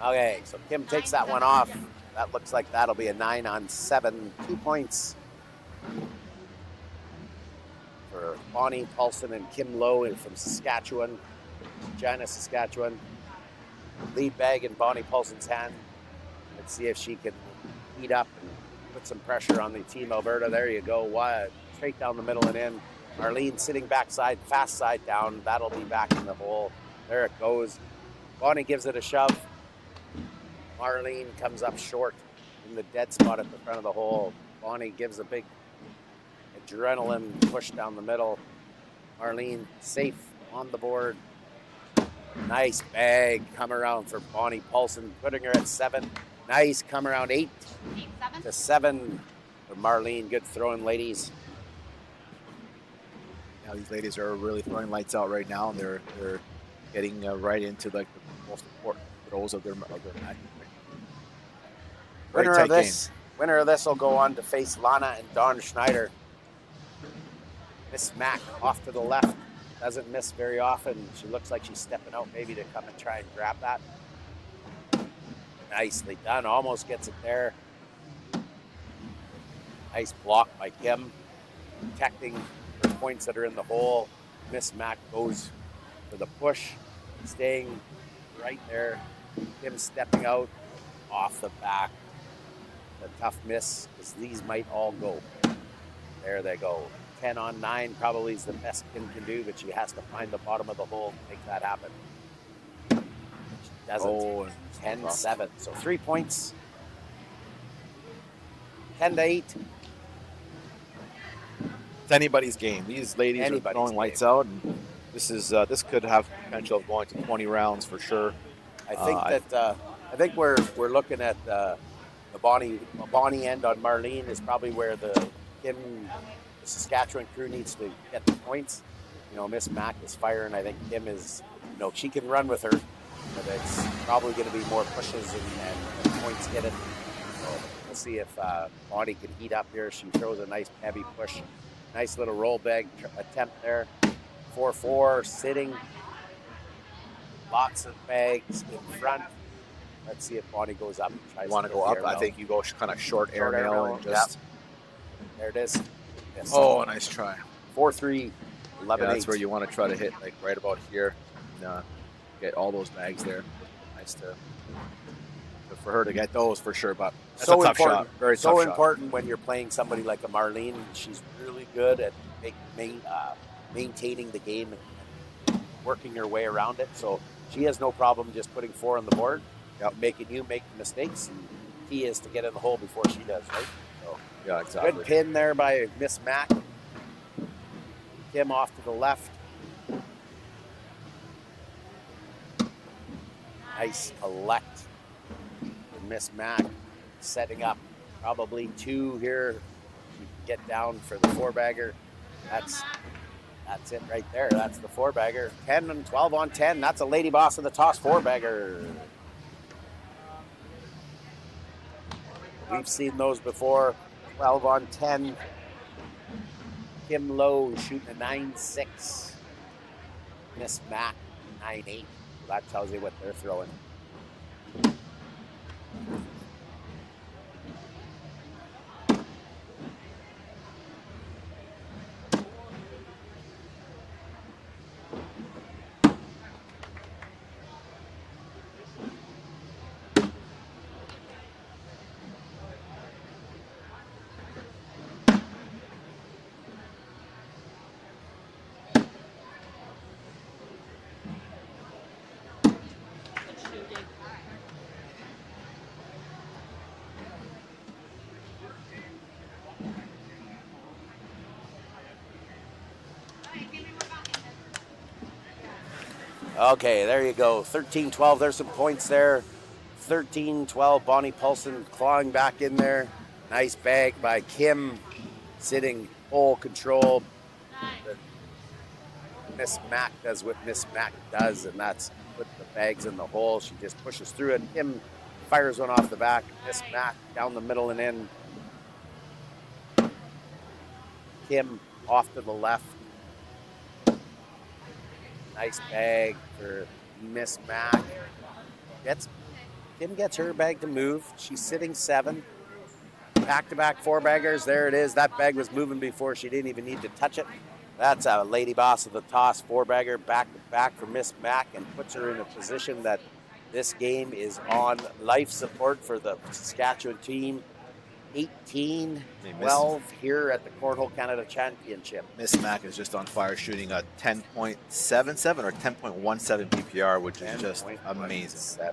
Okay, so Kim takes that one off. That looks like that'll be a 9 on 7. 2 points for Bonnie Paulson and Kim Lowe from Saskatchewan, Regina, Saskatchewan. Lead bag in Bonnie Paulson's hand. Let's see if she can heat up and put some pressure on the Team Alberta. There you go. Wide, straight down the middle and in. Marlene sitting backside, fast side down. That'll be back in the hole. There it goes. Bonnie gives it a shove. Marlene comes up short in the dead spot at the front of the hole. Bonnie gives a big adrenaline push down the middle. Marlene safe on the board. Nice bag come around for Bonnie Paulson, putting her at 7. Nice come around 8 to 7 for Marlene. Good throwing, ladies. Yeah, these ladies are really throwing lights out right now, and they're getting right into like the most important throws of their match. Winner of this will go on to face Lana and Dawn Schneider. Miss Mac off to the left. Doesn't miss very often. She looks like she's stepping out maybe to come and try and grab that. Nicely done. Almost gets it there. Nice block by Kim. Protecting her points that are in the hole. Miss Mac goes for the push. Staying right there. Kim stepping out off the back. A tough miss because these might all go. There they go. 10 on 9 probably is the best Kim can do, but she has to find the bottom of the hole to make that happen. She doesn't. Oh, 10-7. So 3 points. 10-8. It's anybody's game. These ladies are throwing lights out, and this could have potential of going to 20 rounds for sure. I think we're looking at the Bonnie end on Marlene is probably where the Saskatchewan crew needs to get the points. You know, Miss Mac is firing. I think Kim is, she can run with her, but it's probably going to be more pushes and points get it. So we'll see if Bonnie can heat up here. She throws a nice heavy push. Nice little roll bag attempt there. 4-4 sitting. Lots of bags in front. Let's see if Bonnie goes up. You want to go up? I think you go kind of short airmail and just. Yep. There it is. Yes. Oh, nice try. 4-3, 11-8. That's where you want to try to hit, like right about here, and get all those bags there. Nice for her to get those for sure. But that's so a tough important. shot. Very so tough important when you're playing somebody like a Marlene. She's really good at maintaining the game and working her way around it. So she has no problem just putting 4 on the board, Yep. making you make the mistakes. And key is to get in the hole before she does, right? So Yeah, exactly. good pin there by Miss Mac. Kim off to the left. Nice collect for Miss Mac, setting up probably 2 here. She can get down for the 4-bagger. That's it right there. That's the 4-bagger. 10 and 12 on 10. That's a lady boss of the toss 4-bagger. We've seen those before. 12 on 10. Kim Lowe shooting a 9.6. Miss Mac 9.8. That tells you what they're throwing. Okay, there you go. 13-12. There's some points there. 13-12. Bonnie Paulson clawing back in there. Nice bag by Kim. Sitting hole control. Miss Mac does what Miss Mac does, and that's put the bags in the hole. She just pushes through it. Kim fires one off the back. Miss Mac down the middle and in. Kim off to the left. Nice bag for Miss Mac. Kim gets her bag to move. She's sitting 7. Back-to-back 4-baggers. There it is. That bag was moving before she didn't even need to touch it. That's a lady boss of the toss 4-bagger back-to-back for Miss Mac and puts her in a position that this game is on life support for the Saskatchewan team. 18-12 here at the Cornhole Canada Championship. Miss Mac is just on fire, shooting a 10.77 or 10.17 PPR, which is just amazing.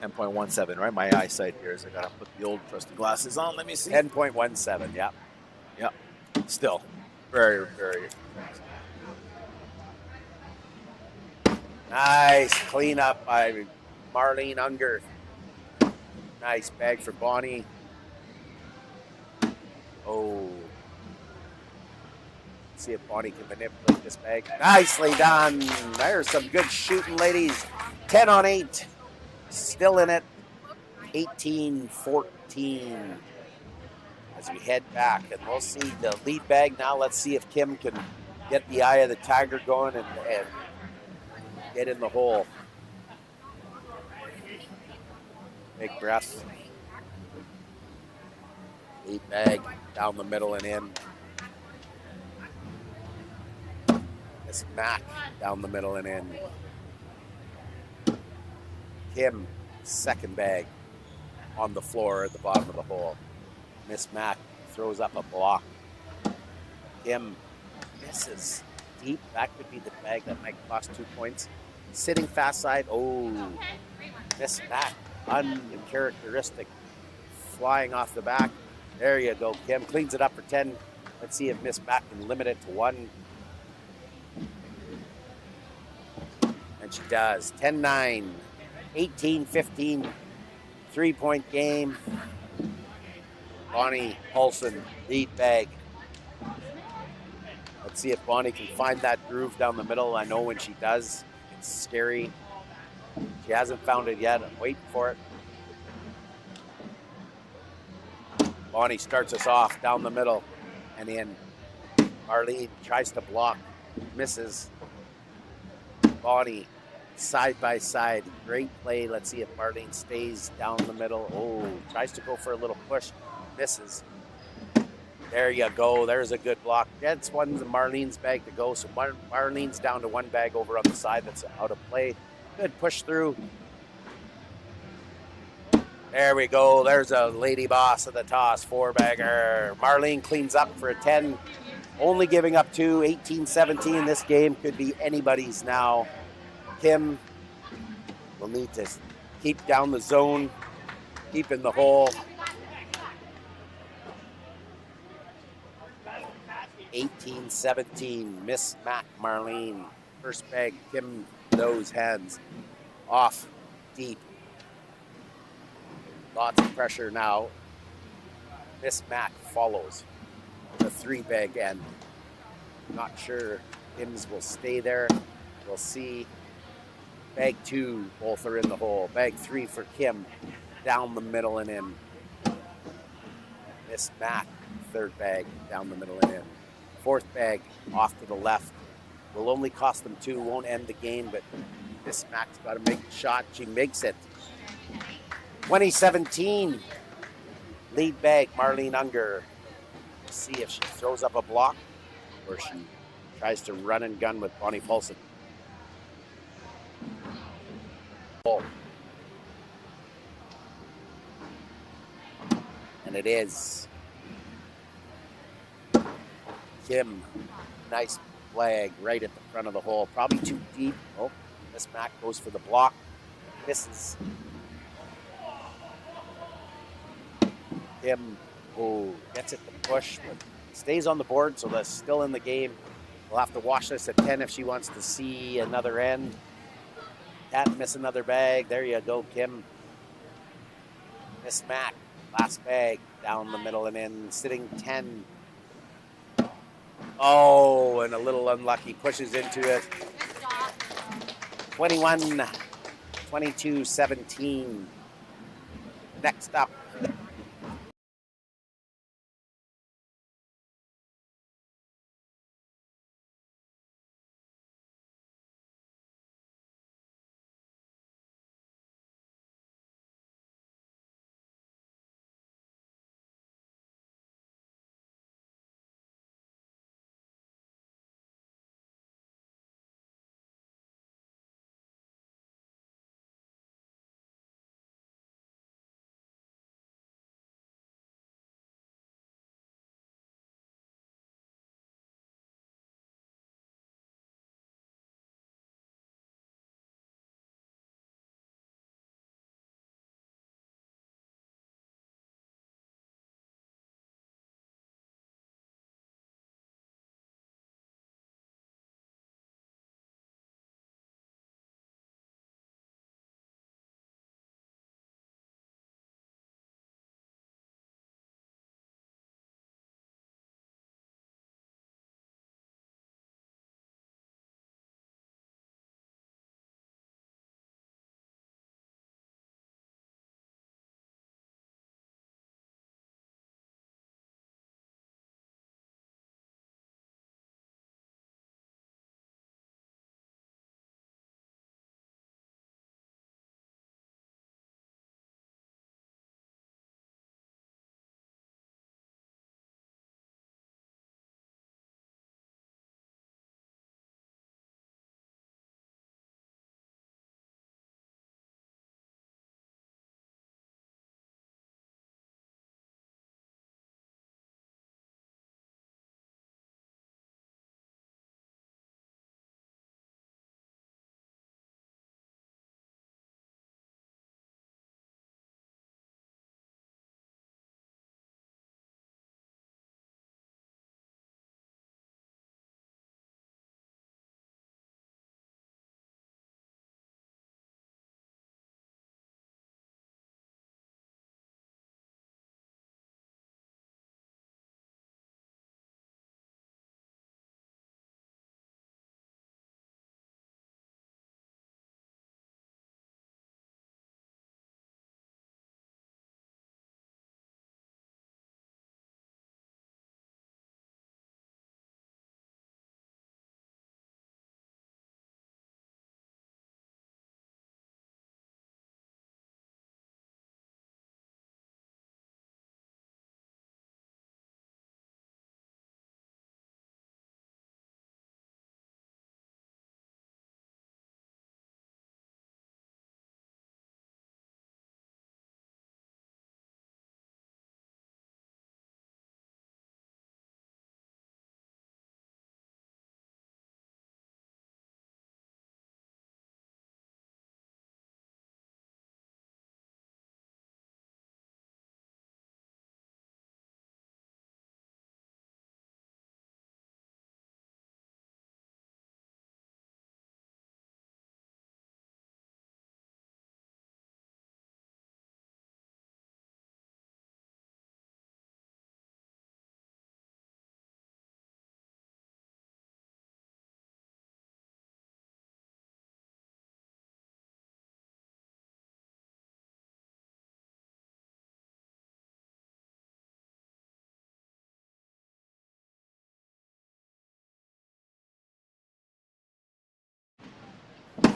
10.17, right? My eyesight here is I gotta put the old trusty glasses on. Let me see. 10.17, yeah. Yep. Still, very, very. Nice cleanup by Marlene Unger. Nice bag for Bonnie. Oh. See if Bonnie can manipulate this bag. Nicely done. There's some good shooting, ladies. 10 on 8. Still in it. 18-14. As we head back, and we'll see the lead bag now. Let's see if Kim can get the eye of the tiger going and get in the hole. Big breath. Lead bag down the middle and in. Miss Mac down the middle and in. Kim, second bag on the floor at the bottom of the hole. Miss Mac throws up a block. Kim misses deep. That could be the bag that might cost 2 points. Sitting fast side. Oh, Miss Mac, uncharacteristic. Flying off the back. There you go, Kim. Cleans it up for 10. Let's see if Miss Mac can limit it to 1. And she does. 10-9. 18-15. 3-point game. Bonnie Paulson, lead bag. Let's see if Bonnie can find that groove down the middle. I know when she does, it's scary. She hasn't found it yet. I'm waiting for it. Bonnie starts us off down the middle and in. Marlene tries to block, misses. Bonnie side by side, great play. Let's see if Marlene stays down the middle. Oh, tries to go for a little push, misses. There you go. There's a good block. That's one of Marlene's bag to go. So Marlene's down to 1 bag over on the side that's out of play. Good push through. There we go. There's a lady boss of the toss 4-bagger. Marlene cleans up for a 10. only giving up 2, 18-17. This game could be anybody's now. Kim will need to keep down the zone, keep in the hole. 18-17. Miss Mac Marlene. First bag, Kim, those hands off deep. Lots of pressure now. Miss Mac follows the 3-bag end. Not sure Kim's will stay there. We'll see. Bag 2, both are in the hole. Bag 3 for Kim, down the middle and in. Miss Mac, 3rd bag, down the middle and in. 4th bag, off to the left. Will only cost them 2, won't end the game, but Miss Mac's got to make the shot. She makes it. 2017. Lead bag, Marlene Unger. We'll see if she throws up a block or she tries to run and gun with Bonnie Paulson. And it is. Kim, nice flag right at the front of the hole. Probably too deep. Oh, Miss Mac goes for the block. Misses. Kim, gets it to push, but stays on the board, so that's still in the game. We'll have to watch this at 10 if she wants to see another end. Can't miss another bag. There you go, Kim. Miss Mac, last bag, down the middle and in, sitting 10. Oh, and a little unlucky, pushes into it. 21, 22, 17. Next up,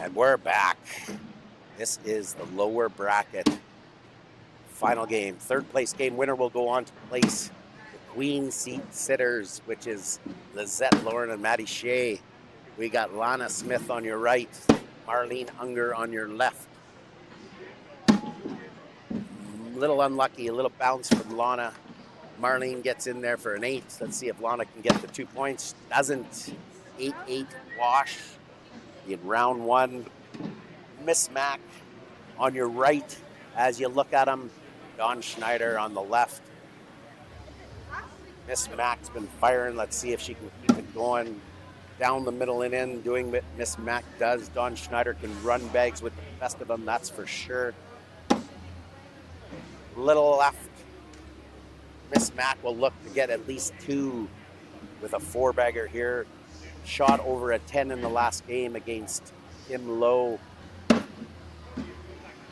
And we're back. This is the lower bracket final game. Third place game winner will go on to place the Queen Seat Sitters, which is Lizette Lauren and Maddie Shea. We got Lana Smith on your right, Marlene Unger on your left. Little unlucky, a little bounce from Lana. Marlene gets in there for an 8. Let's see if Lana can get the 2 points. Doesn't. 8-8 wash in round 1. Miss Mac on your right as you look at him. Don Schneider on the left. Miss Mac's been firing. Let's see if she can keep it going down the middle and in, doing what Miss Mac does. Don Schneider can run bags with the best of them, that's for sure. Little left. Miss Mac will look to get at least 2 with a 4-bagger here. Shot over a 10 in the last game against Kim Lowe.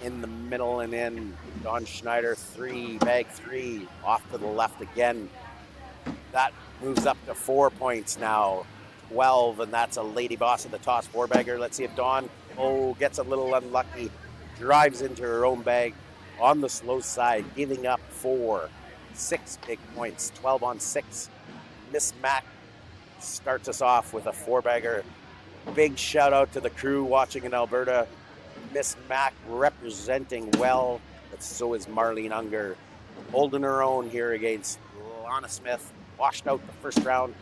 In the middle and in. Don Schneider, 3, bag 3, off to the left again. That moves up to 4 points now. 12, and that's a Lady Boss of the toss 4-bagger. Let's see if Dawn, gets a little unlucky. Drives into her own bag on the slow side, giving up 4. 6 big points, 12 on 6. Miss Mac starts us off with a 4-bagger. Big shout out to the crew watching in Alberta. Miss Mac representing well, but so is Marlene Unger. Holding her own here against Lana Smith. Washed out the first round.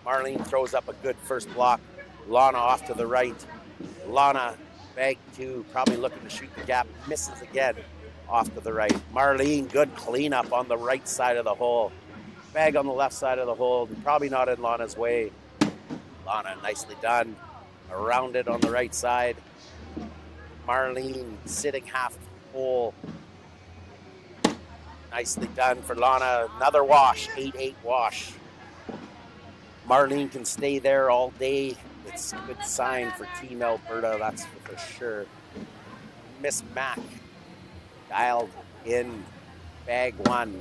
Marlene throws up a good first block. Lana off to the right. Lana, bag 2, probably looking to shoot the gap. Misses again off to the right. Marlene, good cleanup on the right side of the hole. Bag on the left side of the hole. Probably not in Lana's way. Lana, nicely done. Around it on the right side. Marlene sitting half hole. Nicely done for Lana. Another wash. 8-8 wash. Marlene can stay there all day. It's a good sign for Team Alberta, that's for sure. Miss Mac dialed in bag 1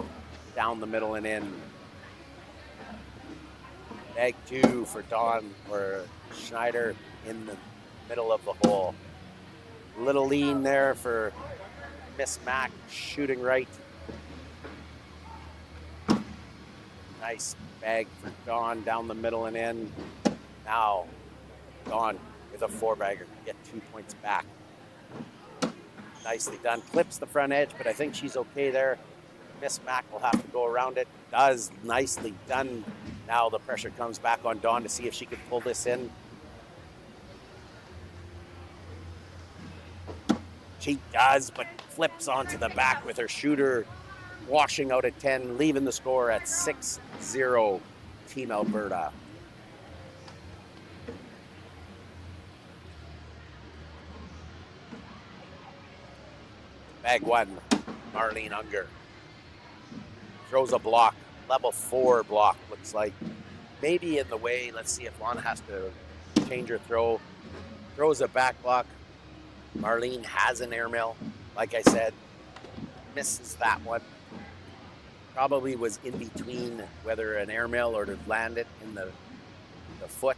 down the middle and in. Bag 2 for Dawn or Schneider in the middle of the hole. Little lean there for Miss Mac shooting right. Nice bag for Dawn down the middle and in. Now Dawn with a 4-bagger, get 2 points back. Nicely done. Clips the front edge, but I think she's okay there. Miss Mac will have to go around it. Does. Nicely done. Now the pressure comes back on Dawn to see if she can pull this in. She does, but flips onto the back with her shooter, washing out at 10, leaving the score at 6-0, Team Alberta. Bag 1, Marlene Unger. Throws a block, level 4 block, looks like. Maybe in the way. Let's see if Lana has to change her throw. Throws a back block. Marlene has an airmail, like I said. Misses that one. Probably was in between whether an airmail or to land it in the foot.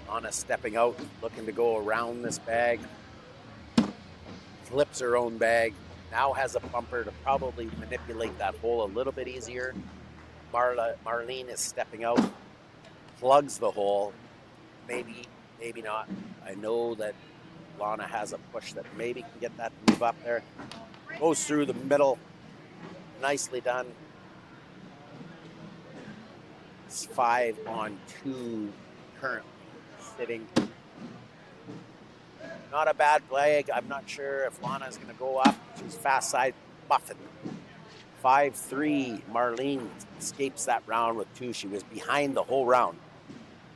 Lana stepping out, looking to go around this bag. Flips her own bag. Now has a bumper to probably manipulate that hole a little bit easier. Marlene is stepping out. Plugs the hole. Maybe, maybe not. I know that Lana has a push that maybe can get that to move up there. Goes through the middle. Nicely done. It's 5 on 2 currently sitting. Not a bad flag. I'm not sure if Lana's going to go up. She's fast side buffing. 5-3. Marlene escapes that round with 2. She was behind the whole round.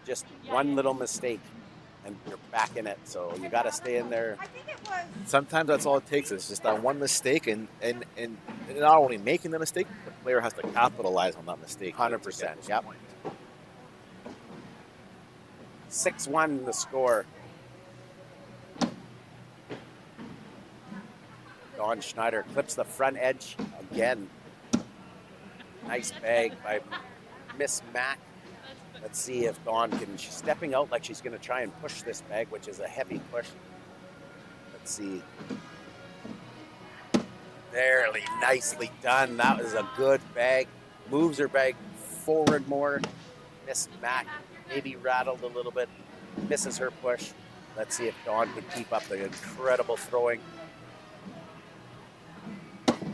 Just one little mistake, and you're back in it. So you got to stay in there. Sometimes that's all it takes. It's just that one mistake, and not only making the mistake, the player has to capitalize on that mistake. 100%. Yep. 6-1 the score. Dawn Schneider clips the front edge again. Nice bag by Miss Mac. Let's see if Dawn can, she's stepping out like she's going to try and push this bag, which is a heavy push. Let's see. Barely, nicely done. That was a good bag. Moves her bag forward more. Miss Mac maybe rattled a little bit. Misses her push. Let's see if Dawn can keep up the incredible throwing.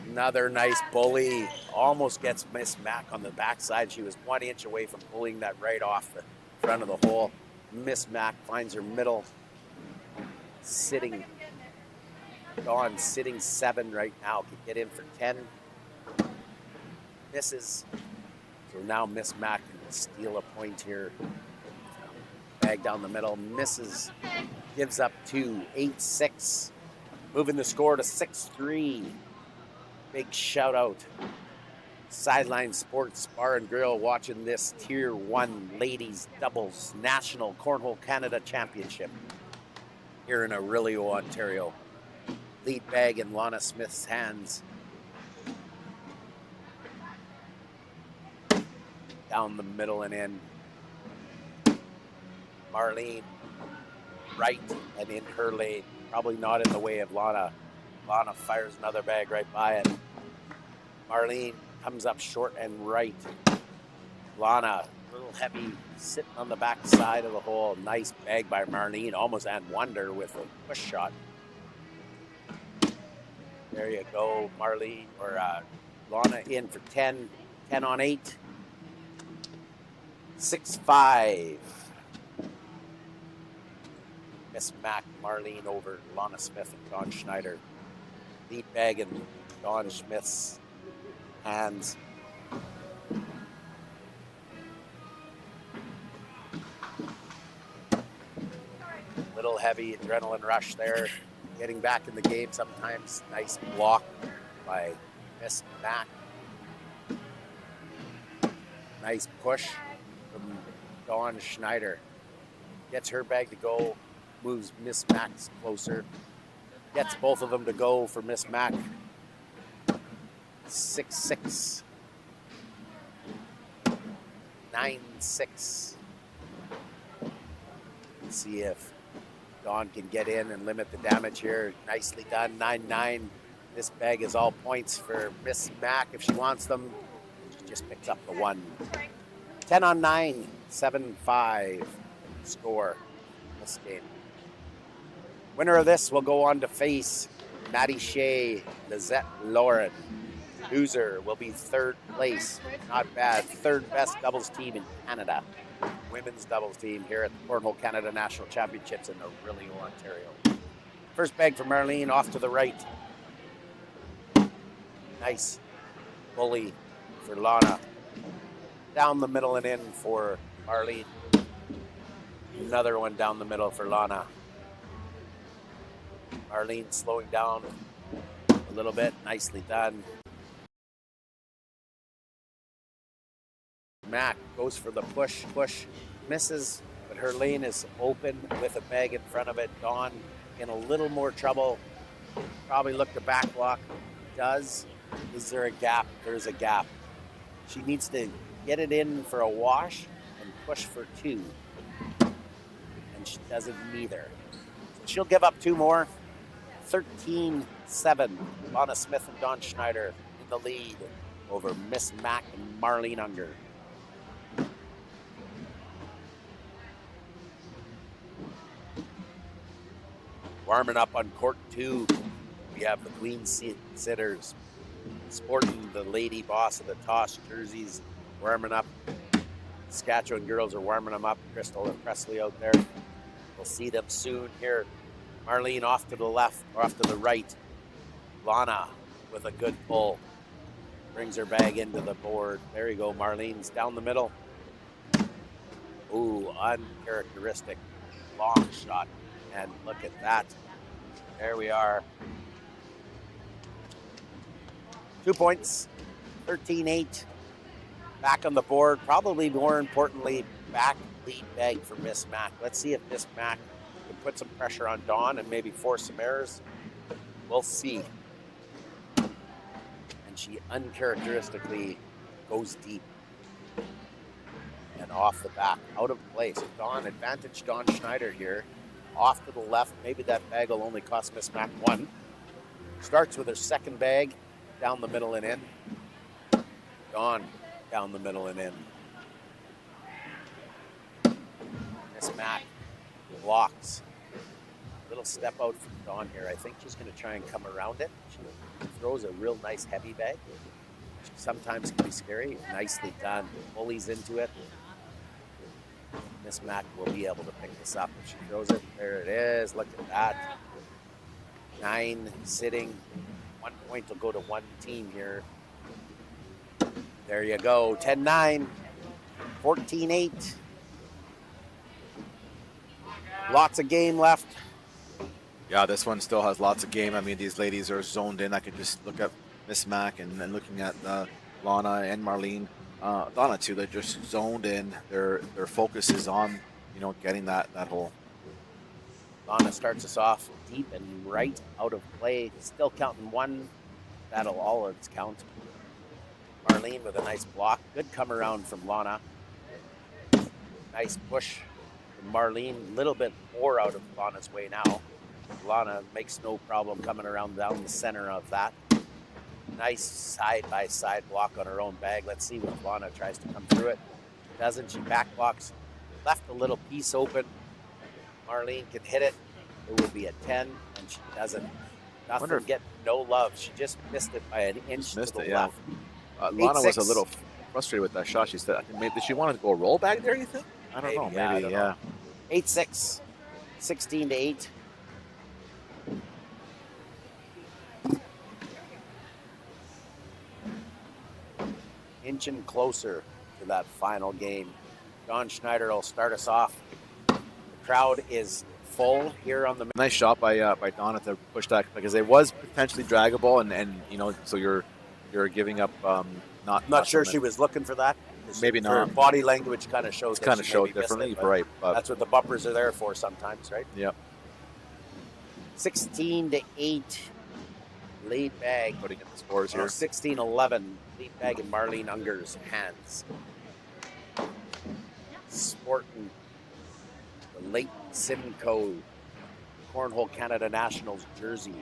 Another nice bully. Almost gets Miss Mac on the backside. She was 1 inch away from pulling that right off the front of the hole. Miss Mac finds her middle. Sitting. Dawn sitting 7 right now. Can get in for 10. Misses. So now Miss Mac can steal a point here. Bag down the middle. Misses. Gives up 2. 8-6. Moving the score to 6-3. Big shout out. Sideline Sports Bar and Grill watching this Tier 1 Ladies Doubles National Cornhole Canada Championship here in Orillia, Ontario. Lead bag in Lana Smith's hands. Down the middle and in. Marlene right and in her lane. Probably not in the way of Lana. Lana fires another bag right by it. Marlene comes up short and right. Lana, a little heavy, sitting on the back side of the hole. Nice bag by Marlene, almost and wonder with a push shot. There you go, Marlene, or Lana in for 10. 10 on 8. 6-5. Miss Mac, Marlene over Lana Smith and Dawn Schneider. Lead bag in Dawn Smith's hands. Little heavy adrenaline rush there. Getting back in the game sometimes. Nice block by Miss Mac. Nice push from Dawn Schneider. Gets her bag to go. Moves Miss Mac closer. Gets both of them to go for Miss Mac. 6-6. 9-6. Let's see if Dawn can get in and limit the damage here. Nicely done. 9-9. This bag is all points for Miss Mac if she wants them. She just picks up the 1. 10 on 9. 7-5 score in this game. Winner of this will go on to face Maddie Shea, Lizette Lauren. Loser will be 3rd place. Not bad. 3rd best doubles team in Canada. Women's doubles team here at the Cornhole Canada National Championships in Orillia, Ontario. First bag for Marlene off to the right. Nice bully for Lana. Down the middle and in for Marlene. Another one down the middle for Lana. Marlene slowing down a little bit. Nicely done. Mac goes for the push, misses, but her lane is open with a bag in front of it. Dawn in a little more trouble. Probably look to back block. Does. Is there a gap? There's a gap. She needs to get it in for a wash and push for 2. And she doesn't neither. So she'll give up 2 more. 13-7. Lana Smith and Dawn Schneider in the lead over Miss Mac and Marlene Unger. Warming up on court 2, we have the Queen Sitters sporting the Lady Boss of the Toss jerseys, warming up. Saskatchewan girls are warming them up. Crystal and Presley out there. We'll see them soon here. Marlene off to the left, or off to the right. Lana with a good pull. Brings her bag into the board. There you go, Marlene's down the middle. Ooh, uncharacteristic long shot. And look at that. There we are. 2 points, 13-8. Back on the board. Probably more importantly, back lead bag for Miss Mac. Let's see if Miss Mac can put some pressure on Dawn and maybe force some errors. We'll see. And she uncharacteristically goes deep. And and off the back, out of play. So advantage Dawn Schneider here. Off to the left. Maybe that bag will only cost Miss Mac 1. Starts with her second bag, down the middle and in. Dawn down the middle and in. Miss Mac blocks. Little step out from Dawn here. I think she's going to try and come around it. She throws a real nice heavy bag. She sometimes can be scary. Nicely done. Bullies into it. Miss Mac will be able to pick this up if she throws it. There it is. Look at that. 9 sitting. 1 point will go to one team here. There you go. 10-9. 14-8. Lots of game left. Yeah, this one still has lots of game. I mean, these ladies are zoned in. I could just look at Miss Mac and looking at Lana and Marlene. Donna too. They're just zoned in. Their focus is on, getting that hole. Lana starts us off deep and right out of play. Still counting 1. That'll all its count. Marlene with a nice block. Good come around from Lana. Nice push from Marlene. A little bit more out of Lana's way now. Lana makes no problem coming around down the center of that. Nice side-by-side block on her own bag. Let's see when Lana tries to come through it. Doesn't. She back blocks. Left a little piece open. Marlene can hit it. It would be a 10, and she doesn't. Nothing, get no love. She just missed it by an inch to the left. Lana was a little frustrated with that shot. She said, maybe did she want to go roll back there, you think? I don't know. Maybe, yeah. 8-6. 16-8. Inching closer to that final game. Dawn Schneider will start us off. The crowd is full here on the. Nice shot by Donna to push that, because it was potentially draggable, and so you're giving up. Not sure she was looking for that. Maybe not. Her body language kind of shows. Kind of showed differently, right? But that's what the bumpers are there for sometimes, right? Yep. 16-8. Lead bag. Putting in the scores here. 16-11. Lead bag in Marlene Unger's hands. Sporting the late Simcoe Cornhole Canada Nationals jersey.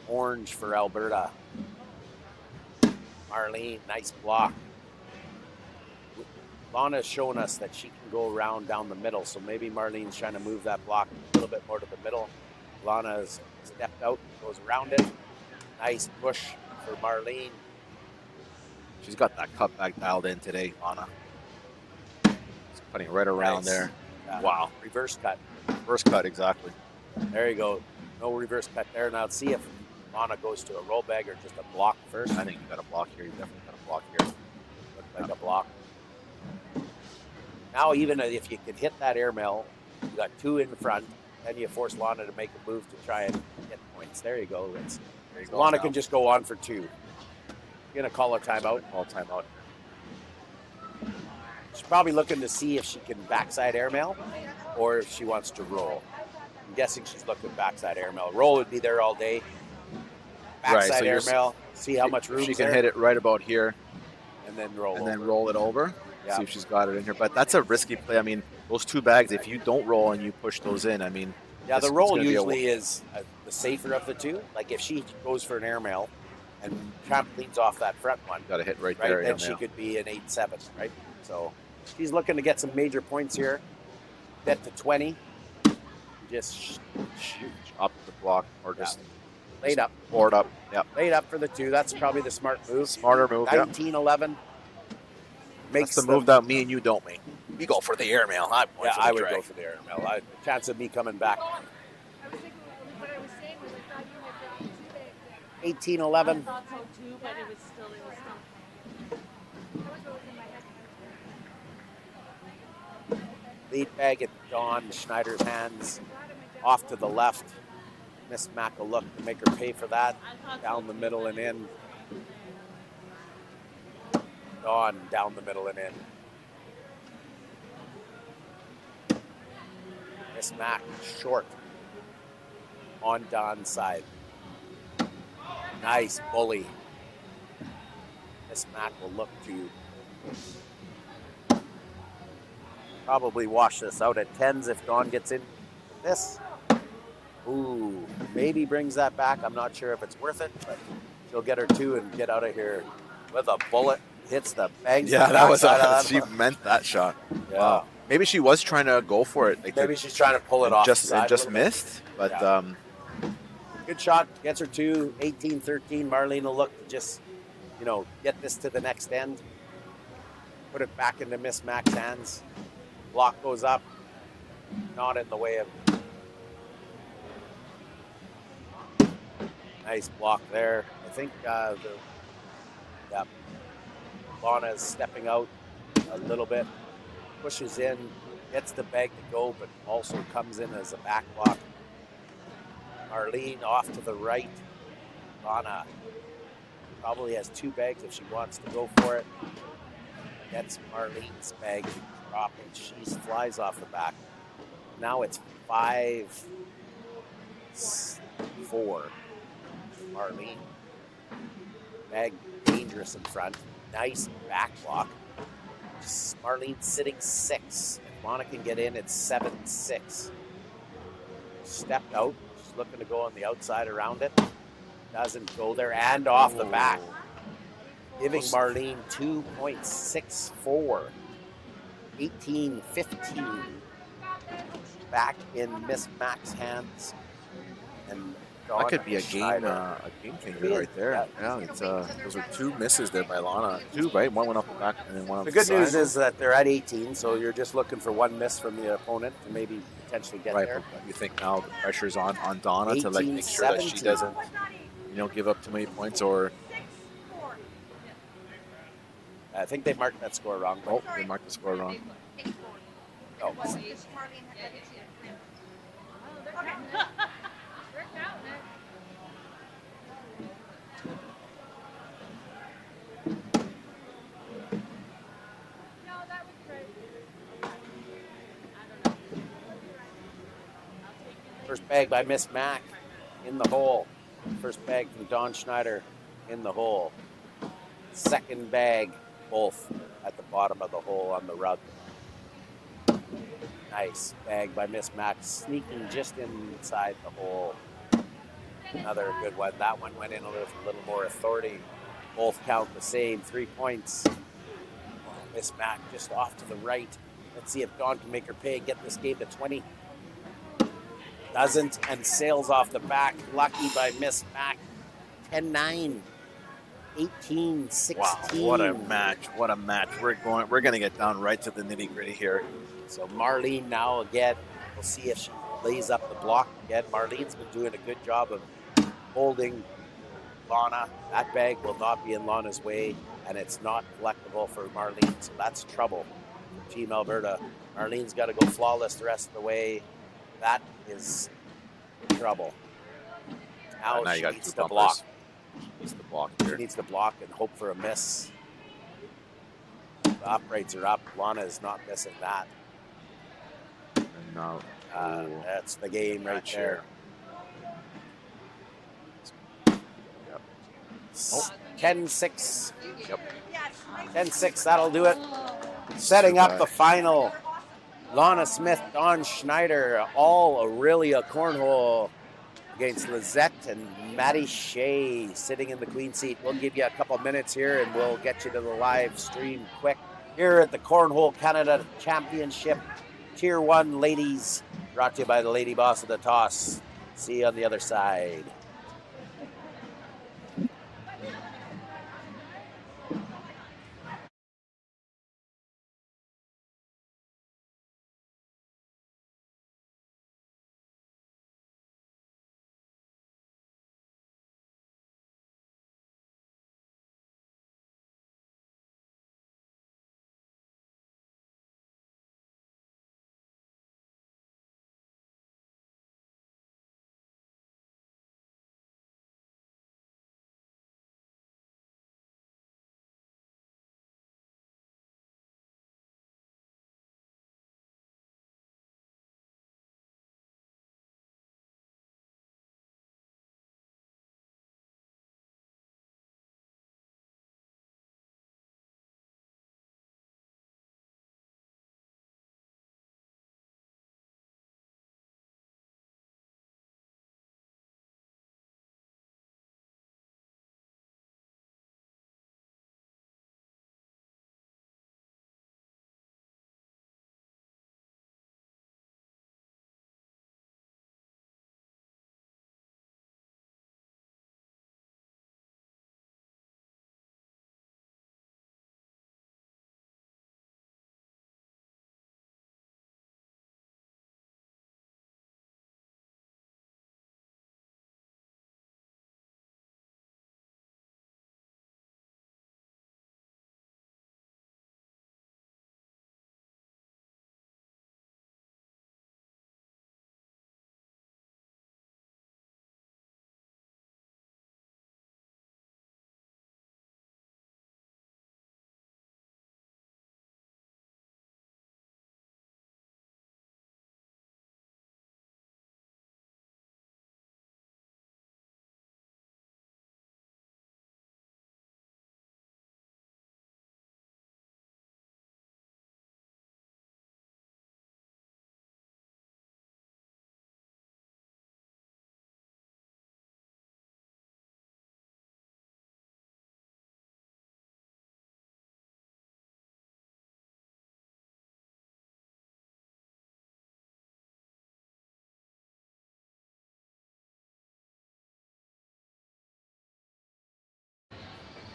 Orange for Alberta. Marlene, nice block. Lana's showing us that she can go around down the middle, so maybe Marlene's trying to move that block a little bit more to the middle. Lana's stepped out, goes around it. Nice push for Marlene. She's got that cutback dialed in today, Lana. She's cutting right around there. Wow. Reverse cut. Reverse cut, exactly. There you go. No reverse cut there. Now let's see if Lana goes to a roll bag or just a block first. I think you got a block here. You definitely got a block here. Looked like a block. Now, even if you can hit that airmail, you got 2 in front, then you force Lana to make a move to try and get points. There you go. Lana can just go on for 2. You're going to call a timeout? Call timeout. She's probably looking to see if she can backside airmail or if she wants to roll. I'm guessing she's looking backside airmail. Roll would be there all day. Backside airmail, see how much room she can hit it right about here. And then roll then roll it over. Yeah. See if she's got it in here. But that's a risky play. I mean, those 2 bags, if you don't roll and you push those in, I mean. Yeah, the roll usually is the safer of the 2. Like if she goes for an airmail and trampolines off that front one. Got to hit right there. Then she could be an 8-7, right? So she's looking to get some major points here. Bet to 20. Just shoot. Up the block or just. Laid up. Board up. Yeah. Laid up for the 2. That's probably the smart move. Smarter move. 19-11. Makes the move that me and you don't make. We go for the airmail. I would go for the airmail. Chance of me coming back. 18-11. Lead bag at Dawn Schneider's hands. Off to the left. Miss Mac will look to make her pay for that. Down the middle and in. Dawn down the middle and in. Miss Mac short on Dawn's side. Nice bully. Miss Mac will look to probably wash this out at 10s if Dawn gets in with this. Ooh, maybe brings that back. I'm not sure if it's worth it, but she'll get her 2 and get out of here with a bullet. Hits the bangs. Yeah, the that was backside of she that. meant that shot. Yeah. Wow. Maybe she was trying to go for it. Like Maybe she's trying to pull it and off just the side and a just little bit. missed. But Yeah. Good shot. Gets her 2, 18-13. Marlene will look to just, get this to the next end. Put it back into Miss Mac's hands. Block goes up. Not in the way of. Nice block there. I think Lana is stepping out a little bit. Pushes in. Gets the bag to go, but also comes in as a back block. Marlene off to the right. Lana probably has 2 bags if she wants to go for it. Gets Marlene's bag to drop, and she flies off the back. Now it's 5-4. Marlene. Bag dangerous in front. Nice back block. Marlene sitting 6. If Lana can get in, it's 7-6. Stepped out. She's looking to go on the outside around it. Doesn't go there, and off the back. Giving Marlene 2.64. 18-15. Back in Miss Mac's hands. And that could be a game changer right there. Yeah, it's those are 2 misses there by Lana. 2, right? One went off the back and then one off the the good side. news is that they're at 18, so you're just looking for 1 miss from the opponent to maybe potentially get there. But you think now the pressure's on Donna to make sure that she doesn't, give up too many points or. I think they marked that score wrong. Oh, they marked the score wrong. Oh. First bag by Miss Mac in the hole. First bag from Dawn Schneider in the hole. Second bag, both at the bottom of the hole on the rug. Nice bag by Miss Mac, sneaking just inside the hole. Another good one. That one went in with a little more authority. Both count the same, 3 points. Miss Mac just off to the right. Let's see if Dawn can make her pay, get this game to 20. Doesn't, and sails off the back. Lucky by Miss Mac. 10-9. 18-16. Wow, what a match. What a match. We're going to get down right to the nitty-gritty here. So Marlene now again. We'll see if she lays up the block again. Marlene's been doing a good job of holding Lana. That bag will not be in Lana's way, and it's not collectible for Marlene, so that's trouble for Team Alberta. Marlene's got to go flawless the rest of the way. That is trouble. Now you she got needs 2 to block. Needs the block She here. needs to block and hope for a miss. The uprights are up. Lana is not missing that. And now, That's the game right match there. Yep. Oh, 10-6. Yep. 10-6, that'll do it. Setting up the final. Lana Smith, Dawn Schneider, all Orillia Cornhole against Lizette and Maddie Shea sitting in the queen seat. We'll give you a couple minutes here and we'll get you to the live stream quick. Here at the Cornhole Canada Championship, Tier 1 ladies, brought to you by the Lady Boss of the Toss. See you on the other side.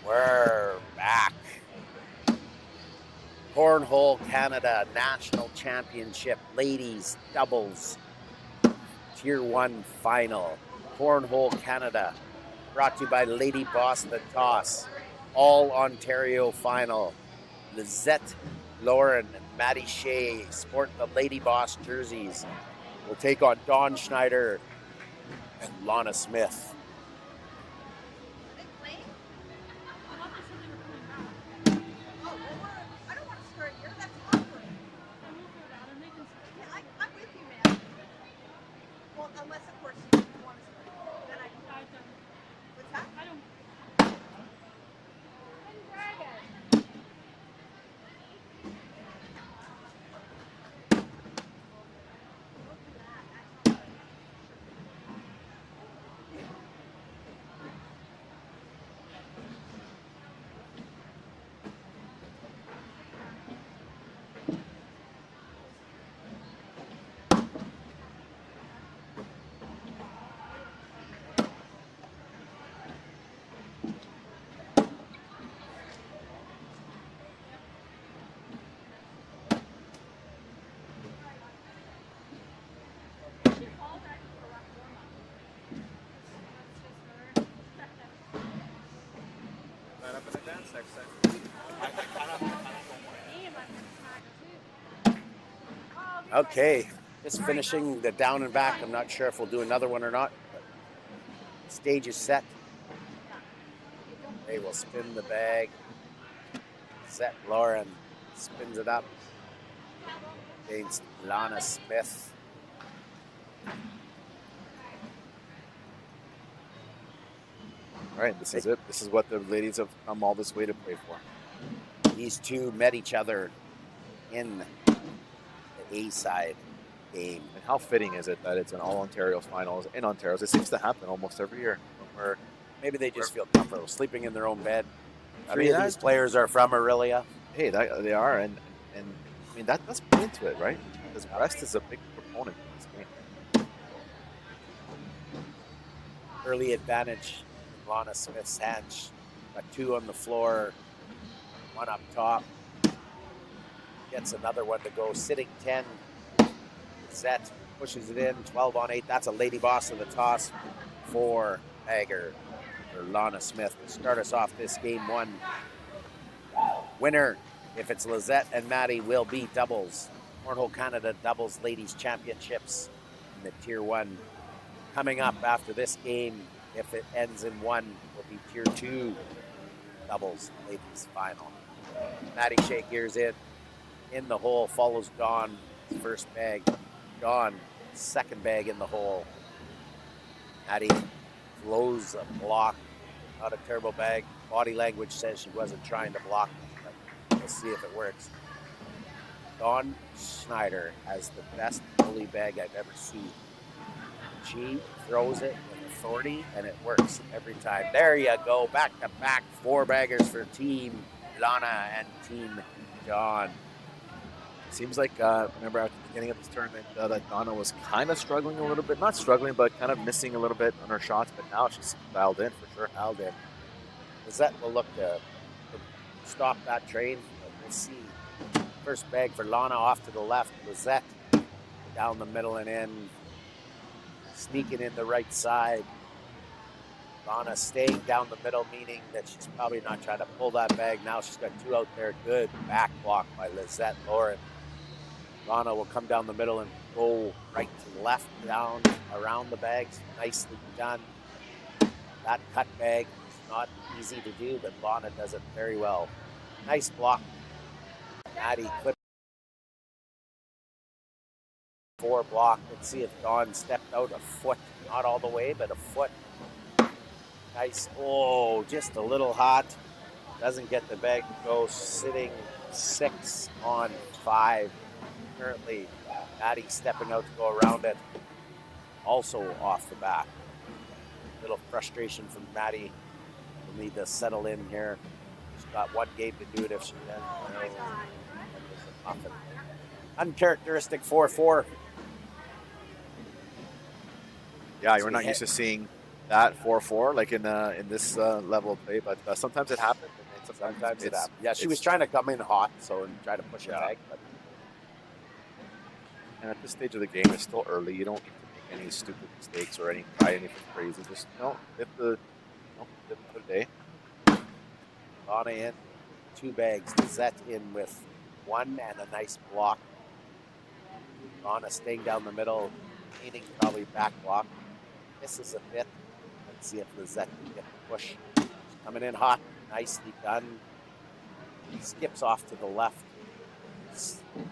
We're back. Cornhole Canada National Championship Ladies Doubles Tier 1 Final. Cornhole Canada, brought to you by Lady Boss the Toss. All Ontario Final. Lizette Lauren and Maddie Shea sport the Lady Boss jerseys. Will take on Dawn Schneider and Lana Smith. Okay, just finishing the down and back. I'm not sure if we'll do another one or not. But stage is set. They will spin the bag. Set Lauren spins it up against Lana Smith. All right, this is it. This is what the ladies have come all this way to play for. These two met each other in the A-side game. And how fitting is it that it's an all-Ontario finals in Ontario? It seems to happen almost every year. Where maybe they just feel comfortable sleeping in their own bed. Three of these players are from Orillia. Hey, they are, and I mean that's put into it, right? Because rest is a big proponent in this game. Early advantage in Lana Smith's hands. Got two on the floor, one up top. Gets another one to go, sitting 10. Zet pushes it in, 12 on 8. That's a Lady Boss of the toss for Bagger or Lana Smith. Will start us off this game one. Winner, if it's Lizette and Maddie, will be doubles. Cornhole Canada Doubles Ladies Championships in the Tier 1. Coming up after this game, if it ends in 1, will be Tier 2 Doubles Ladies Final. Maddie Shea gears in the hole, follows Dawn, first bag. Dawn, second bag in the hole. Maddie blows a block, not a turbo bag. Body language says she wasn't trying to block, but we'll see if it works. Dawn Schneider has the best pulley bag I've ever seen. She throws it with authority, and it works every time. There you go, back to back, 4 baggers for Team Lana and Team Dawn. Seems like, remember at the beginning of this tournament, that Donna was kind of struggling a little bit. Not struggling, but kind of missing a little bit on her shots. But now she's dialed in for sure. Dialed in. Lizette will look to stop that train. But we'll see. First bag for Lana off to the left. Lizette down the middle and in. Sneaking in the right side. Lana staying down the middle, meaning that she's probably not trying to pull that bag. Now she's got 2 out there. Good back block by Lizette Lauren. Lana will come down the middle and go right to left, down, around the bags. Nicely done. That cut bag is not easy to do, but Lana does it very well. Nice block. Maddie clip 4 block. Let's see if Dawn stepped out a foot. Not all the way, but a foot. Nice. Oh, just a little hot. Doesn't get the bag to go. Sitting 6 on 5. Currently, Maddie stepping out to go around it. Also off the back. Little frustration from Maddie. We'll need to settle in here. She's got 1 game to do it if she can. Uncharacteristic 4-4. Yeah, we're not used to seeing that 4-4 like in this level of play, but sometimes it happens. And Sometimes it it's- happens. Yeah, she was it's- trying to come in hot, so and try to push a Yeah. bag, but And at this stage of the game, it's still early. You don't need to make any stupid mistakes or try anything crazy. Just live another day. Lana in, 2 bags. Lizette in with 1 and a nice block. Lana staying down the middle, leaning probably back block. Misses a bit. Let's see if Lizette can get the push. She's coming in hot, nicely done. Skips off to the left.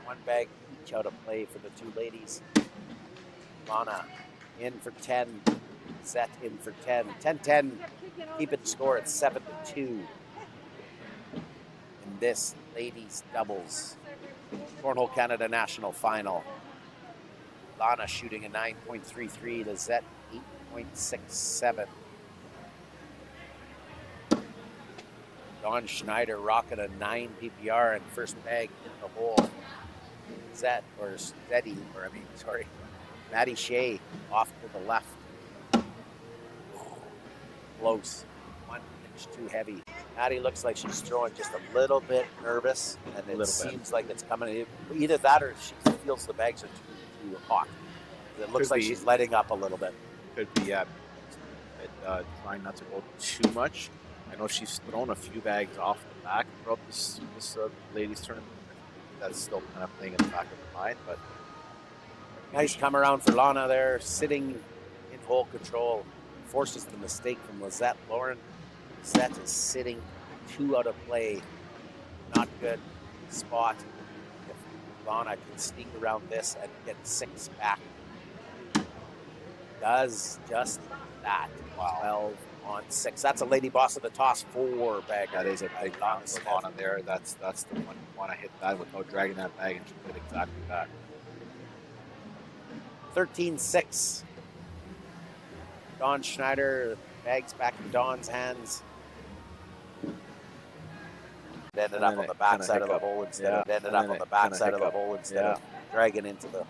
1 bag each out of play for the 2 ladies. Lana in for 10. Lizette in for 10. 10-10. Keep it score at 7-2. In this ladies doubles Cornhole Canada National Final. Lana shooting a 9.33, Lizette 8.67. Dawn Schneider rocking a 9 PPR and first bag in the hole. Maddie Shea off to the left. Close. 1 inch too heavy. Maddie looks like she's throwing just a little bit nervous, and it seems like it's coming. Either that or she feels the bags are too hot. It looks like she's letting up a little bit. Could be trying not to go too much. I know she's thrown a few bags off the back throughout this ladies tournament. That's still kind of playing in the back of her mind, but Nice come around for Lana there, sitting in hole control. Forces the mistake from Lizette. Lauren Lizette is sitting 2 out of play. Not good spot. If Lana can sneak around this and get 6 back. Does just that. 12 on 6. That's a lady boss of the toss 4 bag. that is a big bounce on there. That's the one you want to hit that without dragging that bag, and she did exactly that. 13-6. Dawn Schneider, bags back in Dawn's hands. It ended up on the backside of the hole instead of dragging into the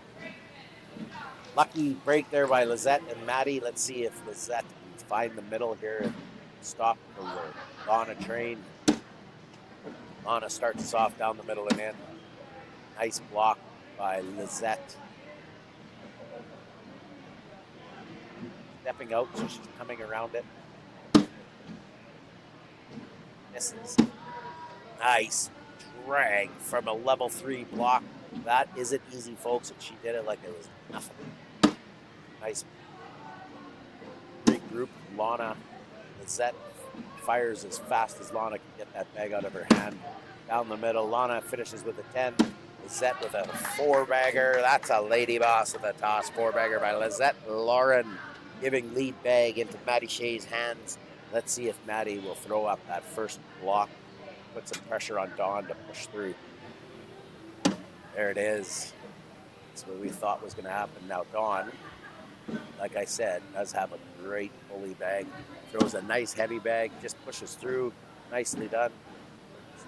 lucky break there by Lizette and Maddie. Let's see if Lizette can find the middle here and stop the Lana train. Lana starts us off down the middle and in. Nice block by Lizette. Stepping out, so she's coming around it. Misses. Nice drag from a level 3 block. That isn't easy, folks, and she did it like it was nothing. Nice regroup. Lana. Lizette fires as fast as Lana can get that bag out of her hand. Down the middle, Lana finishes with a 10. Lizette with a 4-bagger. That's a lady boss of the toss. 4-bagger by Lizette Lauren, giving lead bag into Maddie Shea's hands. Let's see if Maddie will throw up that first block. Put some pressure on Dawn to push through. There it is. That's what we thought was going to happen. Now Dawn, like I said, does have a great pulley bag. Throws a nice heavy bag, just pushes through. Nicely done.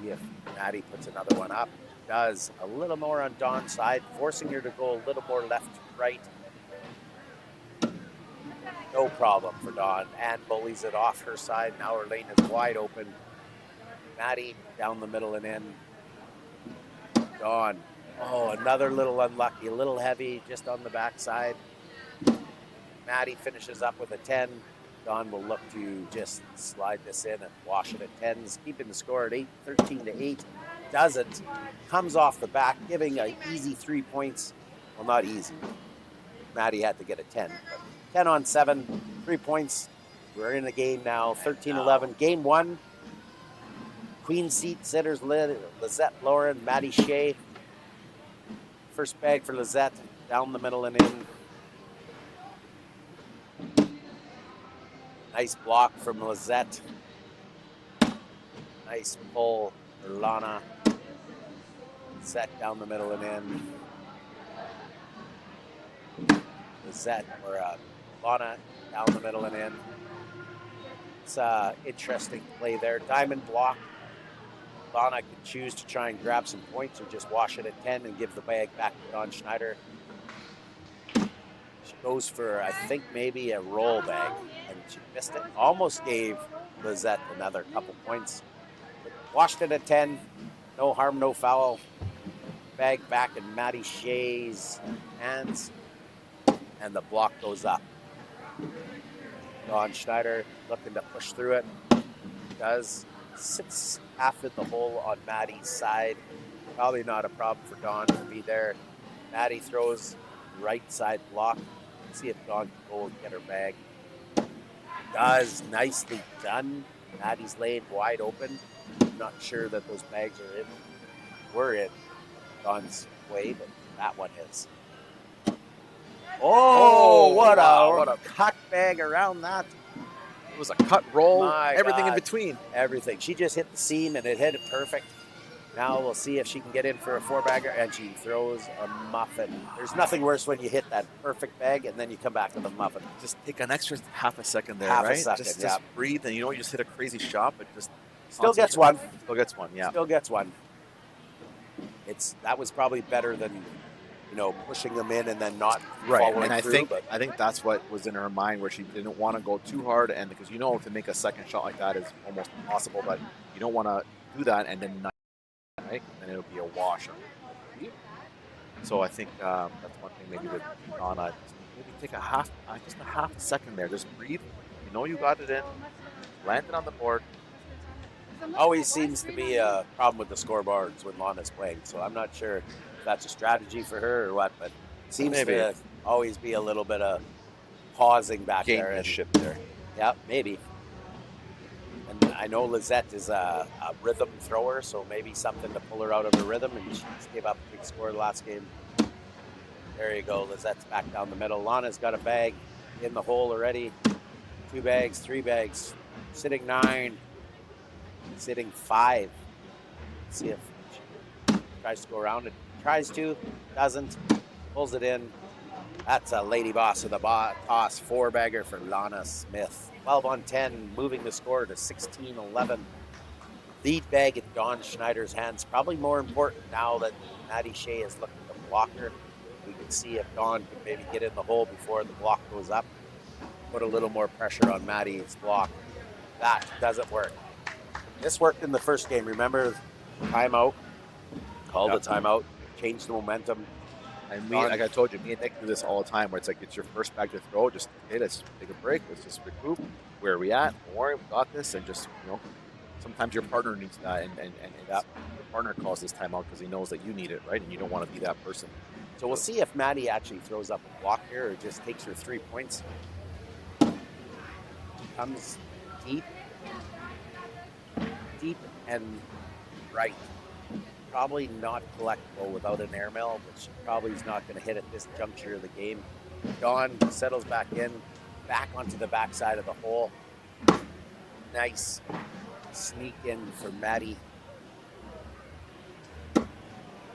See if Maddie puts another one up. Does a little more on Dawn's side, forcing her to go a little more left to right. No problem for Dawn, and bullies it off her side. Now her lane is wide open. Maddie down the middle and in. Dawn. Oh, another little unlucky, a little heavy just on the backside. Maddie finishes up with a 10. Dawn will look to just slide this in and wash it at 10s, keeping the score at 13-8. Doesn't. Comes off the back, giving an easy 3 points. Well, not easy. Maddie had to get a 10. But 10 on 7, 3 points. We're in the game now, 13-11. Game 1. Queen seat sitters Lizette Lauren, Maddie Shea. First bag for Lizette, down the middle and in. Nice block from Lizette. Nice pull for Lana. Lizette down the middle and in. Lana down the middle and in. It's an interesting play there. Diamond block. Lana can choose to try and grab some points or just wash it at 10 and give the bag back to Dawn Schneider. She goes for, I think, maybe a roll bag, and she missed it. Almost gave Lizette another couple points. But washed it at 10. No harm, no foul. Bag back in Maddie Shea's hands, and the block goes up. Dawn Schneider looking to push through it. Does. Sits half in the hole on Maddie's side. Probably not a problem for Dawn to be there. Maddie throws right side block. See if Dawn can go and get her bag. Does. Nicely done. Maddie's lane wide open. Not sure that those bags are in. We're in Dawn's way, but that one is. Oh, what a cut bag around that. It was a cut roll, My everything in God. between. Everything. She just hit the seam and it hit it perfect. Now we'll see if she can get in for a 4-bagger, and she throws a muffin. There's nothing worse when you hit that perfect bag and then you come back with a muffin. Just take an extra half a second there, Half a right? second, just yeah. breathe, and you know you just hit a crazy shot, but just Still gets one. Still gets one, yeah. Still gets one. That was probably better than, pushing them in and then not following and I through. think that's what was in her mind, where she didn't want to go too hard, and because to make a second shot like that is almost impossible, but you don't want to do that and then not, right? And it'll be a wash. So I think that's one thing maybe with Donna. Maybe take just a half a second there. Just breathe. You got it in. Land it on the board. Always seems to be a problem with the scoreboards when Lana's playing, so I'm not sure if that's a strategy for her or what, but it seems to always be a little bit of pausing back there. Gamesmanship there. Yeah, maybe. And I know Lizette is a rhythm thrower, so maybe something to pull her out of her rhythm, and she just gave up a big score last game. There you go. Lizette's back down the middle. Lana's got a bag in the hole already. 2 bags, 3 bags. Sitting 9. Sitting 5. Let's see if she tries to go around it. Tries to. Doesn't. Pulls it in. That's a lady boss with a toss. 4-bagger for Lana Smith. 12 on 10. Moving the score to 16-11. Lead bag in Dawn Schneider's hands. Probably more important now that Maddie Shea is looking to block her. We can see if Dawn can maybe get in the hole before the block goes up. Put a little more pressure on Maddie's block. That doesn't work. This worked in the first game. Remember, timeout. Called the timeout. Changed the momentum. And like I told you, me and Nick do this all the time, where it's like it's your first bag to throw. Just let's take a break. Let's just recoup. Where are we at? Don't worry, we got this. And just sometimes your partner needs that, and your partner calls this timeout because he knows that you need it, right? And you don't want to be that person. So we'll see if Maddie actually throws up a block here or just takes her 3 points. Comes deep and right. Probably not collectible without an airmail, but she probably is not going to hit at this juncture of the game. Dawn settles back in, back onto the backside of the hole. Nice sneak in for Maddie.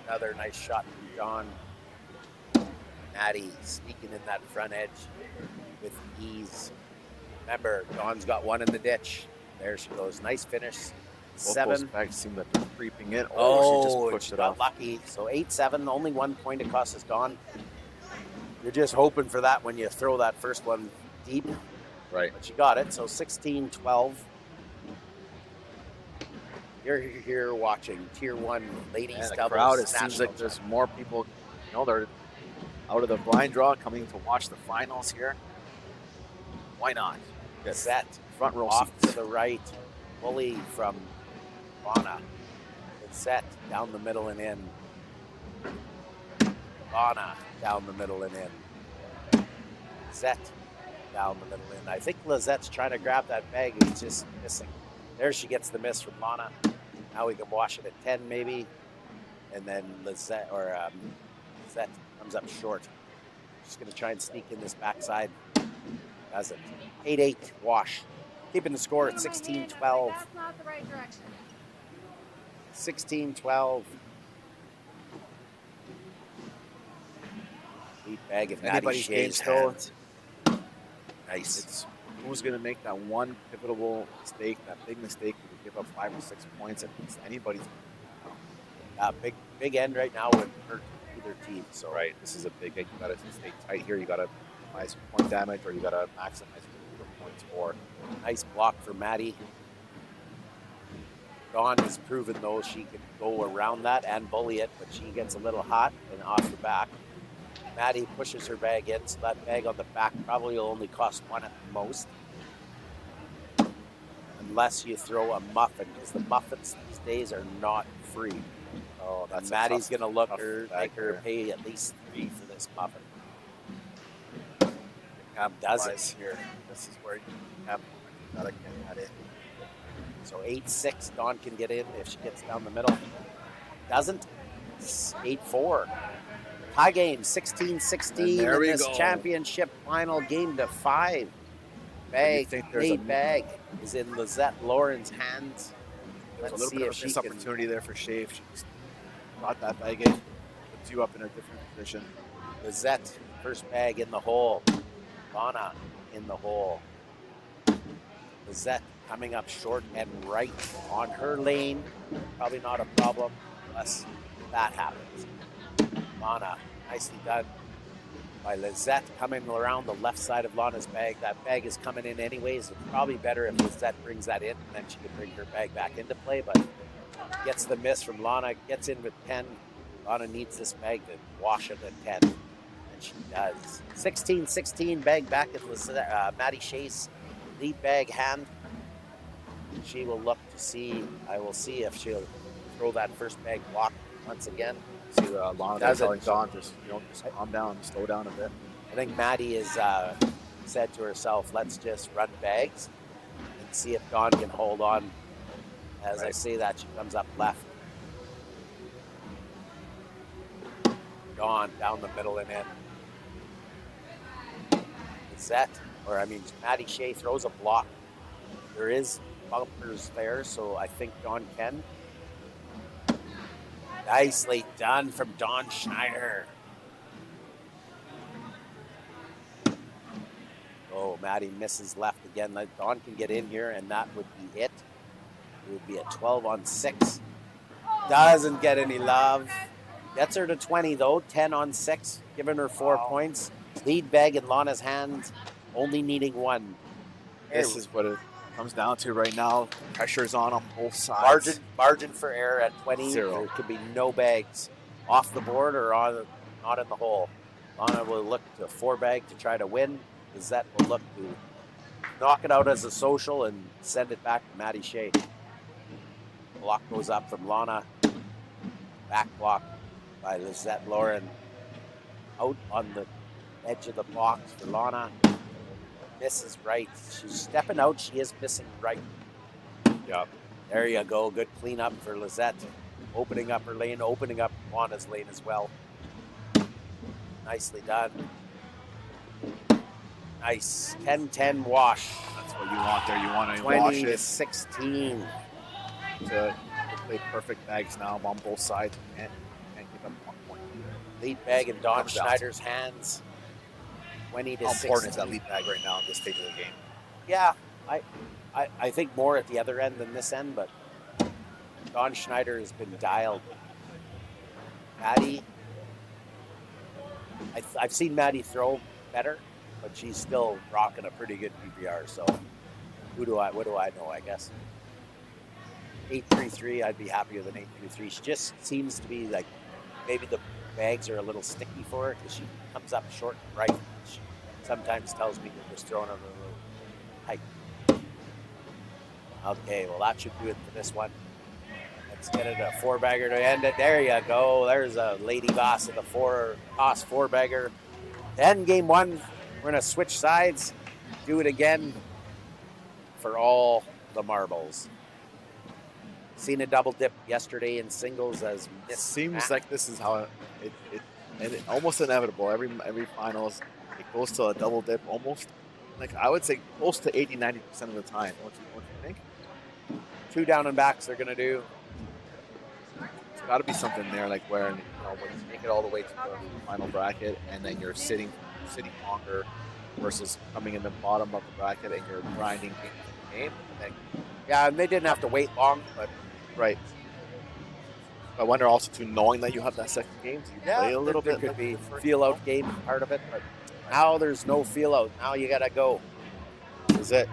Another nice shot from Dawn. Maddie sneaking in that front edge with ease. Remember, Dawn's got one in the ditch. There she goes. Nice finish. Both 7. those bags seem like they're creeping in. Oh, she just pushed she it got off. lucky. So 8-7, only 1 point it costs us Dawn. You're just hoping for that when you throw that first one deep. Right. But she got it. So 16-12. You're here watching Tier 1 ladies And the doubles. crowd, it seems national like there's more people, they're out of the blind draw coming to watch the finals here. Why not? Get set. Front row Off seats. to the right. Bully from Lana. It's set down the middle and in. Lana down the middle and in. Zet down the middle and in. I think Lizette's trying to grab that bag. He's just missing. There she gets the miss from Lana. Now we can wash it at 10 maybe. And then Lizette comes up short. She's going to try and sneak in this backside. Doesn't. 8-8 wash. Keeping the score at 16-12. That's not the right direction. 16-12. Lead bag of Maddie Anybody's game Shea's still. hands. Nice. It's who's going to make that one pivotal mistake, that big mistake where you give up 5 or 6 points, and it's anybody's. Big end right now would hurt either team. So Right. This is a big. You got to stay tight here. You got to minimize point damage or you got to maximize your points for. Nice block for Maddie. Dawn has proven, though, she can go around that and bully it, but she gets a little hot and off the back. Maddie pushes her bag in, so that bag on the back probably will only cost 1 at the most. Unless you throw a muffin, because the muffins these days are not free. Oh, that's Maddie's going to look make her there. pay at least 3 for this muffin. Does Does it? here? This is where you have gotta get that in. So 8-6, Dawn can get in if she gets down the middle. Doesn't. 8-4. Tie game, 16-16 And there in we this go. championship final game to 5. Bag, think there's lead a- bag is in Lizette Lauren's hands. There's Let's a little see bit if of she missed can. opportunity there for Shave. She just got that bag in, puts you up in a different position. Lizette, first bag in the hole. Lana in the hole. Lizette coming up short and right on her lane. Probably not a problem unless that happens. Lana, nicely done by Lizette, coming around the left side of Lana's bag. That bag is coming in anyways. It's probably better if Lizette brings that in, and then she can bring her bag back into play, but gets the miss from Lana, gets in with 10. Lana needs this bag to wash it at 10, and she does. 16-16, bag back at Maddie Shays, lead bag hand. She will look to see, I will see if she'll throw that first bag block once again. See Lana Does it. telling Dawn, just calm down, slow down a bit. I think Maddie has said to herself, let's just run bags and see if Dawn can hold on. As I say that, she comes up left. Dawn down the middle and in. Maddie Shea throws a block. There is bumpers there, so I think Dawn can. Nicely done from Dawn Schneider. Oh, Maddie misses left again. Dawn can get in here, and that would be it. It would be a 12-on-6. Doesn't get any love. Gets her to 20, though. 10-on-6, giving her 4 points. Lead bag in Lana's hands, only needing 1. This is what it comes down to right now. Pressure's on both sides. Margin for error at 20. 0. There could be no bags off the board or not in the hole. Lana will look to 4 bag to try to win. Lizette will look to knock it out as a social and send it back to Maddie Shea. Block goes up from Lana. Back block by Lizette Lauren. Out on the edge of the box for Lana. Misses right. She's stepping out. She is missing right. Yeah. There you go. Good cleanup for Lizette. Opening up her lane, opening up Lana's lane as well. Nicely done. Nice. 10-10 wash. That's what you want there. You want to wash 20-16. to play perfect bags now on both sides and give them 1 point. Lead bag in Dawn Comes down. Schneider's hands. 20-16. How important is that lead bag right now at this stage of the game? Yeah, I think more at the other end than this end, but Dawn Schneider has been dialed. Maddie, I've seen Maddie throw better, but she's still rocking a pretty good PBR. So what do I know? I guess 8.33. I'd be happier than 8.33. She just seems to be like maybe the bags are a little sticky for her because she comes up short and right. She sometimes tells me they're just throwing her a little tight. Okay, well that should do it for this one. Let's get it a 4-bagger to end it. There you go. There's a Lady Boss of the 4-bagger. To end game 1, we're going to switch sides, do it again for all the marbles. Seen a double dip yesterday in singles as It seems like this is how it almost inevitable. Every finals, it goes to a double dip almost. Like I would say close to 80-90% of the time. Don't you think? 2 down and backs they're going to do. There's got to be something there, like where when you make it all the way to the final bracket, and then you're sitting longer versus coming in the bottom of the bracket and you're grinding game. Yeah, and they didn't have to wait long, but Right. I wonder also too, knowing that you have that second game, do you play a little there bit? could like be the first feel one? out game part of it, but Now there's no feel out. Now you gotta go. This is it.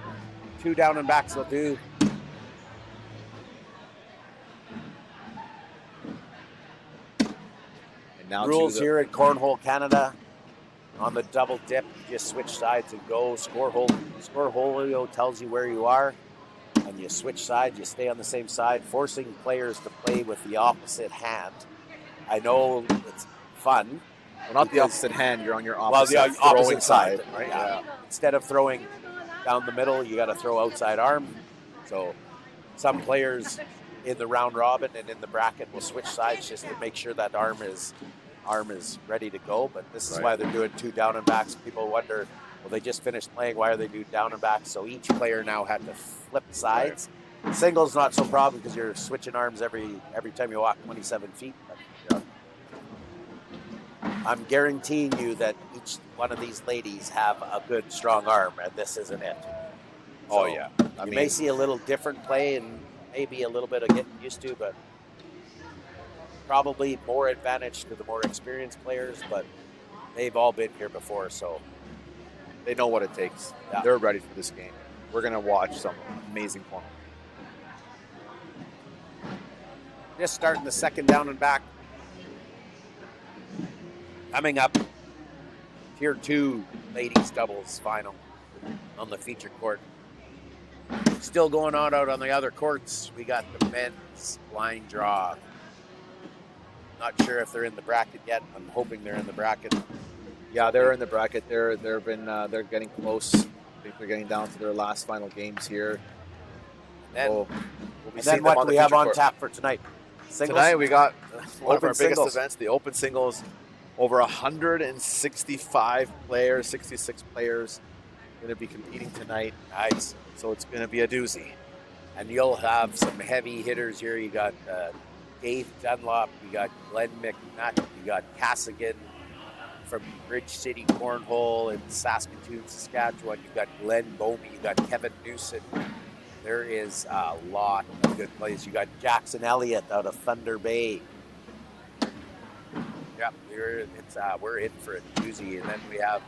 2 down and backs will do. And now Rules here at Cornhole Canada. On the double dip, you just switch sides and go. Scoreholio tells you where you are, and you switch sides. You stay on the same side, forcing players to play with the opposite hand. I know it's fun. Well, not the opposite hand. You're on your Well, opposite, the opposite side. side, right? Yeah. Instead of throwing down the middle, you got to throw outside arm. So some players in the round robin and in the bracket will switch sides just to make sure that arm is ready to go. But this is why they're doing 2 down and backs. People wonder, well, they just finished playing. Why are they doing down and backs? So each player now had to flip sides. Right. Singles not so problem because you're switching arms every time you walk 27 feet. But, I'm guaranteeing you that each one of these ladies have a good, strong arm, and this isn't it. So Oh, yeah. You may see a little different play and maybe a little bit of getting used to, but probably more advantage to the more experienced players, but they've all been here before, so They know what it takes. Yeah. They're ready for this game. We're going to watch some amazing cornhole. just starting the second down and back. Coming up, Tier 2 ladies doubles final on the feature court. Still going on out on the other courts. We got the men's blind draw. Not sure if they're in the bracket yet. I'm hoping they're in the bracket. Yeah, they're in the bracket. They're getting close. I think they're getting down to their last final games here. And we'll and then what do we have on tap for tonight? Singles? Tonight we got one of our Open biggest singles. events, the open singles. Over 165 players, 66 players going to be competing tonight. Nice. So it's going to be a doozy. And you'll have some heavy hitters here. You got Dave Dunlop, you got Glenn McNutt, you got Cassigan from Bridge City Cornhole in Saskatoon, Saskatchewan. You got Glenn Bomey, you got Kevin Newson. There is a lot of good plays. You got Jackson Elliott out of Thunder Bay. Yep, we're in for a doozy. And then we have,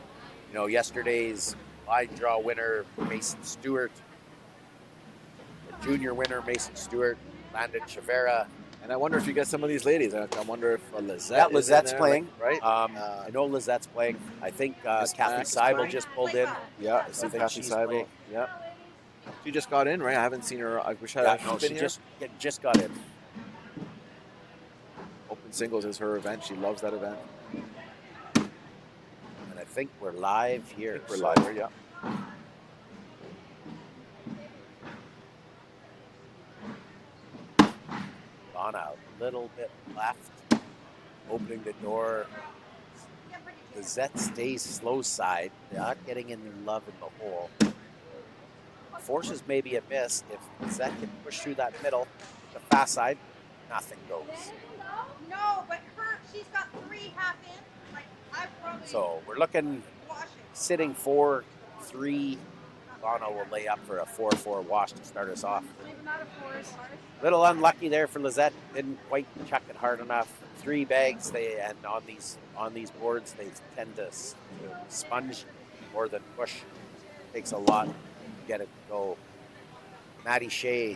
yesterday's line draw winner, Mason Stewart. The junior winner, Mason Stewart, Landon Chavera. And I wonder if you get some of these ladies. I wonder if Lizette Yeah, is Lizette's in there, playing. right? I know Lizette's playing. I think Miss Kathy Max is Seibel playing? just pulled in. Yeah, I see think Kathy she's Seibel. playing. Yeah, she just got in, right? I haven't seen her. I wish I Yeah, had no, been she here. just got in. Open singles is her event. She loves that event. And I think we're live here. We're live here, yeah. On a little bit left, opening the door. Lizette stays slow side, not getting in love in the hole. Forces maybe a miss. If Lizette can push through that middle, the fast side, nothing goes. No, but she's got 3 half in. Like, I probably So we're looking, wash it. sitting 4-3. Bono will lay up for a 4-4 wash to start us off. Little unlucky there for Lizette. Didn't quite chuck it hard enough. 3 bags. And on these boards they tend to sponge more than push. Takes a lot to get it to go. Maddie Shea.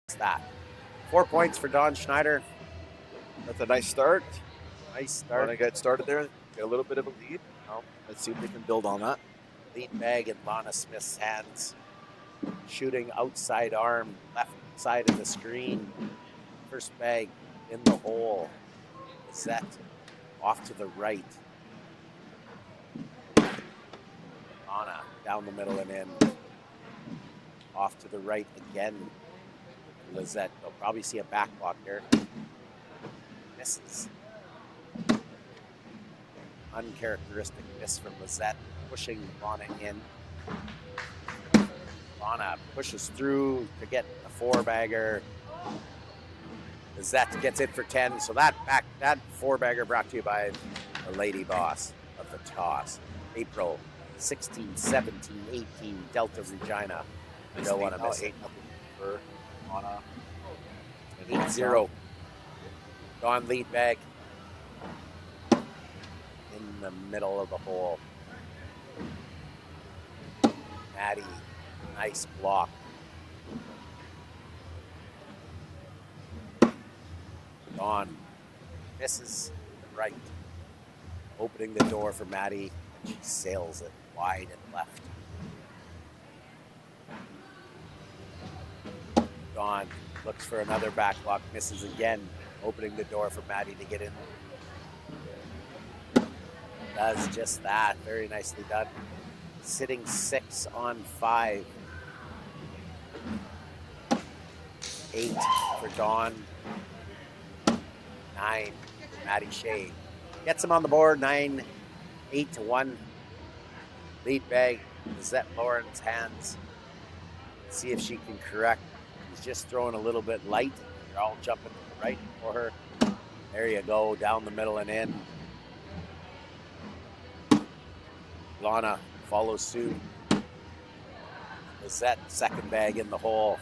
That's that. 4 points for Don Schneider. That's a nice start. Nice start. Want to get started there? Get a little bit of a lead. Let's see if they can build on that. Lead bag in Lana Smith's hands. Shooting outside arm, left side of the screen. First bag in the hole. Set off to the right. Lana down the middle and in. Off to the right again. Lizette. They'll probably see a back block there. Misses. Uncharacteristic miss from Lizette, pushing Lana in. Lana pushes through to get the 4-bagger. Lizette gets it for 10. So that 4-bagger brought to you by the lady boss of the toss. April 16, 17, 18, Delta Regina. You don't want to miss it. 8-0 for Lana. 8-0. Gone lead bag. in the middle of the hole. Maddie, nice block. Dawn misses the right, opening the door for Maddie, and she sails it wide and left. Dawn looks for another back block, misses again, opening the door for Maddie to get in. Does just that. Very nicely done. Sitting 6 on 5. 8 for Dawn. 9 for Maddie Shea. Gets him on the board. 9, 8 to 1. Lead bag is at Lauren's hands. See if she can correct. She's just throwing a little bit light. They're all jumping to the right for her. There you go. Down the middle and in. Lana follows suit. Lizette, second bag in the hole.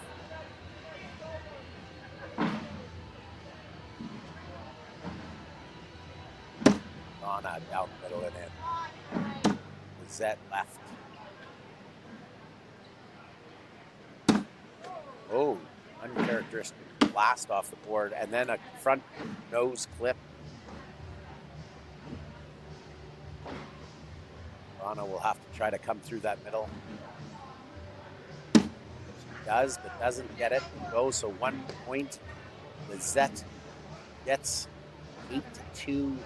Lana down the middle and in. Lizette left. Oh, uncharacteristic blast off the board, and then a front nose clip. Lana will have to try to come through that middle. She does, but doesn't get it. Go, so 1 point. Lizette gets 8 to 2.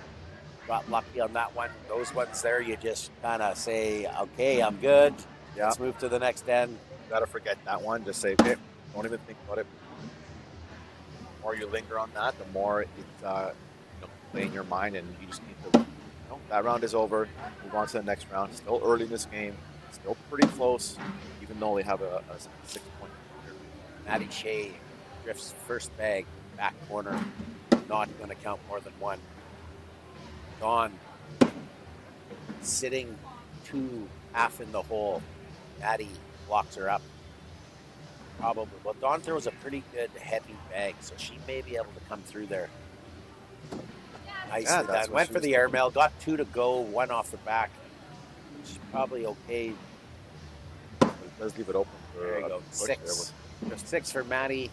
Got lucky on that one. Those ones there, you just kind of say, okay, I'm good. Yeah. Let's move to the next end. Gotta forget that one. Just say, okay, don't even think about it. The more you linger on that, the more it's play in your mind, and you just need to. That round is over. Move on to the next round. Still early in this game. Still pretty close, even though they have a 6-point lead. Maddie Shea drifts first bag, back corner. Not going to count more than 1. Dawn sitting 2 half in the hole. Maddie blocks her up. Probably. Well, Dawn throws a pretty good heavy bag, so she may be able to come through there. Nicely Yeah, that's done. what Went she for was the airmail, got 2 to go, 1 off the back. She's probably okay. But it does leave it open for There you a go. push 6. there with- 6 for Maddie.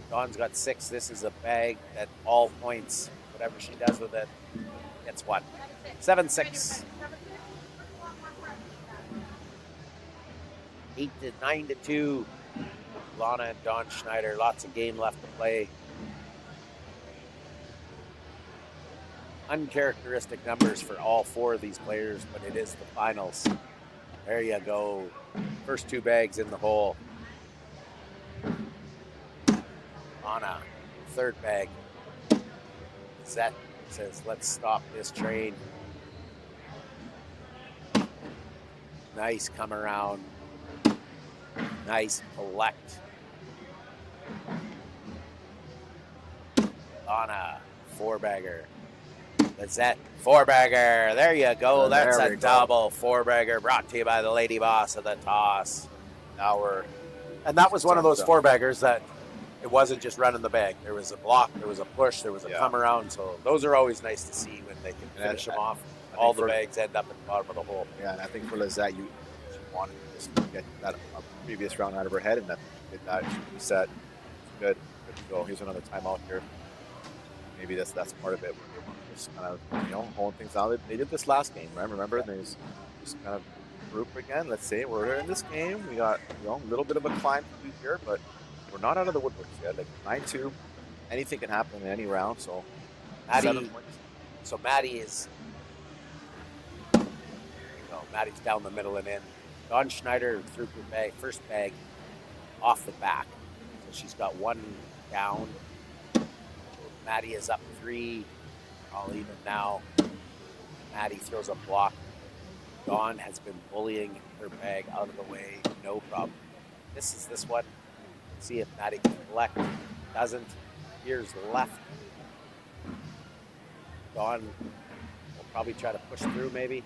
Dawn's got 6. This is a bag at all points. Whatever she does with it, gets 1. 7-6. 8 to 9 to 2. Lana and Dawn Schneider. Lots of game left to play. Uncharacteristic numbers for all 4 of these players, but it is the finals. There you go. First 2 bags in the hole. Lana, third bag. Zet says, let's stop this train. Nice come around. Nice collect. Lana, 4-bagger. Lizette, 4-bagger. There you go. That's There a we go. double 4-bagger brought to you by the Lady Boss of the Toss. And that was one of those 4-baggers that it wasn't just running the bag. There was a block, there was a push, there was a come around. So those are always nice to see when they can finish them off. All the bags end up at the bottom of the hole. Yeah, and I think for Lizette, she wanted to just get that previous round out of her head, and that did that. She reset. Good to go. Here's another timeout here. Maybe that's part of it. Just kind of holding things out. They did this last game, right? Remember? They just kind of group again. Let's say we're in this game. We got a little bit of a climb to do here, but we're not out of the woodworks yet. Like 9-2, anything can happen in any round. So Maddie is. Maddie's down the middle and in. Dawn Schneider threw her bag, first bag off the back. So she's got 1 down. Maddie is up 3. All even now. Maddie throws a block. Dawn has been bullying her bag out of the way. No problem. This is this one. See if Maddie can collect. Doesn't. Here's left. Dawn will probably try to push through maybe.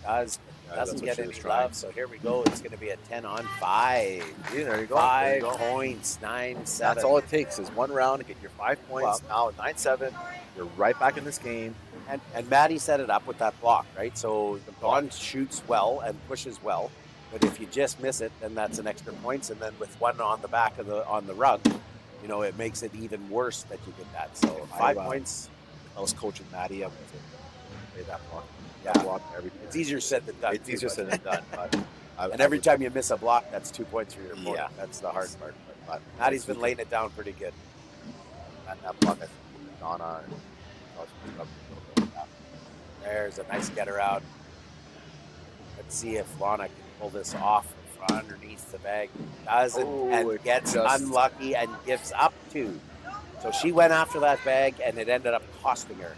Does Yeah, doesn't that's what get she any was trying. love. So here we go. It's going to be a 10-on-5. Yeah, there you go. 5 There you go. points, 9-7. That's all it takes is one round to get your 5 points. Now 9-7, you're right back in this game. And Maddie set it up with that block, right? So the block. Dawn shoots well and pushes well, but if you just miss it, then that's an extra points. And then with one on the back of the rug, you know, it makes it even worse that you get that. So 5 points. If I was coaching Maddie, I would play that block. Yeah. That block every It's easier said than done. It's easier said than done. But and every time you miss a block, that's 2 points for your opponent. Yeah. That's the hard part. But Maddie's been laying it down pretty good. that block, I think, Donna. There's a nice getter out. Let's see if Lana can pull this off from underneath the bag. Doesn't, and it gets just- unlucky and gives up 2. So she went after that bag, and it ended up costing her.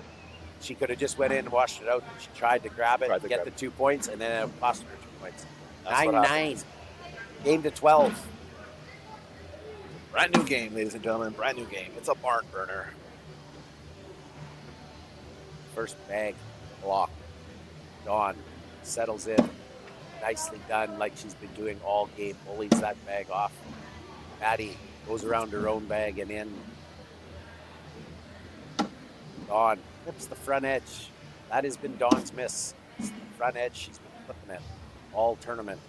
She could have just went in and washed it out. She tried to grab it, get the 2 points, and then it cost her 2 points. That's what 9-9. Game to 12. Brand new game, ladies and gentlemen. Brand new game. It's a barn burner. First bag block. Dawn settles in. Nicely done, like she's been doing all game. Bullies that bag off. Maddie goes around her own bag and in. Dawn clips the front edge. That has been Dawn's miss. It's the front edge. She's been clipping it all tournament.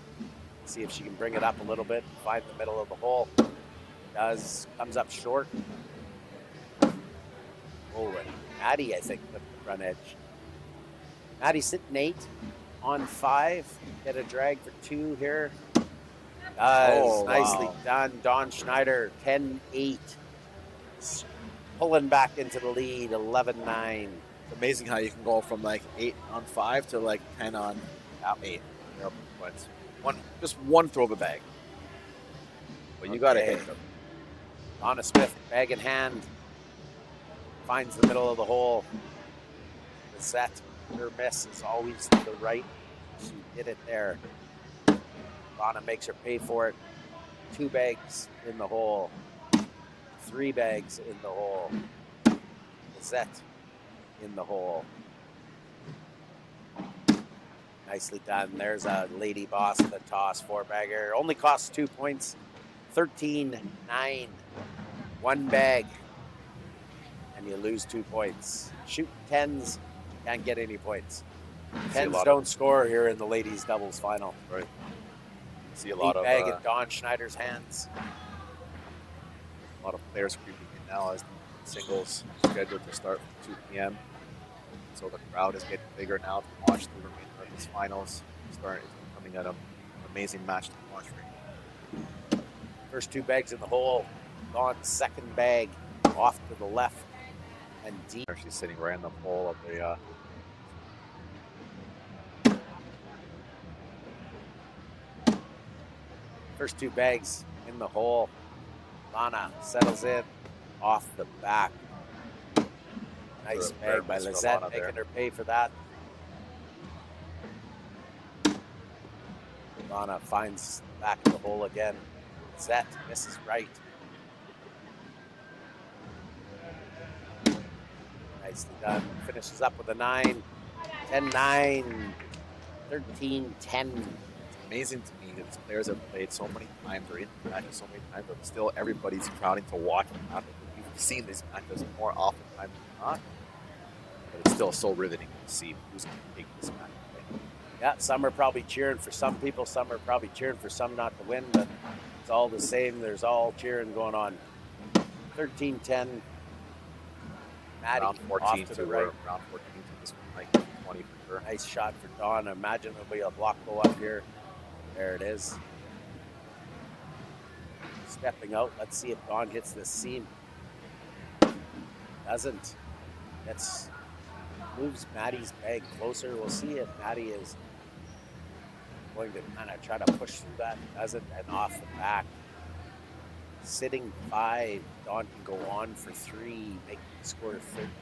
See if she can bring it up a little bit. Find the middle of the hole. Does. Comes up short. Oh, and Maddie, I think, clipped the front edge. Maddie sitting 8 on 5. Get a drag for 2 here. Does. Nicely done. Dawn Schneider, 10-8. Pulling back into the lead, 11-9. It's amazing how you can go from like 8 on 5 to like 10 on 8. Points. Just one throw of a bag. But you got to hit them. Donna Smith, bag in hand. Finds the middle of the hole. The set. Her miss is always to the right. She did it there. Donna makes her pay for it. 2 bags in the hole. 3 bags in the hole. Lizette in the hole. Nicely done. There's a lady boss of the toss 4-bagger. Only costs 2 points. 13-9. 1 bag. And you lose 2 points. Shoot 10s. Can't get any points. 10s don't score here in the ladies doubles final. Right. See a lot of bag in Dawn Schneider's hands. A lot of players creeping in now as the singles scheduled to start at 2 p.m. So the crowd is getting bigger now to watch the remainder of these finals. It's coming at an amazing match to watch. First 2 bags in the hole. Dawn's second bag off to the left and deep. She's sitting right in the hole of the. First 2 bags in the hole. Lana settles in off the back. Nice bag by Lizette, making her pay for that. Lana finds the back of the hole again. Lizette misses right. Nicely done. Finishes up with a 9. 10-9. 13-10. Amazing to me that these players have played so many times or in the matches so many times, but still everybody's crowding to watch them happen. We've seen these matches more often times than not, but it's still so riveting to see who's going to take this match. Yeah, some are probably cheering for some people, some are probably cheering for some not to win, but it's all the same. There's all cheering going on. 13-10. Maddie Round 14 off to the right. Round 14 to this one, like 20 for sure. Nice shot for Dawn. Imagine there'll be a block go up here. There it is. Stepping out. Let's see if Dawn hits this seam. Doesn't. Moves Maddie's bag closer. We'll see if Maddie is going to kind of try to push through that. Doesn't. And off the back. Sitting 5. Dawn can go on for 3. Make the score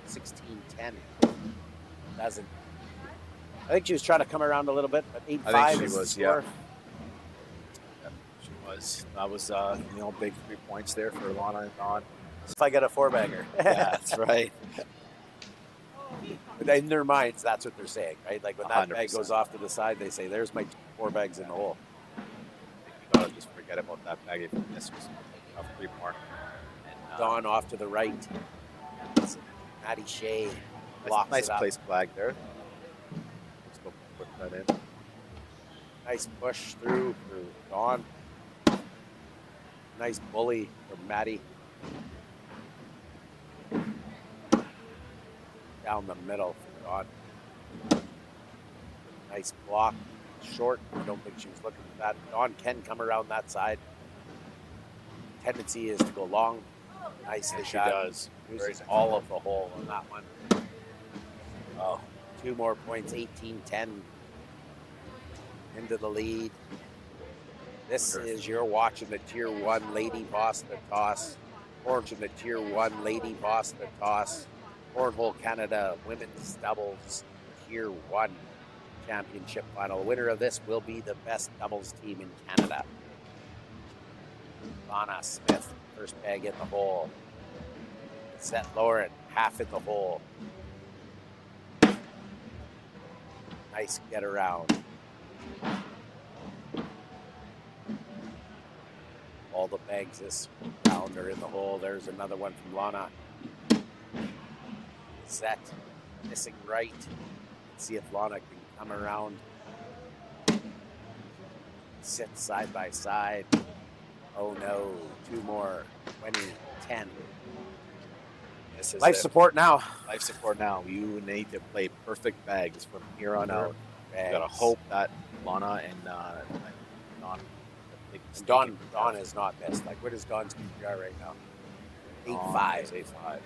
16-10. Doesn't. I think she was trying to come around a little bit, but 8-5 is the score. She was. That was, big 3 points there for Lana and Dawn. If I get a 4-bagger. Yeah, that's right. But in their minds, that's what they're saying, right? Like when that bag 100%. goes off to the side, they say, "There's my 4 bags in the hole." You gotta just forget about that bag if you miss. Just have 3 more. And, Dawn off to the right. Maddie Shea blocks nice it up. place flag there. Let's go put that in. Nice push through for Dawn. Nice bully from Maddie. Down the middle for Dawn. Nice block. Short. I don't think she was looking for that. Dawn can come around that side. Tendency is to go long. Nicely She done. does. Uses all of the hole on that one. Oh, 2 more points. 18-10 into the lead. This is you're watching the Tier 1 Lady Boss the Toss. Watching the Tier 1 Lady Boss the Toss. Cornhole Canada Women's Doubles Tier 1 Championship Final. The winner of this will be the best doubles team in Canada. Lana Smith, first bag in the hole. Seth Lauren, half in the hole. Nice get around. All the bags this round are in the hole. There's another one from Lana. Set, missing right. Let's see if Lana can come around. Sit side by side. Oh no, 2 more. 20-10. This is Life support now. Life support now. You need to play perfect bags from here on out. You Bags. gotta hope that Lana and Dawn. Dawn is not missed. Like, what is Dawn's PPR right now? 8.5. 8.5.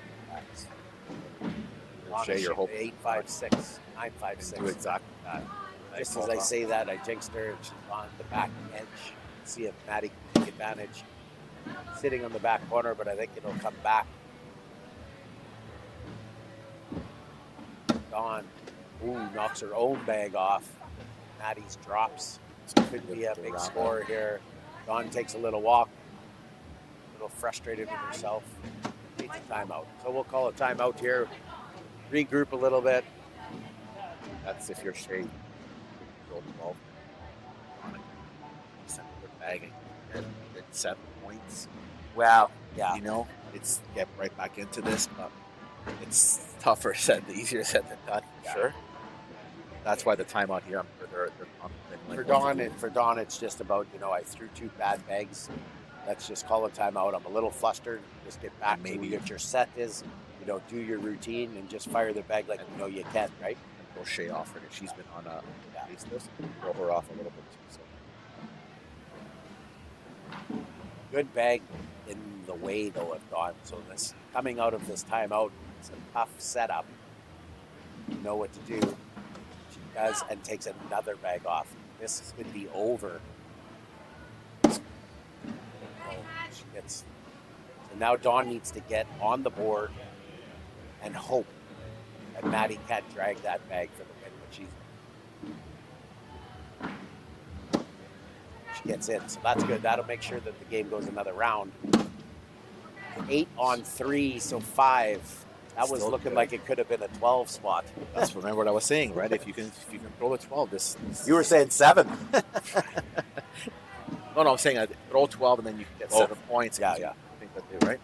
Lana Shay, you're should hoping be 8.56. 9.56. do exactly that. Just as I say that, I jinxed her and she's on the back edge. See if Maddie can take advantage. Sitting on the back corner, but I think it'll come back. Dawn, knocks her own bag off. Maddie's drops. Could be a big score here. Dawn takes a little walk. A little frustrated with herself. Needs a timeout. So we'll call a timeout here. Regroup a little bit. That's if you're Shay. Roll 12. Send her bagging. And 7 points. Wow. Yeah. You know, it's get right back into this, but it's tougher said, easier said than done. Yeah. Sure. That's why the timeout here. I'm sure they're confident. For Dawn, it's just about, I threw 2 bad bags. Let's just call a timeout. I'm a little flustered. Just get back maybe what your set is. Do your routine and just fire the bag like you can, right? Go Shay off her. She's been on a base list. Throw her off a little bit too. So. Good bag in the way though of Dawn. So this coming out of this timeout, it's a tough setup. You know what to do. She does and takes another bag off. This could be over. She gets. So now Dawn needs to get on the board and hope that Maddie can't drag that bag for the win, but she gets in. So that's good. That'll make sure that the game goes another round. 8 on 3, so 5. That was Still looking good. like it could have been a 12 spot. That's remember what I was saying, right? If you can throw the 12, this You were saying 7. No, I'm saying throw 12 and then you can get 7 points. Yeah. I think that they right.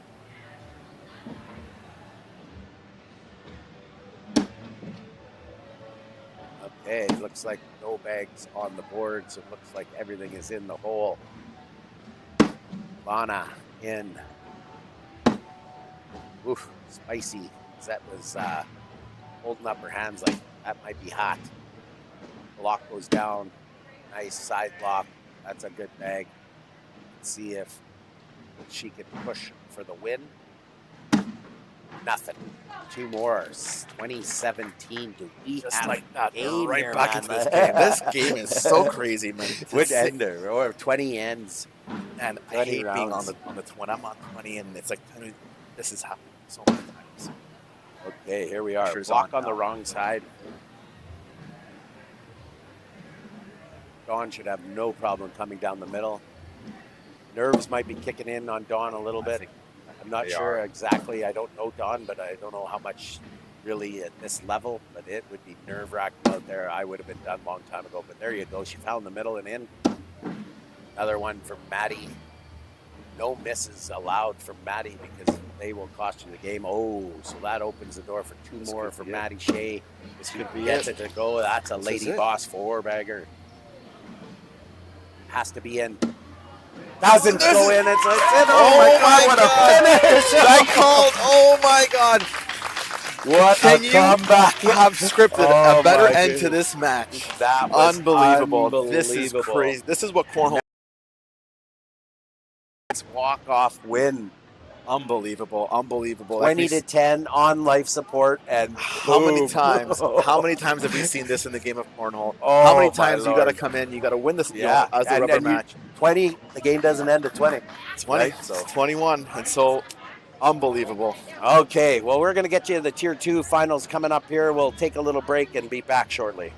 Okay, looks like no bags on the board, so it looks like everything is in the hole. Lana in. Oof, spicy. That was holding up her hands like that might be hot. Block goes down. Nice side block. That's a good bag. Let's see if she can push for the win. Nothing. 2 more. 2017. Do we Just have like that, game right here, back man? into this game. This game is so crazy, man. Would ender or 20 ends. And I 20 hate being rounds. on the 20. I'm on 20, and it's like this has happened so many times. Okay, here we are. Pressure's Block on on the now. wrong side. Dawn should have no problem coming down the middle. Nerves might be kicking in on Dawn a little bit. I'm not they sure are. exactly. I don't know Dawn, but I don't know how much really at this level, but it would be nerve-wracking out there. I would have been done a long time ago, but there you go. She found the middle and in. Another one from Maddie. No misses allowed from Maddie because they will cost you the game. Oh, so that opens the door for two more for Maddie Shea. This could be Gets it. it to go. That's a This lady is it. boss four-bagger. Has to be in. Doesn't go in. It's in. Oh my God, what a finish. That called. Oh my God. What Can a you comeback. have scripted Oh a better my end goodness. to this match? That was Unbelievable. This is unbelievable. crazy. This is what cornhole. It's walk-off win. Unbelievable. Unbelievable. 20 to 10 on life support, and How many boom. times? How many times have we seen this in the game of cornhole? Oh, How many my times you got to Lord. come in? You got to win this, Yeah, as the and- rubber and you- match. 20. The game doesn't end at 20. 20, right? So 21, and so unbelievable. okay, well, we're going to get you the Tier 2 finals coming up here. We'll take a little break and be back shortly.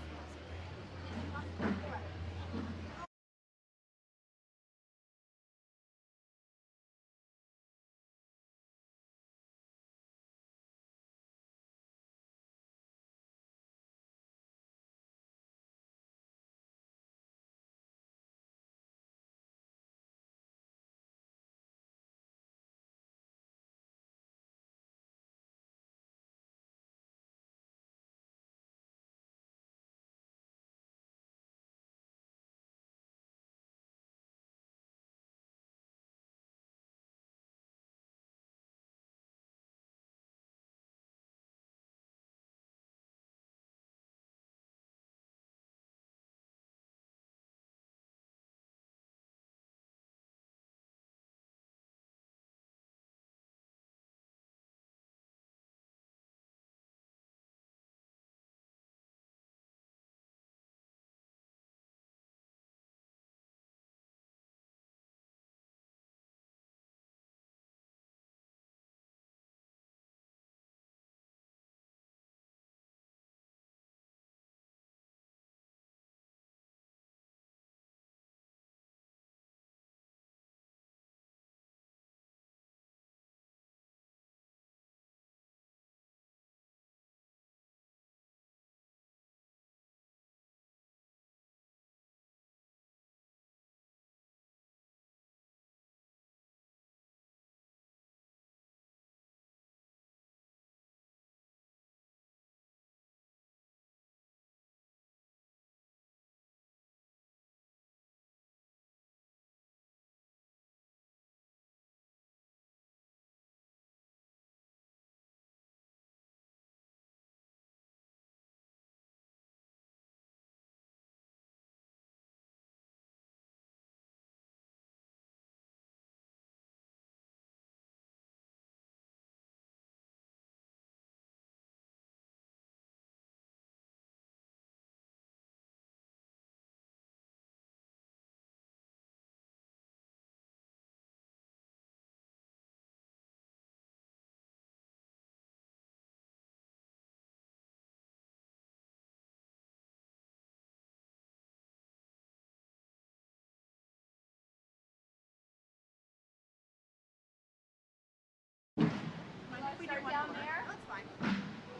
Down there. That's fine.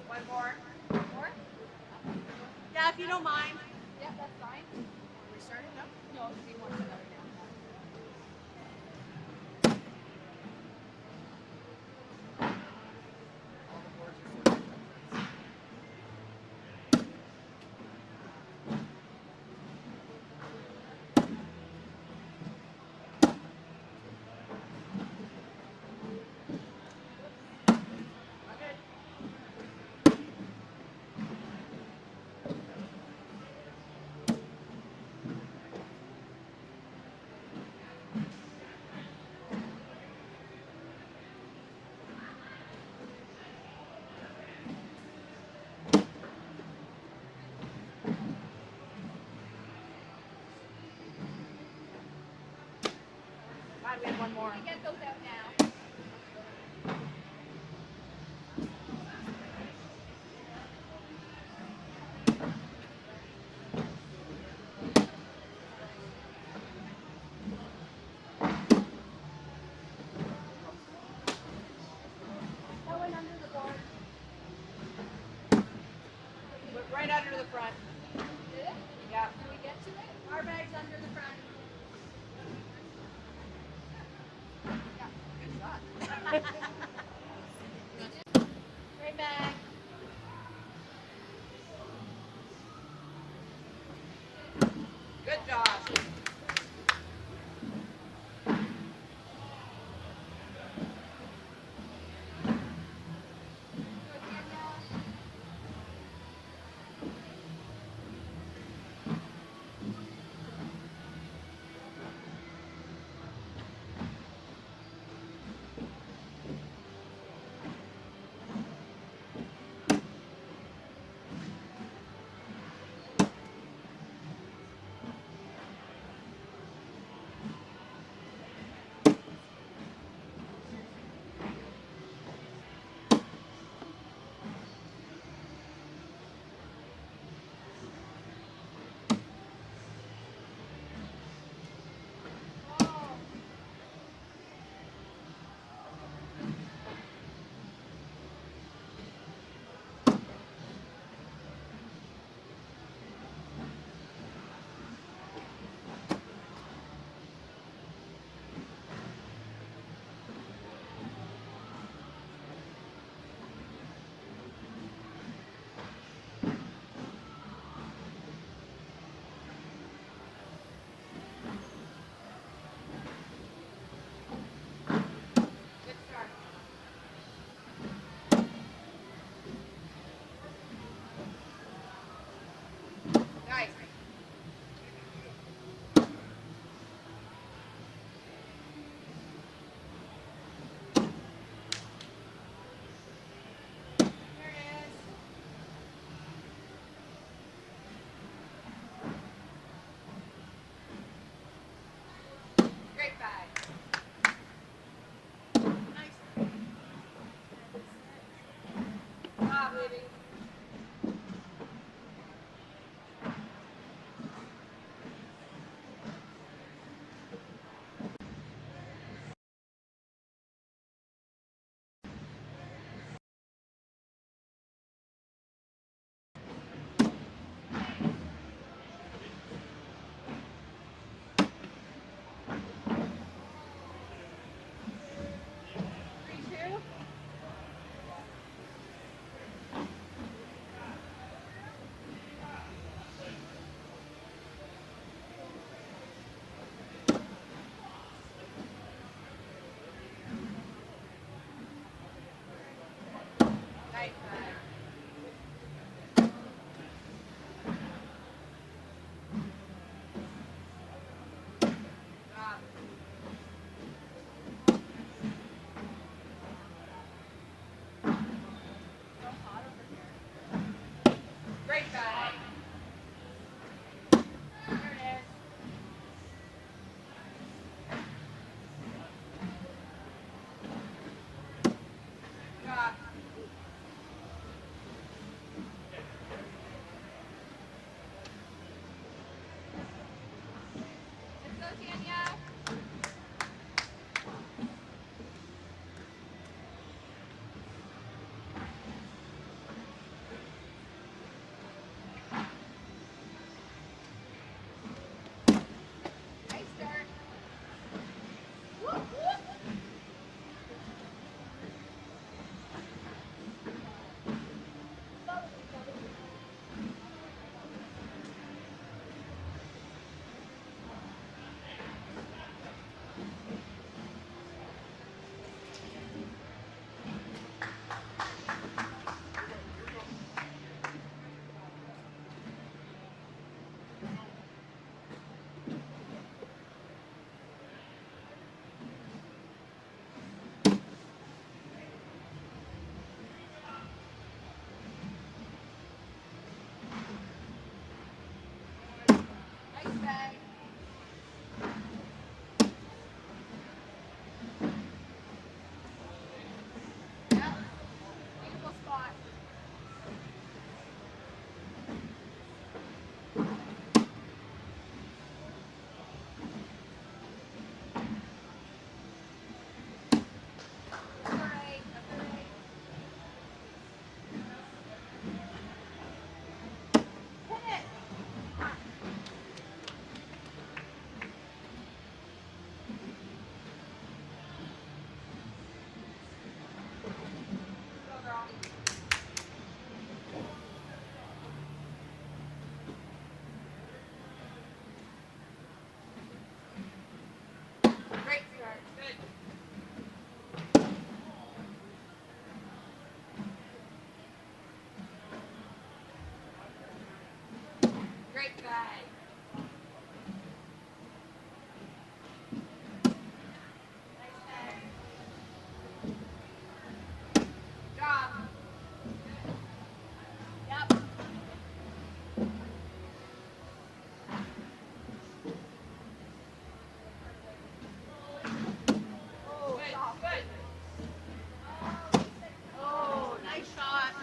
One more. More? Yeah, if you don't mind. Yep, that's fine. We started? No? No, we want to another now. We have one more. We get those out now. That went under the board. Right under the front. Did it? Yeah. Can we get to it? Our bag's under the front. Good shot. Right back. Good job. Good start. Nice. There it is. Great bag. Nice. Ah, baby. Nice bag. Job. Great bag. There it is. Job. Let's go, Tanya. Nice start. Whoop, whoop. Nice bag. Yeah. Beautiful spot. That's all right. That's all right. Oh, nice shot.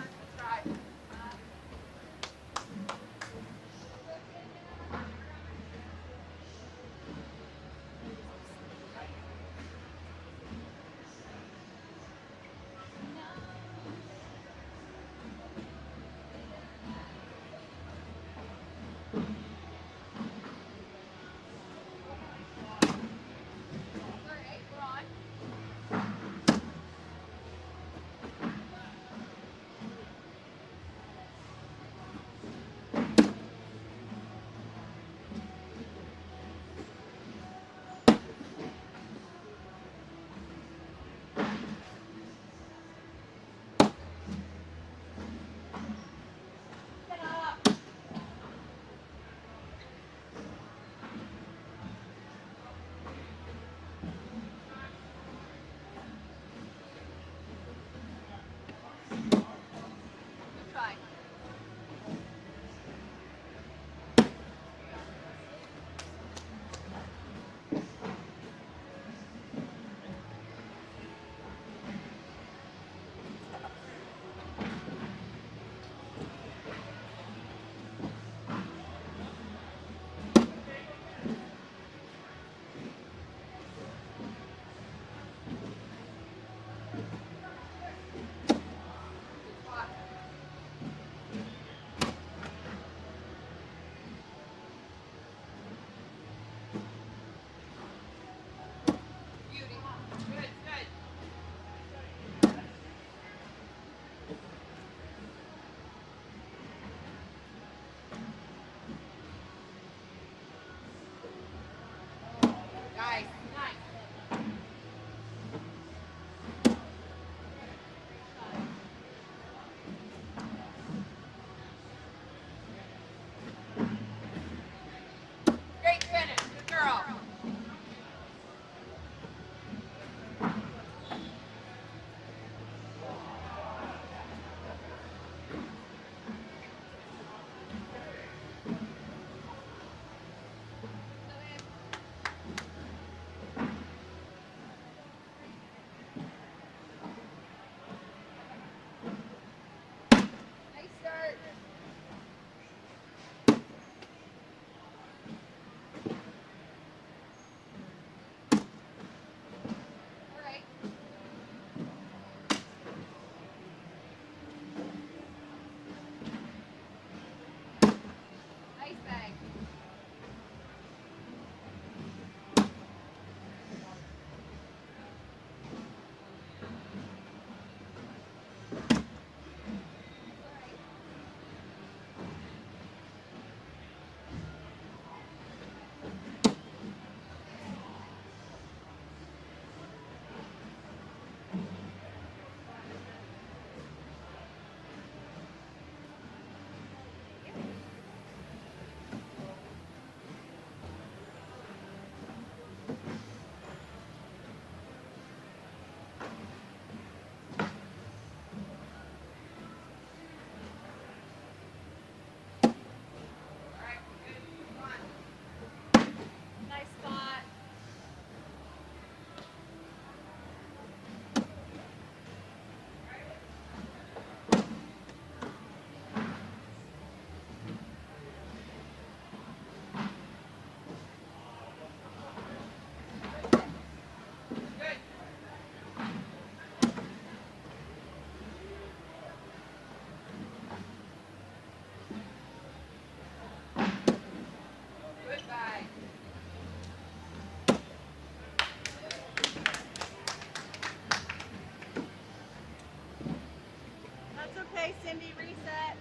Great finish. Good girl. Nice start. All right. Nice bag. Nice spot. Good bag. That's okay, Cindy. Reset.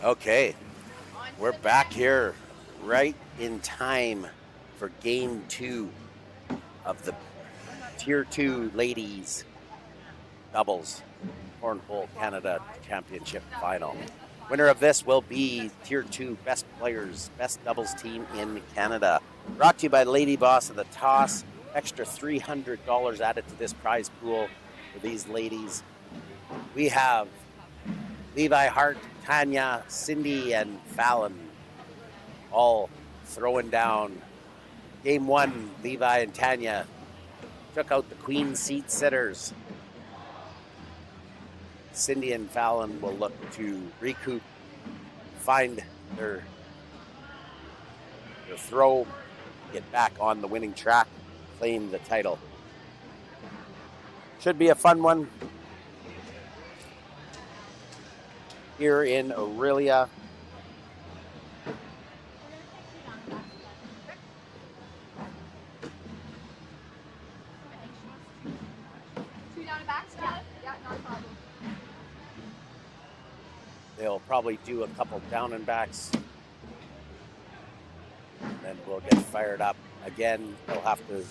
Okay, On to we're the back next. here right in time for game 2 of the Tier 2 ladies doubles Cornhole Canada Championship final. Winner of this will be Tier 2 Best Players, Best Doubles Team in Canada. Brought to you by Lady Boss of the Toss. Extra $300 added to this prize pool for these ladies. We have Levi, Hart, Tanya, Cindy, and Fallon all throwing down. Game 1, Levi and Tanya took out the Queen seat sitters. Cindy and Fallon will look to recoup, find their throw, get back on the winning track, claim the title. Should be a fun one here in Orillia. Two down and back, Scott? Yeah, not a problem. They'll probably do a couple down and backs. And then we'll get fired up. Again, they'll have to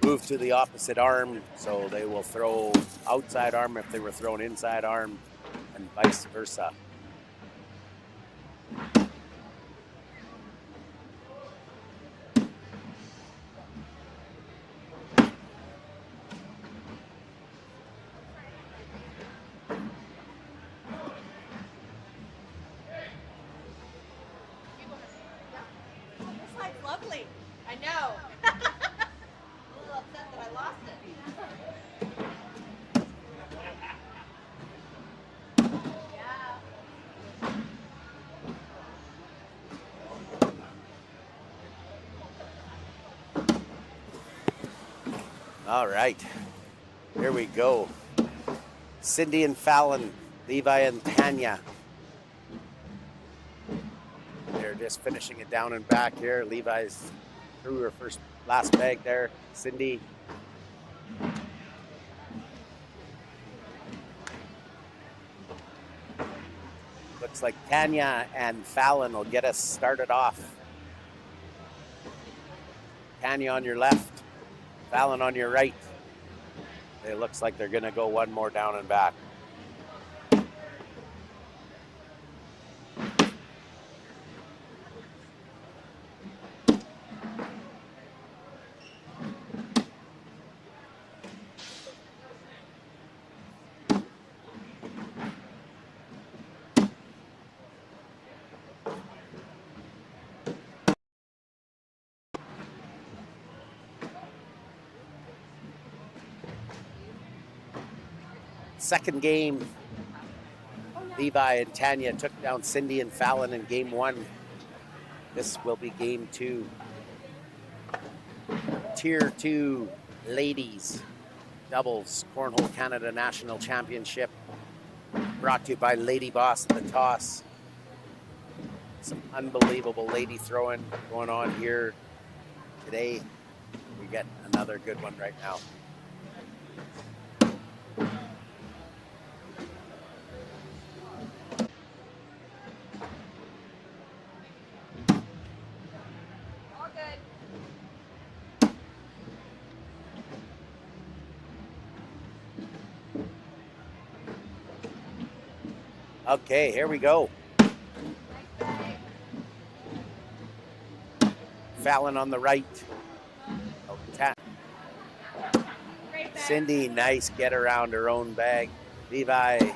move to the opposite arm, so they will throw outside arm if they were thrown inside arm, and vice versa. This side's lovely. I know. I'm a little upset that I lost it. Yeah. All right, here we go. Cindy and Fallon, Levi and Tanya. They're just finishing it down and back here. Levi's threw her last bag there. Cindy. Looks like Tanya and Fallon will get us started off. Tanya on your left, Fallon on your right. It looks like they're gonna go one more down and back. Second game, Levi and Tanya took down Cindy and Fallon in game 1. This will be game 2. Tier 2 Ladies Doubles Cornhole Canada National Championship. Brought to you by Lady Boss of the Toss. Some unbelievable lady throwing going on here today. We get another good one right now. All good. Okay, here we go. Fallon on the right. Oh, Cindy, nice get around her own bag. Levi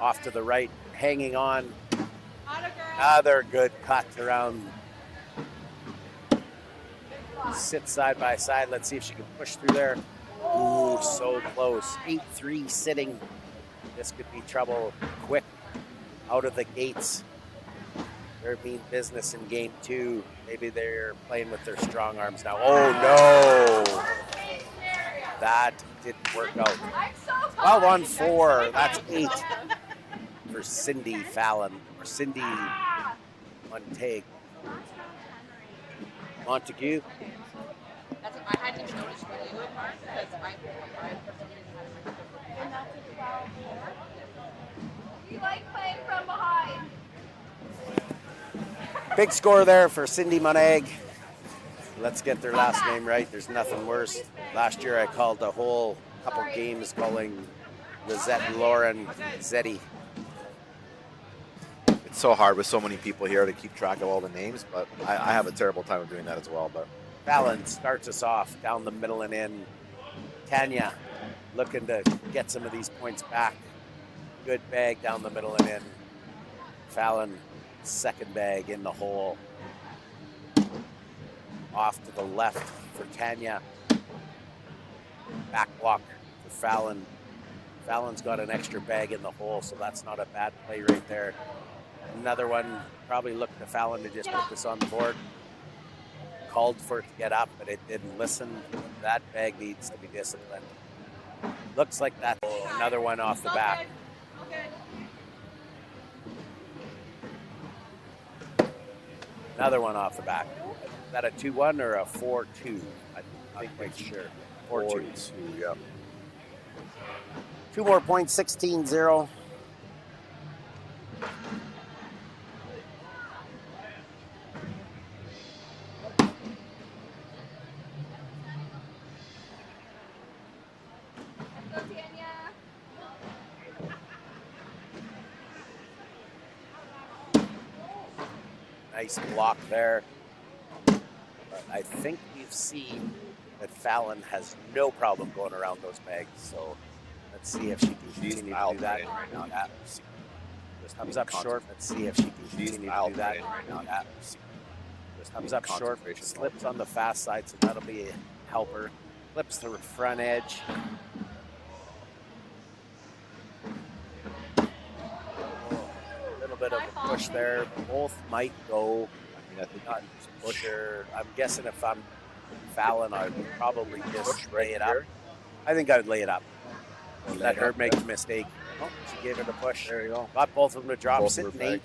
off to the right, hanging on. Another good cut around. Sit side by side. Let's see if she can push through there. Ooh, so close. 8-3 sitting. This could be trouble quick out of the gates. They're mean business in game 2. Maybe they're playing with their strong arms now. Oh no! That didn't work out. 12 on 4. That's 8 for Cindy Fallon or Cindy Montague. Montague. That's I hadn't even noticed where you would mark because I for some reason had my We like playing from behind. Big score there for Cindy Montague. Let's get their last name right. There's nothing worse. Last year I called a whole couple games calling Lizette Lauren Zetti. It's so hard with so many people here to keep track of all the names, but I have a terrible time of doing that as well. But Fallon starts us off down the middle and in. Tanya looking to get some of these points back. Good bag down the middle and in. Fallon, second bag in the hole. Off to the left for Tanya. Back walk for Fallon. Fallon's got an extra bag in the hole, so that's not a bad play right there. Another one, probably looked to Fallon to just put this on the board. Called for it to get up, but it didn't listen. That bag needs to be disciplined. Looks like that. Another one off the back. Another one off the back. Is that a 2-1 or a 4-2? I'm not quite sure. 4-2. yeah. 2 more points, 16-0. Nice block there. But I think we've seen that Fallon has no problem going around those bags. So let's see if she can continue to do that. Right now. Yeah. Just thumbs up short. Let's see if she can continue to do that. Right now. Yeah. Just thumbs up short. Slips on the fast side, so that'll be a helper. Flips to the front edge. Bit of a push there. Both might go. I mean, I think not pusher. I'm guessing if I'm Fallon, I would probably just lay it up. I think I would lay it up. Let her make the mistake. Oh, she gave it a push. There you go. Got both of them to drop. Sitting 8.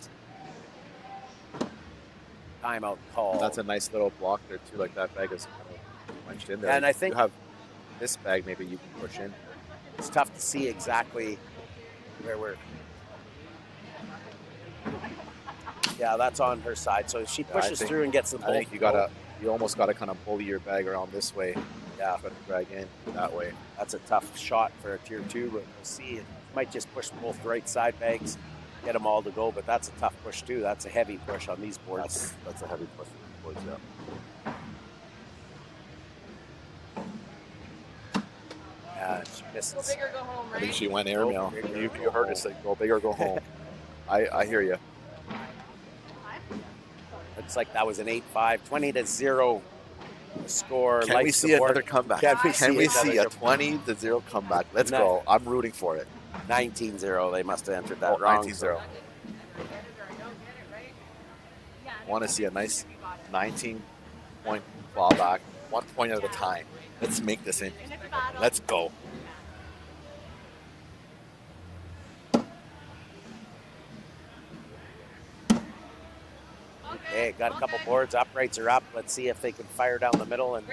Timeout call. That's a nice little block there too. Like that bag is kind of punched in there. And I think you have this bag. Maybe you can push in. It's tough to see exactly where we're. Yeah, that's on her side. So if she pushes through and gets them both, I think you almost gotta kind of bully your bag around this way. Yeah, try to drag in that way. That's a tough shot for a tier 2, but we'll see. It might just push both right side bags, get them all to go, but that's a tough push too. That's a heavy push on these boards. That's a heavy push on these boards, yeah. Yeah, she misses. Go big or go home, right? I think she went airmail. You heard it say go big or go home. I hear you. Looks like that was an 8-5, 20-0 score. Can we see another comeback? Can we see a 20-0 comeback? Let's go. I'm rooting for it. 19-0. They must have entered that wrong. 19-0. Want to see a nice 19-point clawback, 1 point at a time. Let's make this in. Let's go. Okay, got a couple boards. Uprights are up. Let's see if they can fire down the middle. And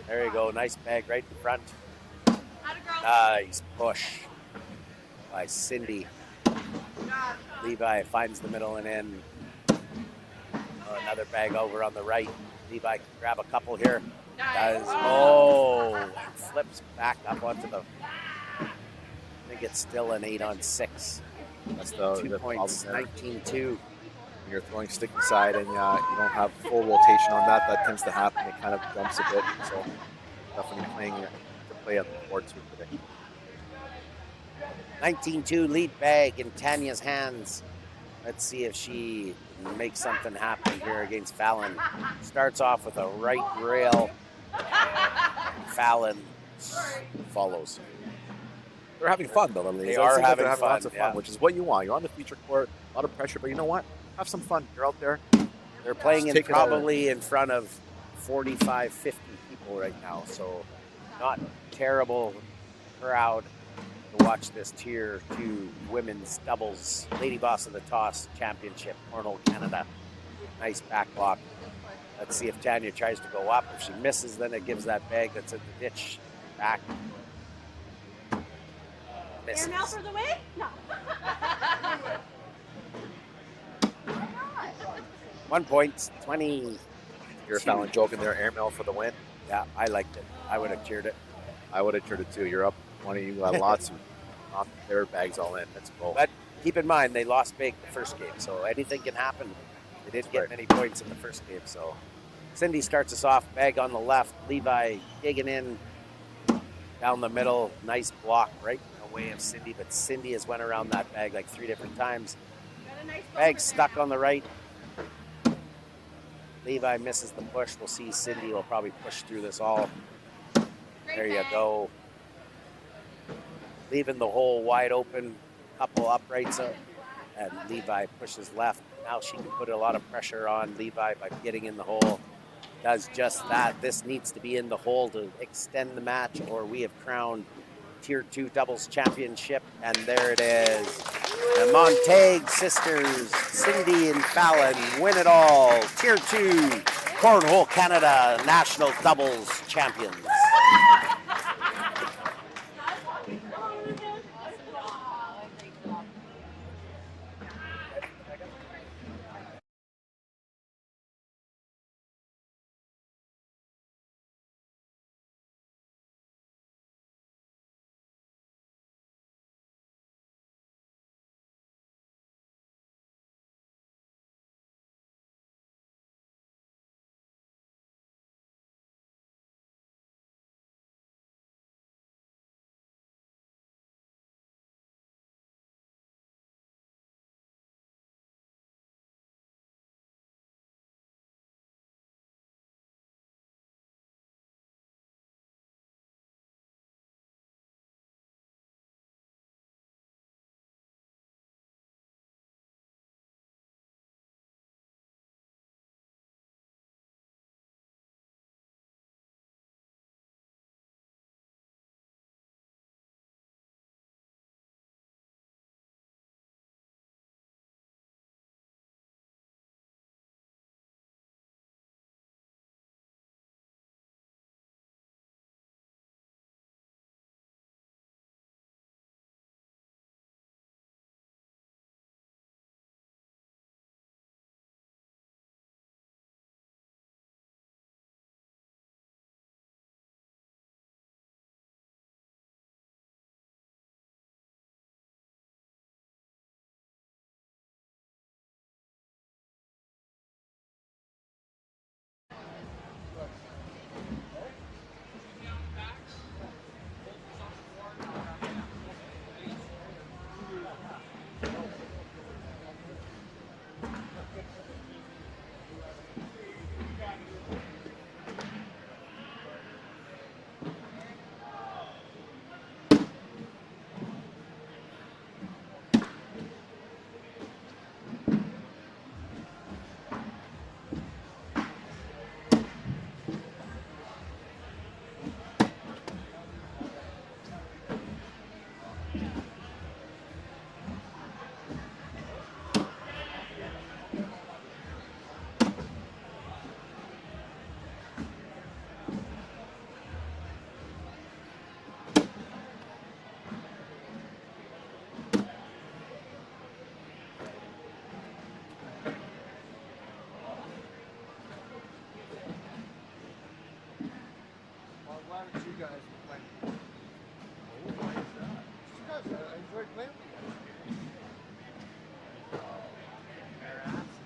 there you go. Nice bag right in front. Nice push by Cindy. Levi finds the middle and in. Another bag over on the right. Levi can grab a couple here. Does. Oh, flips back up onto the. I think it's still an 8-on-6. That's the 2 points, 19-2. When you're throwing sticky side and you don't have full rotation on that, that tends to happen. It kind of jumps a bit. So definitely playing to play on the board too today. 19-2 lead bag in Tanya's hands. Let's see if she makes something happen here against Fallon. Starts off with a right rail. Fallon follows. They're having fun though, the ladies. They are having they're fun, lots of fun, which is what you want. You're on the feature court, a lot of pressure, but you know what? Have some fun. You're out there. They're playing in probably in front of 45, 50 people right now, so not terrible crowd to watch this Tier 2 women's doubles Lady Boss of the Toss Championship, Cornhole Canada. Nice back block. Let's see if Tanya tries to go up. If she misses, then it gives that bag that's in the ditch back. Misses. Air now for the win? No. 1 point, 20. You're Fallon joking there, airmail for the win. Yeah, I liked it. I would have cheered it. I would have cheered it too. You're up 20. You got lots of off their bags all in. Let's go. But keep in mind they lost big the first game, so anything can happen. They didn't get Right. many points in the first game, so Cindy starts us off. Bag on the left, Levi digging in down the middle. Nice block right in the way of Cindy, but Cindy has went around that bag like 3 different times. Got a nice Bag boulder stuck there. on the right. Levi misses the push. We'll see Cindy will probably push through this all. Great There you bag. go. Leaving the hole wide open. Couple uprights up. And Levi pushes left. Now she can put a lot of pressure on Levi by getting in the hole. Does just that. This needs to be in the hole to extend the match, or we have crowned Tier 2 doubles championship. And there it is. The Montague sisters, Cindy and Fallon, win it all. Tier 2 Cornhole Canada National Doubles Champions. Well, I'm glad that you guys went. Oh, why is that? Just because I enjoyed playing with you guys. Their asses.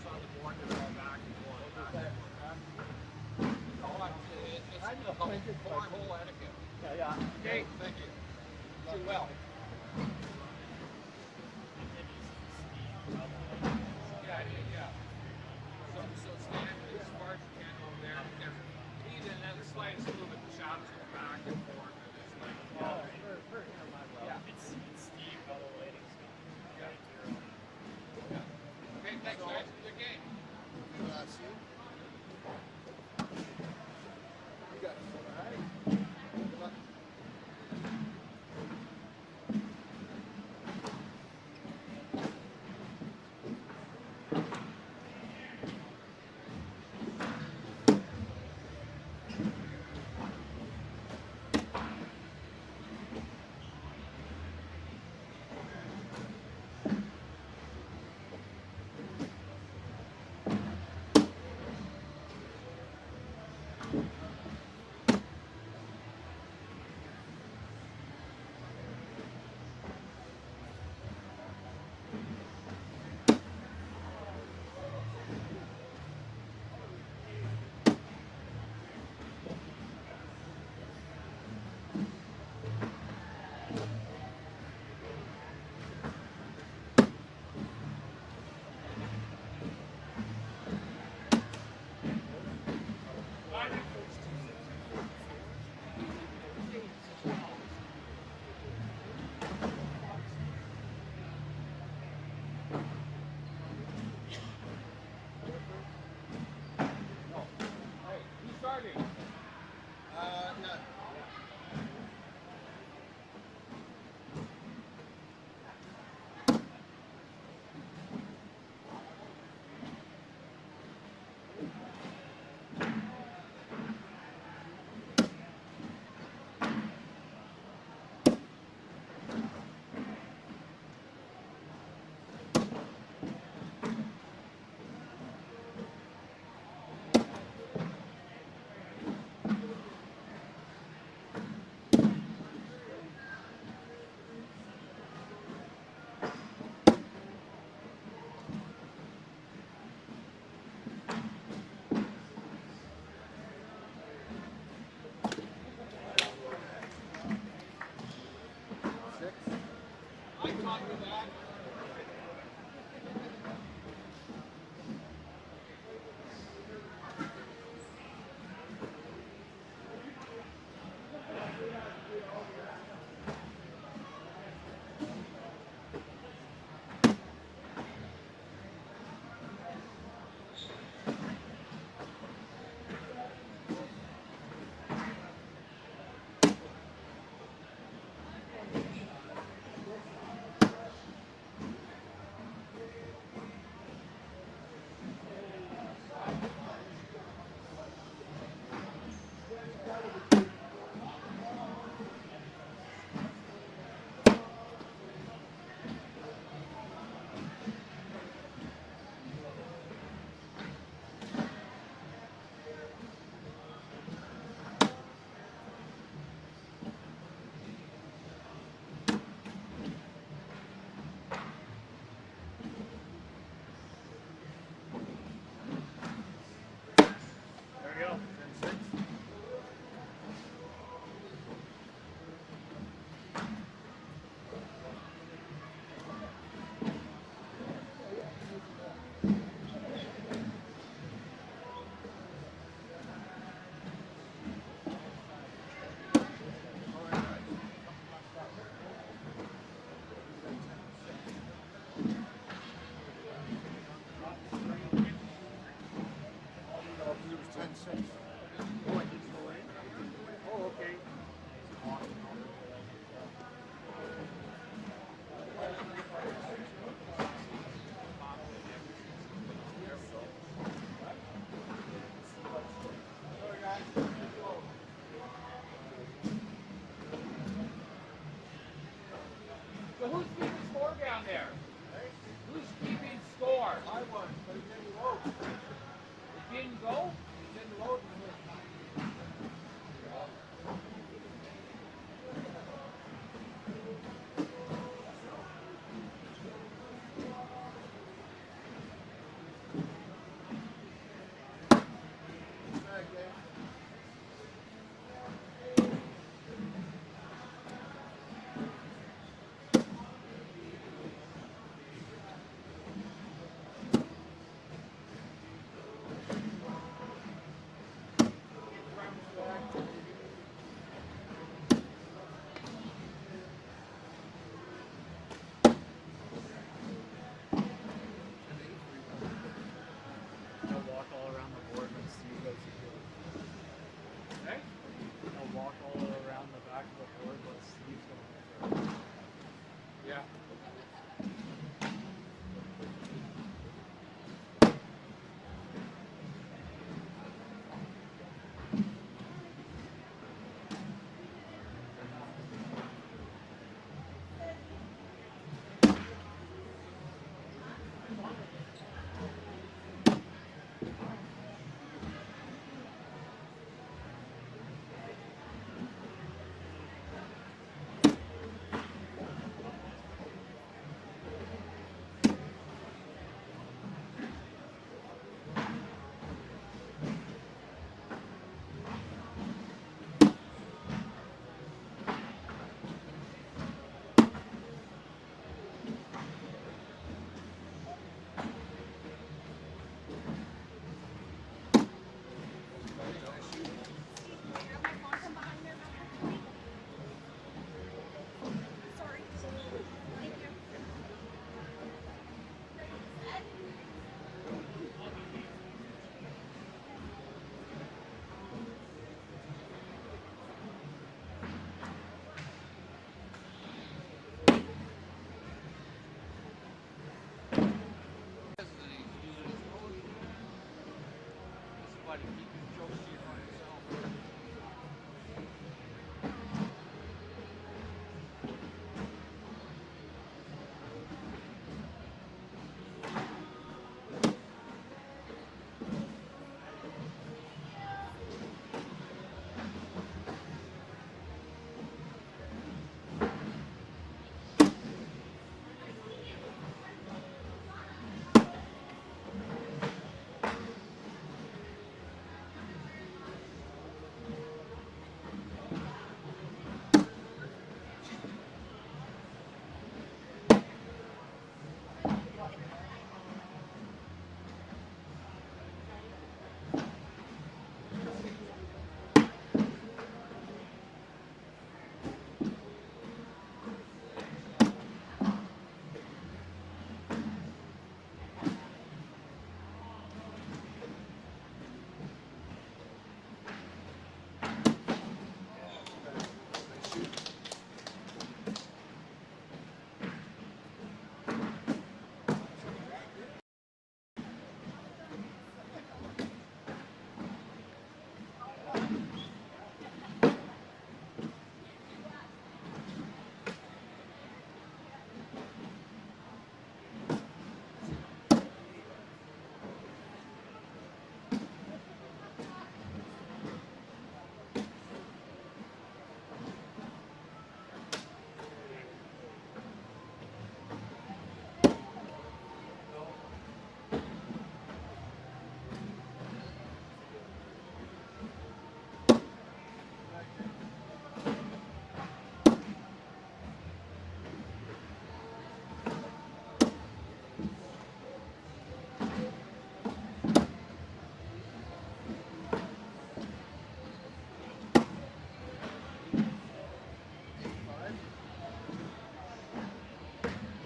cars on the board that are all back and forth. No, it's called cornhole etiquette. Yeah. Okay, thank you. Too well. Yeah. So stand as far as you can over there. Because even as the slightest movement, the shadows go back and forth. And it's like, It's steep, all the lighting's yeah. Okay, thanks, guys. Good game. See? You got it. All right. Good luck. Who's starting? Yeah. I taught you that. buddy. Keep your jokes to yourself.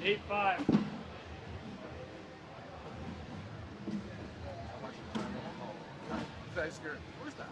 Eight five. Where's that?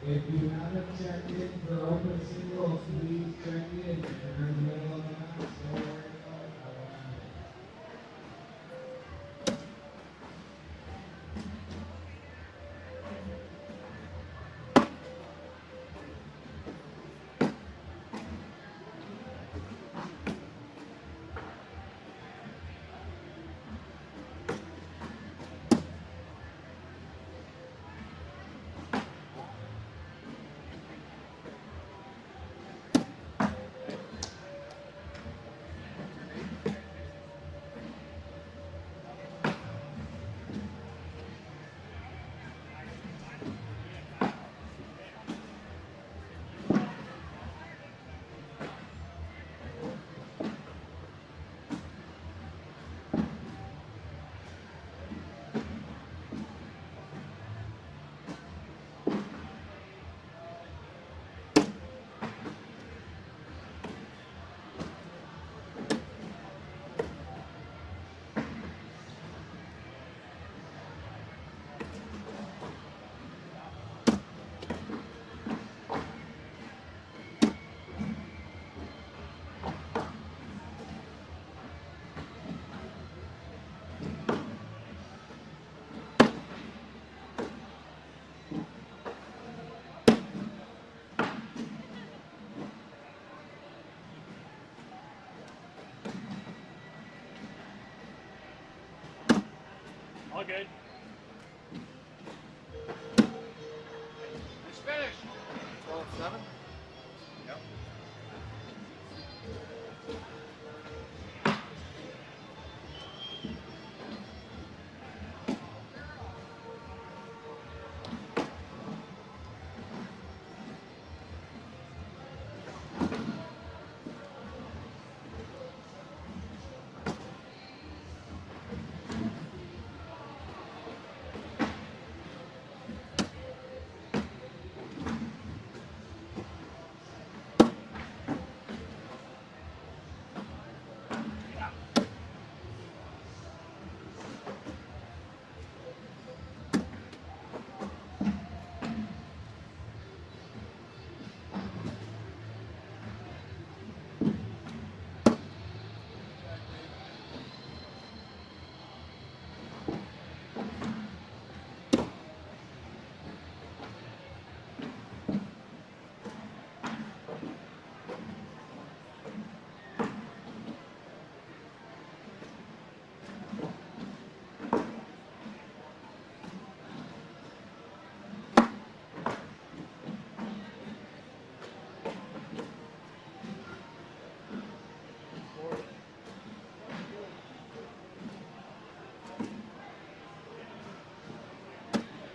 If you haven't checked in for open singles, please check in. You're in the middle of the match, don't worry about it. All good. It's finished. 12-7. Yep.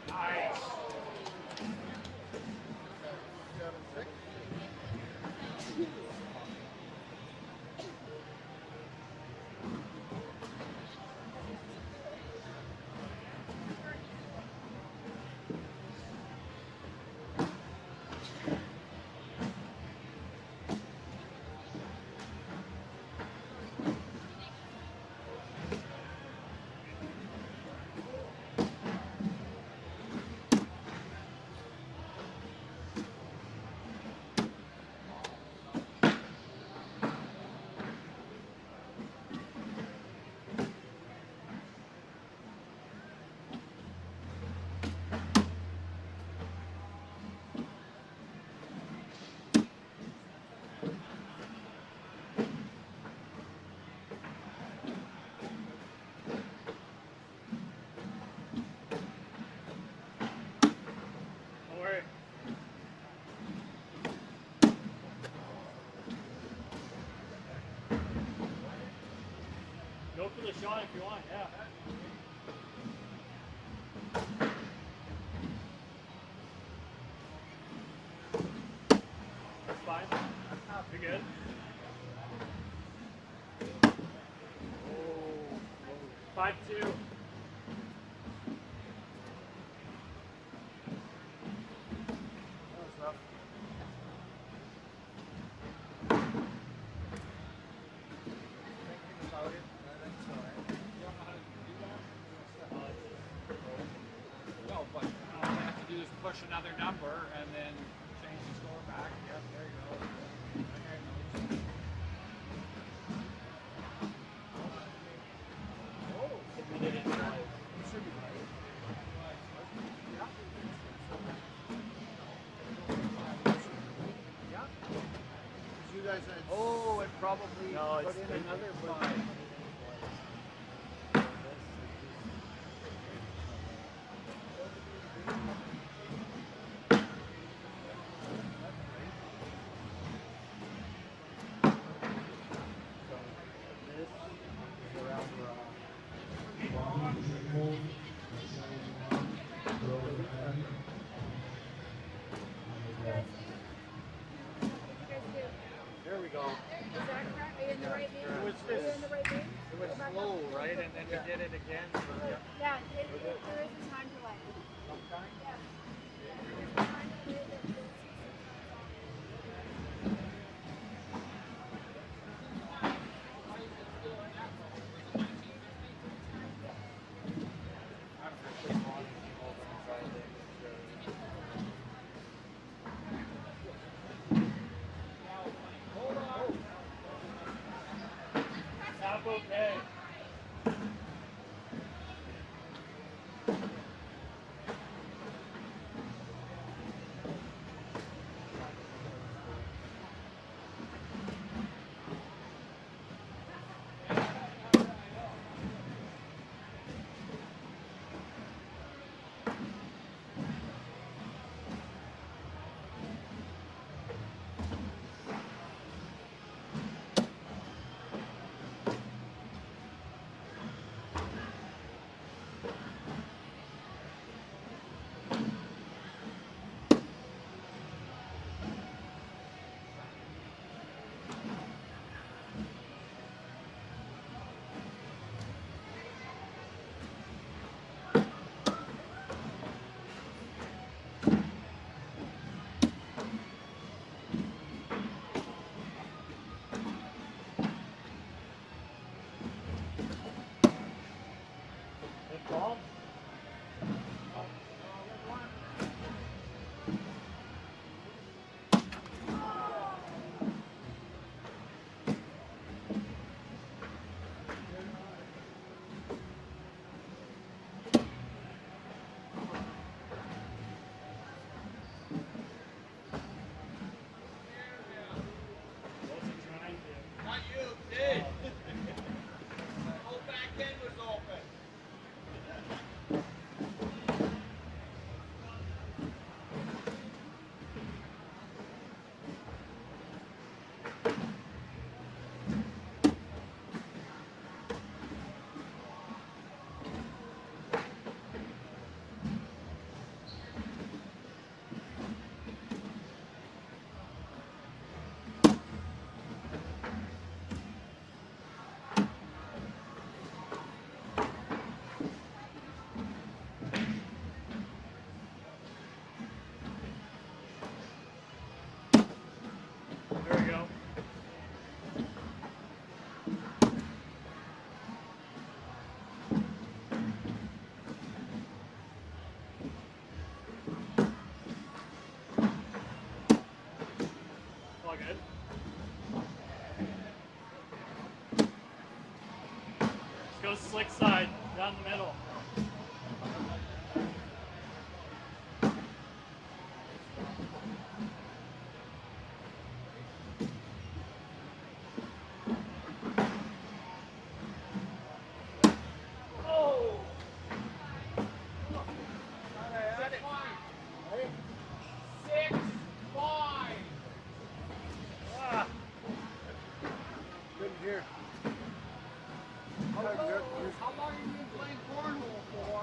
Nice. 7-6. Don't worry. Go for the shot if you want, yeah. That's fine. You're good. Oh, 5-2. That was rough. Thinking about it, I think so, eh? You don't know how to do that? No, but all I have to do is push another number and then change the score back. Yep, there you go. Okay, no. We did it live. It should be right. Yeah. You guys had Oh, it probably No, put it's in another 5. There we go. It was just, it was slow, right? And then we did it again. Yeah, there is a time delay. Sometime. Yeah. There's a time delay that the Tap okay. slick side, down the middle. Couldn't hear. How long have you been playing cornhole for?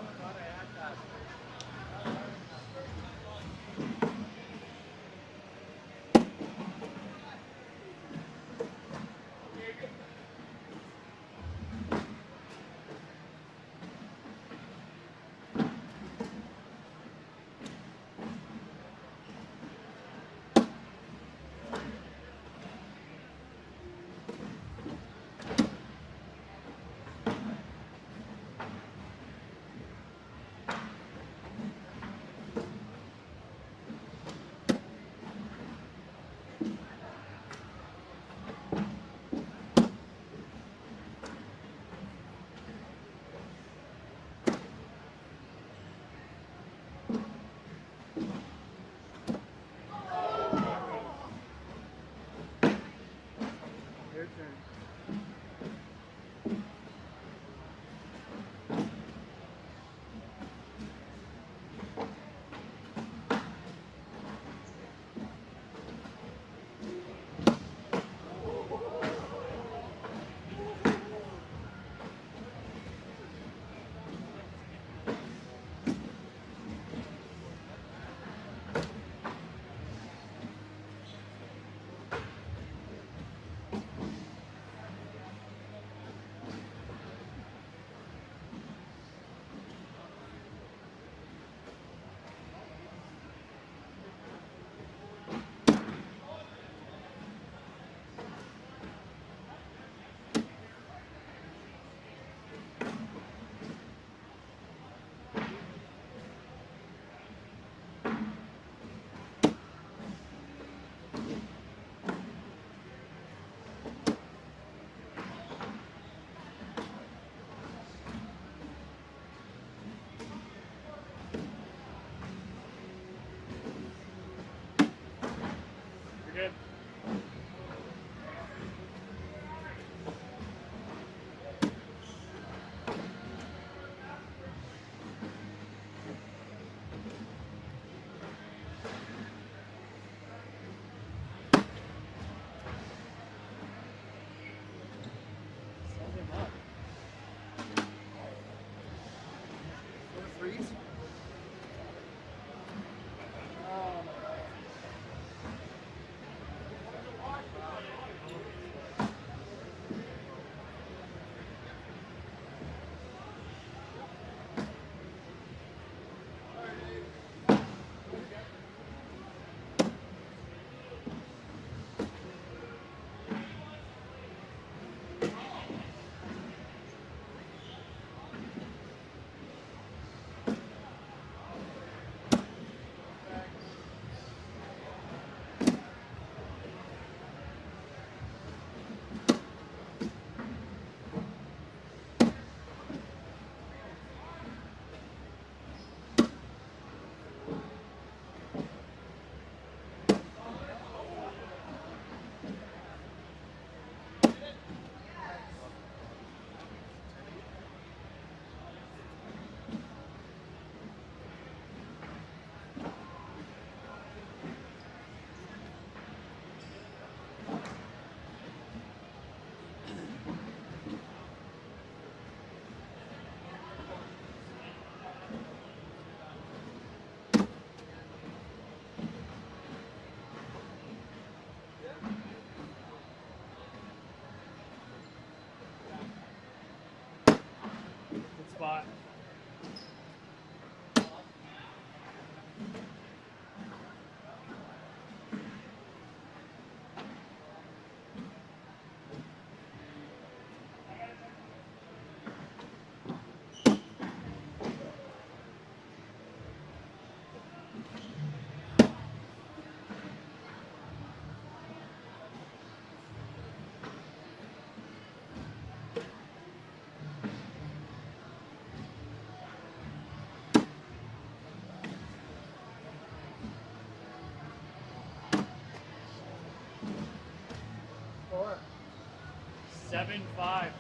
7-5.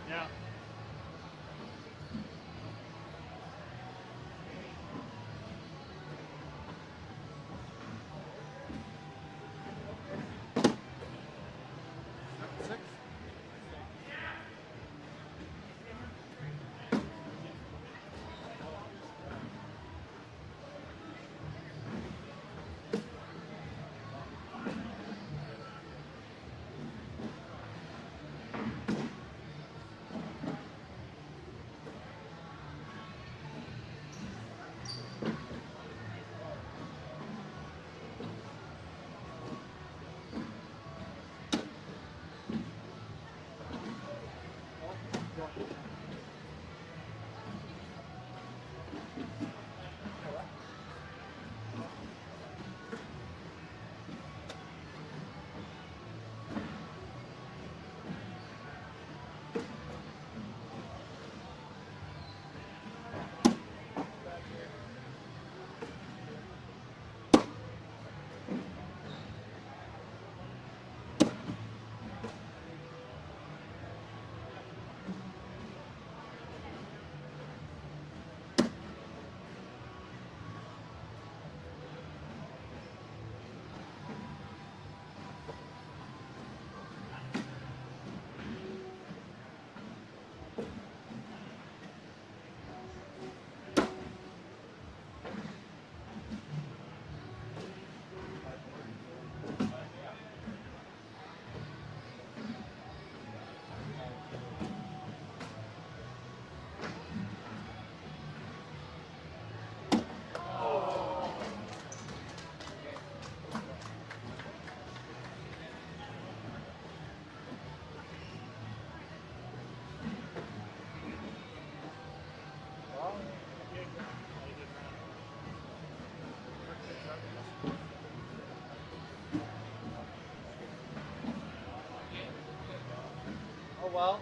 Yeah. Six. Oh well.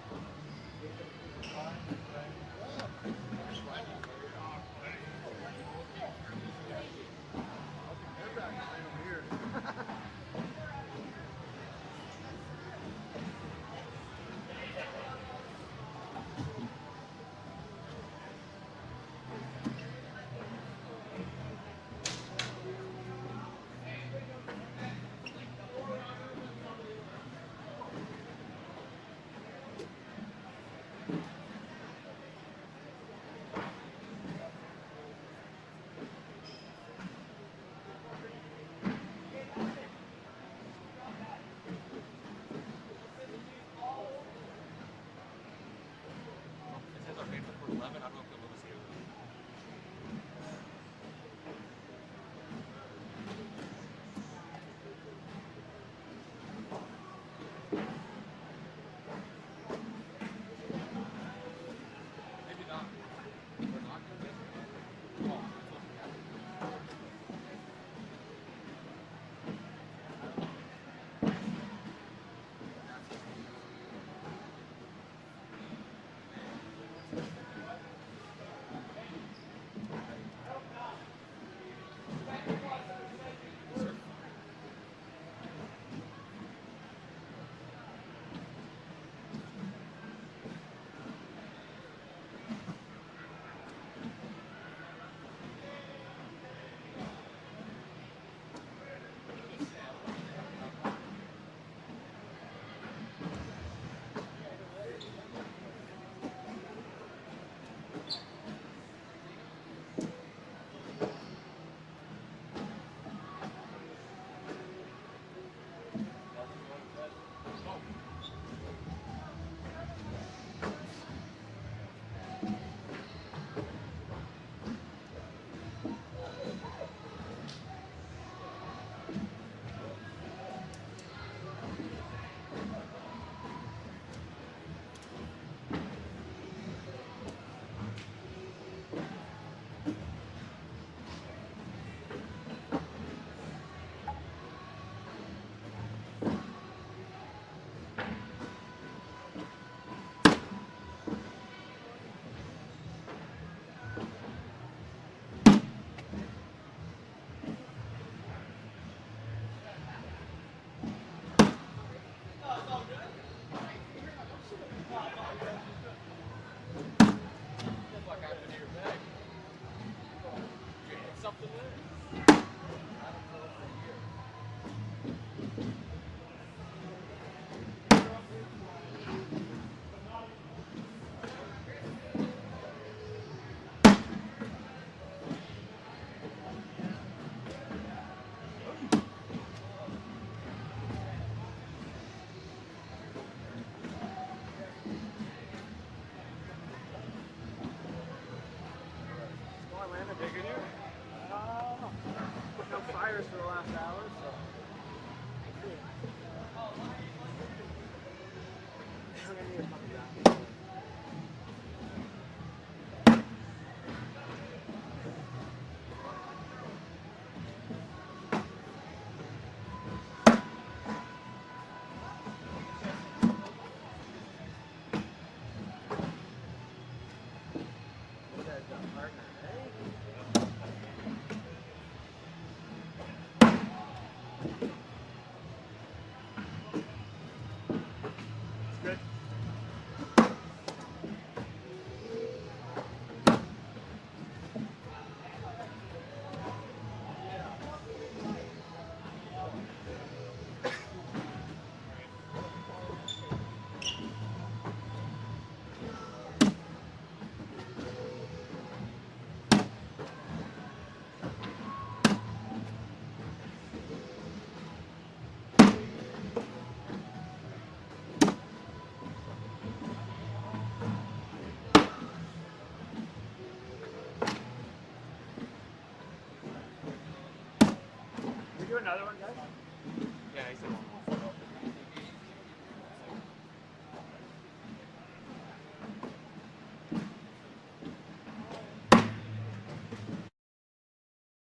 to win.